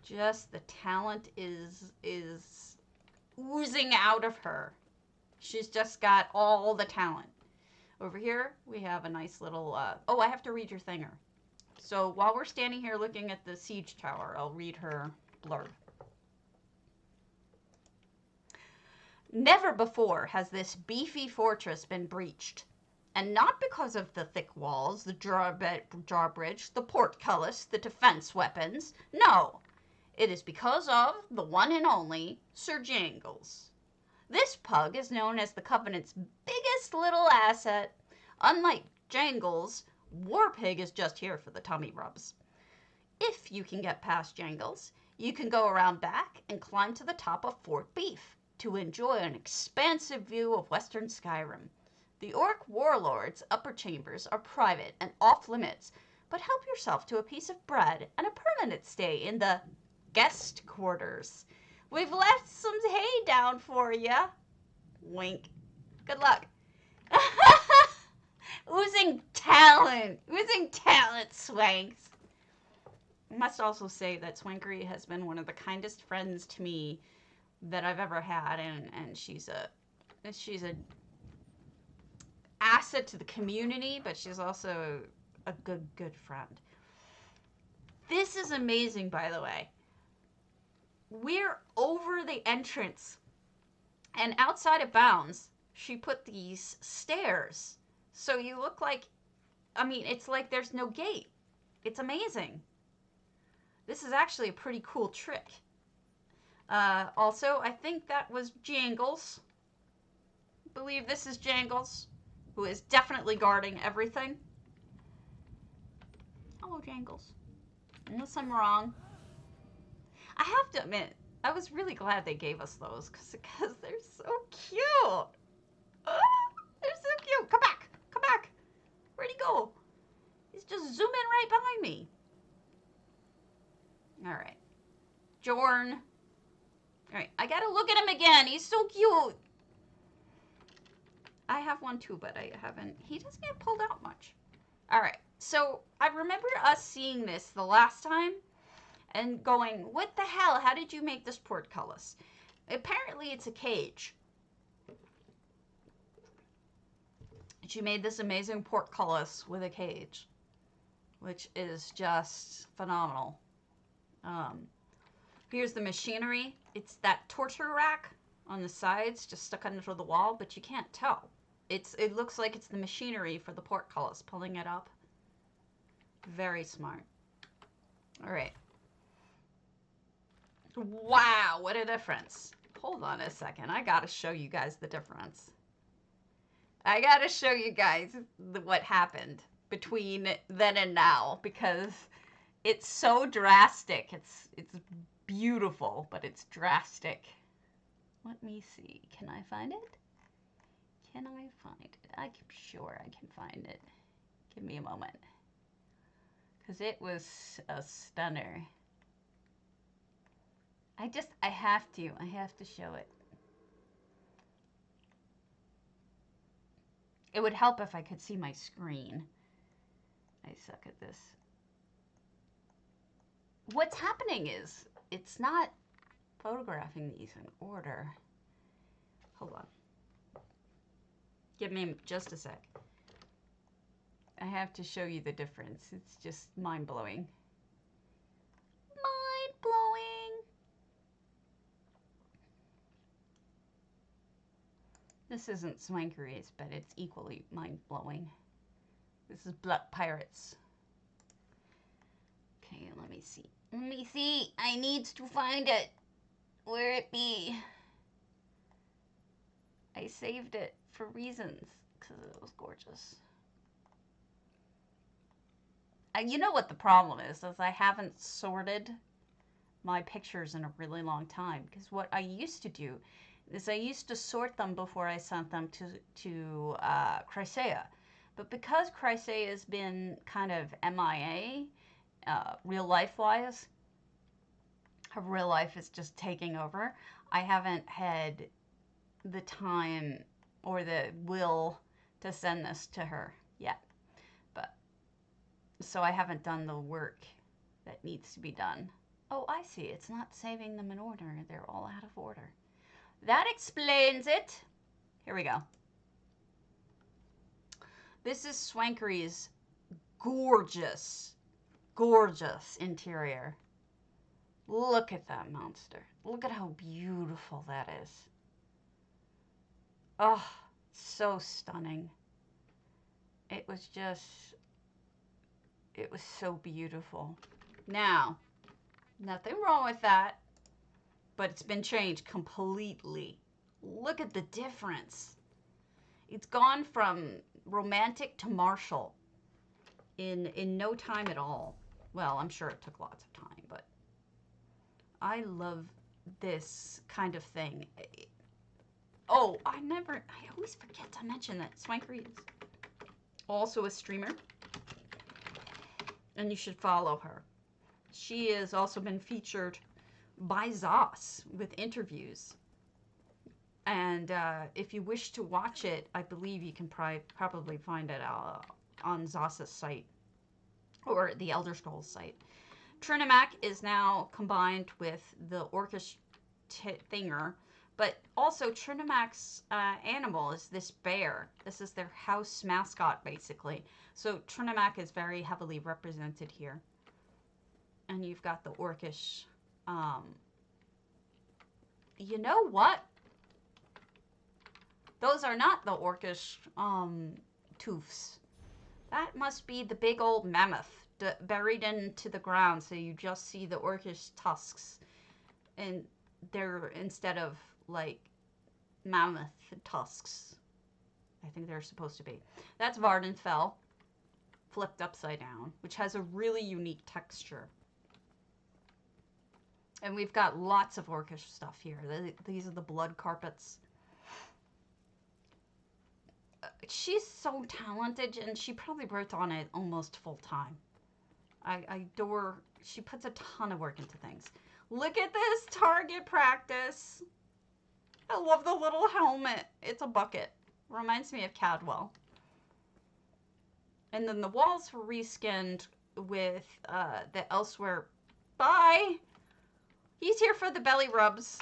Speaker 1: Just the talent is oozing out of her. She's just got all the talent. Over here, we have a nice little, oh, I have to read your thinger. So while we're standing here looking at the siege tower, I'll read her blurb. Never before has this beefy fortress been breached. And not because of the thick walls, the drawbridge, the portcullis, the defense weapons. No, it is because of the one and only Sir Jangles. This pug is known as the Covenant's biggest little asset. Unlike Jangles, Warpig is just here for the tummy rubs. If you can get past Jangles, you can go around back and climb to the top of Fort Beef to enjoy an expansive view of western Skyrim. The Orc Warlord's upper chambers are private and off limits, but help yourself to a piece of bread and a permanent stay in the guest quarters. We've left some hay down for ya. Wink. Good luck. Oozing talent, Swanks. I must also say that Swankery has been one of the kindest friends to me that I've ever had, and she's a asset to the community, but she's also a good friend. This is amazing, by the way. We're over the entrance And outside of bounds, she put these stairs. So you look like, I mean, it's like there's no gate. It's amazing. This is actually a pretty cool trick. Also, I think that was Jangles. I believe this is Jangles, who is definitely guarding everything. Hello, Jangles. Unless I'm wrong. I have to admit, I was really glad they gave us those because they're so cute. Ah, they're so cute. Come back. Come back. Where'd he go? He's just zooming right behind me. All right. Jorn. All right. I got to look at him again. He's so cute. I have one too, but I haven't. He doesn't get pulled out much. All right. So I remember us seeing this the last time and going, what the hell? How did you make this portcullis? Apparently it's a cage. She made this amazing portcullis with a cage, which is just phenomenal. Here's the machinery. It's that torture rack on the sides, just stuck under the wall, but you can't tell. It looks like it's the machinery for the portcullis pulling it up. Very smart. All right. Wow, what a difference. Hold on a second. I gotta show you guys the difference. I gotta show you guys what happened between then and now, because it's so drastic. It's beautiful, but it's drastic. Let me see. Can I find it? Can I find it? I'm sure I can find it. Give me a moment. Because it was a stunner. I have to show it. It would help if I could see my screen. I suck at this. What's happening is, it's not photographing these in order. Hold on. Give me just a sec. I have to show you the difference. It's just mind-blowing. Mind-blowing. This isn't Swankery's, but it's equally mind-blowing. This is Blood Pirates. Okay, let me see. Let me see. I need to find it. Where it be? I saved it for reasons, because it was gorgeous. You know what the problem is I haven't sorted my pictures in a really long time. Because what I used to do is I used to sort them before I sent them to Chrysaea. But because Chrysaea has been kind of MIA, real life-wise, her real life is just taking over. I haven't had the time or the will to send this to her yet. But so I haven't done the work that needs to be done. Oh, I see. It's not saving them in order. They're all out of order. That explains it. Here we go. This is Swankery's gorgeous, gorgeous interior. Look at that monster. Look at how beautiful that is. Oh, so stunning. It was so beautiful. Now, nothing wrong with that, but it's been changed completely. Look at the difference. It's gone from romantic to martial in no time at all. Well, I'm sure it took lots of time, but I love this kind of thing. Oh, I always forget to mention that Swankery is also a streamer, and you should follow her. She has also been featured by Zos with interviews. And if you wish to watch it, I believe you can probably find it on Zos's site or the Elder Scrolls site. Trinimac is now combined with the Orcish thinger, but also Trinimac's animal is this bear. This is their house mascot, basically. So Trinimac is very heavily represented here. And you've got the Orcish. You know what? Those are not the orcish tooths. That must be the big old mammoth buried into the ground, so you just see the orcish tusks, and they're instead of like mammoth tusks. I think they're supposed to be. That's Vardenfell, flipped upside down, which has a really unique texture. And we've got lots of orcish stuff here. These are the blood carpets. She's so talented, and she probably worked on it almost full time. I adore, she puts a ton of work into things. Look at this target practice. I love the little helmet. It's a bucket. Reminds me of Cadwell. And then the walls were reskinned with the Elsewhere. Bye! He's here for the belly rubs.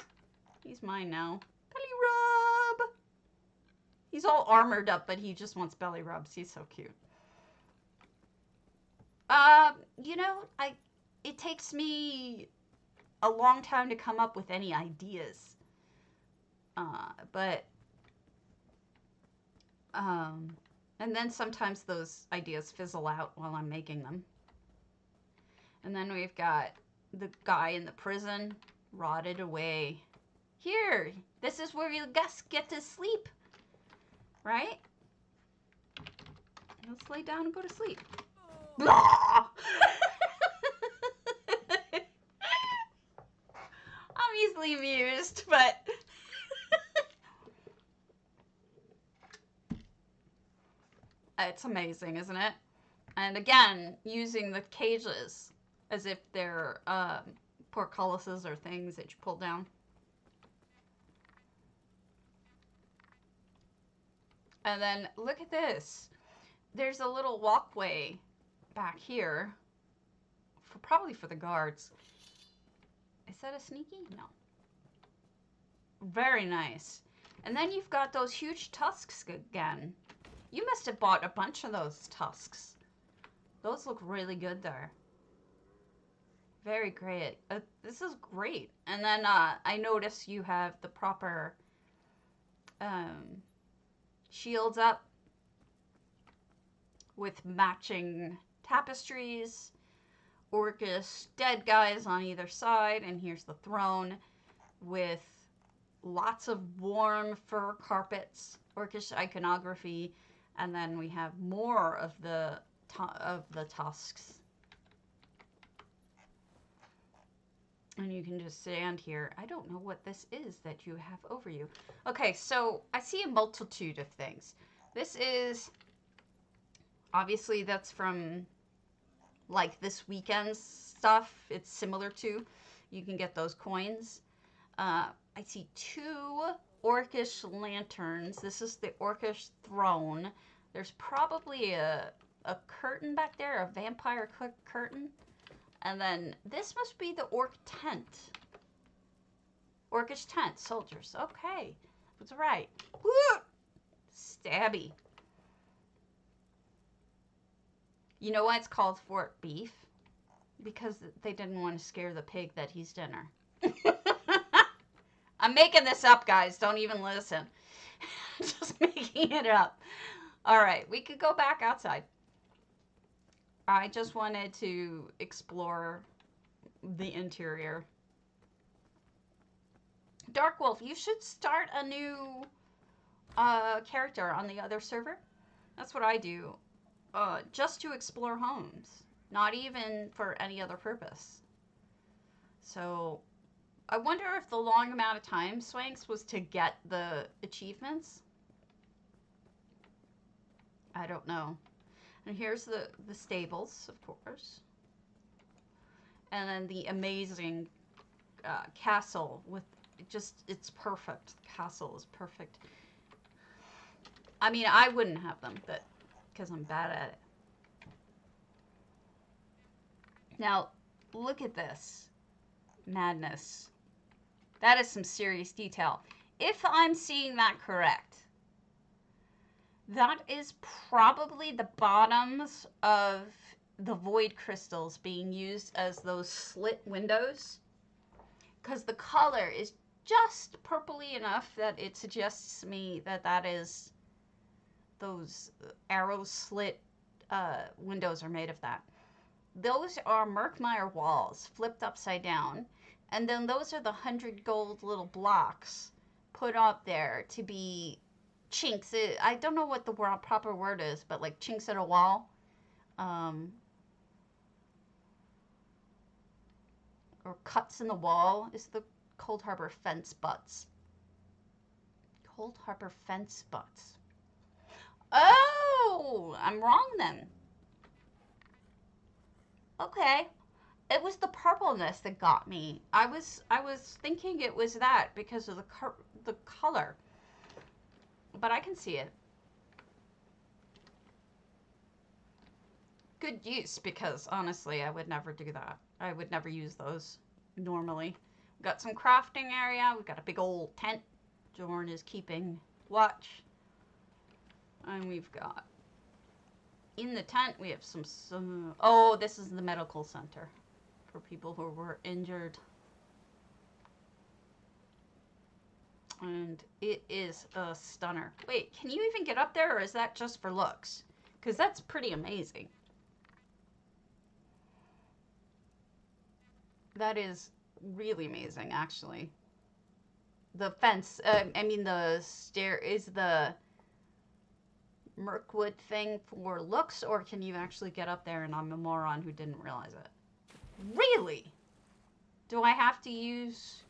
Speaker 1: He's mine now. Belly rub! He's all armored up, but he just wants belly rubs. He's so cute. You know, it takes me a long time to come up with any ideas. And then sometimes those ideas fizzle out while I'm making them. And then we've got the guy in the prison, rotted away. Here, this is where you guests get to sleep, right? Let's lay down and go to sleep. I'm easily amused, but it's amazing, isn't it? And again, using the cages as if they're portcullises or things that you pull down. And then look at this. There's a little walkway back here, probably for the guards. Is that a sneaky? No. Very nice. And then you've got those huge tusks again. You must have bought a bunch of those tusks. Those look really good there. Very great. This is great. And then I notice you have the proper shields up with matching tapestries, orcish dead guys on either side, and here's the throne with lots of warm fur carpets, orcish iconography, and then we have more of the tusks. And you can just stand here. I don't know what this is that you have over you. Okay, so I see a multitude of things. This is, obviously that's from like this weekend's stuff. It's similar to, you can get those coins. I see 2 orcish lanterns. This is the orcish throne. There's probably a curtain back there, a vampire curtain. And then this must be the orc tent. Orcish tent, soldiers. Okay, that's right. Woo! Stabby. You know why it's called Fort Beef? Because they didn't want to scare the pig that he's dinner. I'm making this up, guys. Don't even listen. Just making it up. All right, we could go back outside. I just wanted to explore the interior. Dark Wolf, you should start a new character on the other server. That's what I do. Just to explore homes. Not even for any other purpose. So, I wonder if the long amount of time Swanks was to get the achievements. I don't know. And here's the stables, of course. And then the amazing castle with just, it's perfect. The castle is perfect. I mean, I wouldn't have them, but because I'm bad at it. Now, look at this madness. That is some serious detail. If I'm seeing that correct, that is probably the bottoms of the void crystals being used as those slit windows. Because the color is just purpley enough that it suggests me that that is those arrow slit windows are made of that. Those are Merkmeyer walls flipped upside down. And then those are the 100 gold little blocks put up there to be chinks. I don't know what the proper word is, but like chinks in a wall. Or cuts in the wall is the Cold Harbor fence butts. Cold Harbor fence butts. Oh, I'm wrong then. Okay. It was the purpleness that got me. I was thinking it was that because of the color. But I can see it. Good use, because honestly, I would never do that. I would never use those normally. We've got some crafting area. We've got a big old tent. Jorn is keeping watch. And we've got, in the tent, we have some oh, this is the medical center for people who were injured. And it is a stunner. Wait, can you even get up there, or is that just for looks? Because that's pretty amazing. That is really amazing, actually. The fence, I mean the stair, is the Mirkwood thing for looks, or can you actually get up there and I'm a moron who didn't realize it? Really? Do I have to use,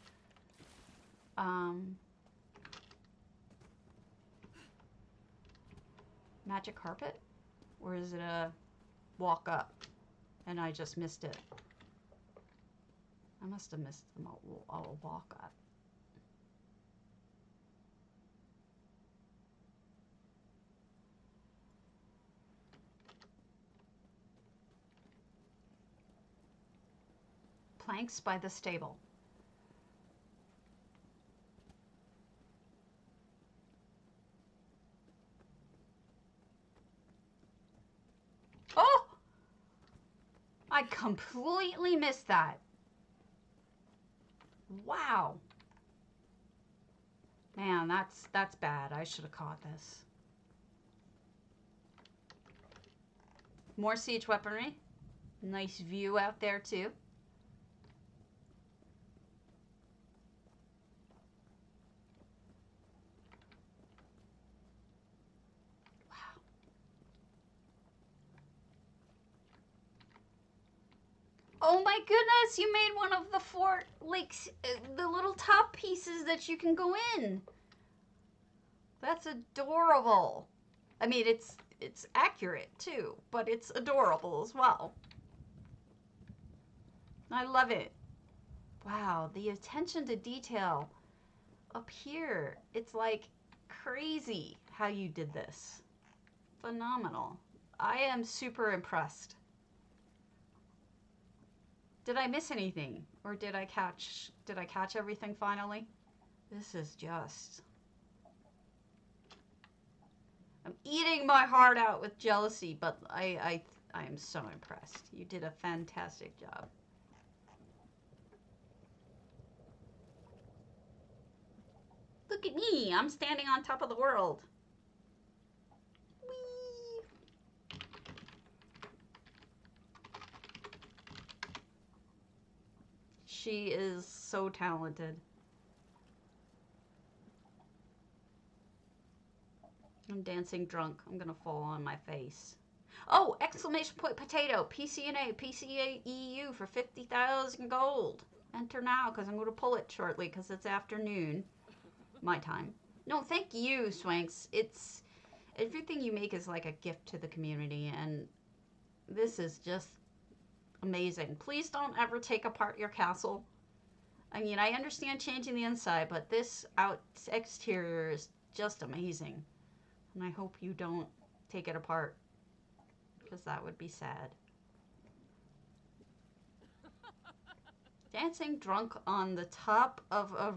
Speaker 1: magic carpet? Or is it a walk up and I just missed it? I must have missed them all walk up. Planks by the stable. Oh! I completely missed that. Wow. Man, that's bad. I should have caught this. More siege weaponry. Nice view out there too. Wow. Oh my goodness, you made one of the fort, like, the little top pieces that you can go in. That's adorable. I mean, it's accurate too, but it's adorable as well. I love it. Wow, the attention to detail up here. It's like crazy how you did this. Phenomenal. I am super impressed. Did I miss anything? Or did I catch everything finally? This is just, I'm eating my heart out with jealousy, but I am so impressed. You did a fantastic job. Look at me, I'm standing on top of the world. Whee! She is so talented. I'm dancing drunk. I'm gonna fall on my face. Oh, exclamation point potato. PCNA, PCA EU for 50,000 gold. Enter now, because I'm going to pull it shortly, because it's afternoon. My time. No, thank you, Swanks. It's, everything you make is like a gift to the community, and this is just amazing. Please don't ever take apart your castle. I mean, I understand changing the inside, but this exterior is just amazing. And I hope you don't take it apart, because that would be sad. Dancing drunk on the top of a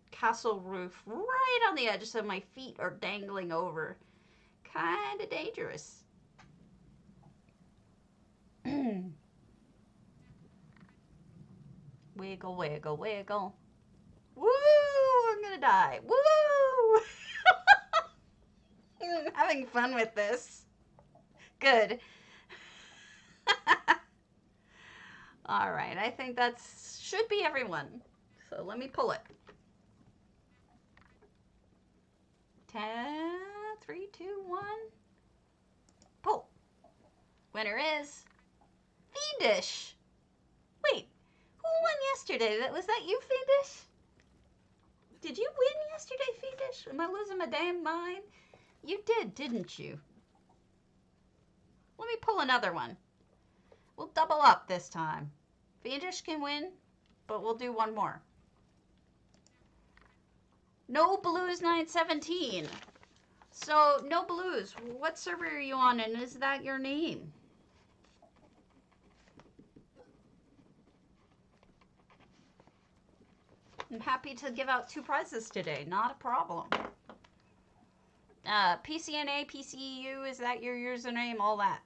Speaker 1: castle roof, right on the edge, so my feet are dangling over. Kind of dangerous. Wiggle, wiggle, wiggle. Woo! I? Woo! I'm having fun with this. Good. All right, I think that should be everyone. So let me pull it. 10, 3, 2, 1. Pull. Winner is Fiendish. Wait, who won yesterday? Was that you, Fiendish? Did you win yesterday, Fiendish? Am I losing my damn mind? You did, didn't you? Let me pull another one. We'll double up this time. Fiendish can win, but we'll do one more. No Blues 917. So, No Blues, what server are you on, and is that your name? I'm happy to give out 2 prizes today. Not a problem. PCNA, PCEU, is that your username? All that.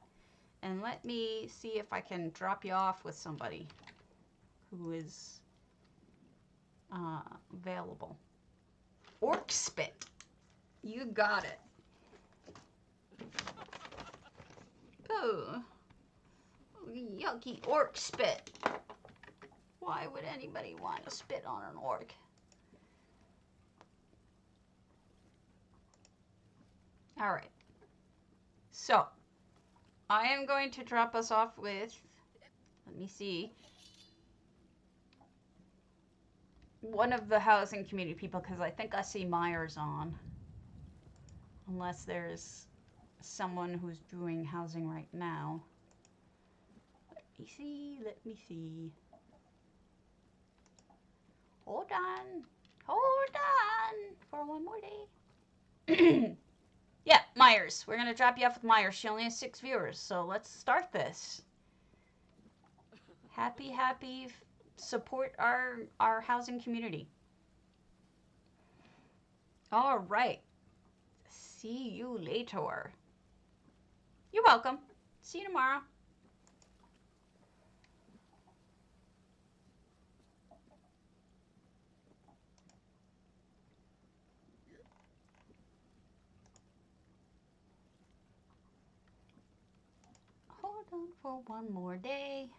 Speaker 1: And let me see if I can drop you off with somebody who is available. Orc Spit. You got it. Oh. Yucky orc spit. Why would anybody want to spit on an orc? Alright. So, I am going to drop us off with, let me see, one of the housing community people, because I think I see Myers on. Unless there's someone who's doing housing right now. Let me see. Hold on for one more day. Yeah, Myers. We're gonna drop you off with Myers. She only has 6 viewers, so let's start this. Happy support our housing community. All right. See you later. You're welcome. See you tomorrow. Hold on for one more day.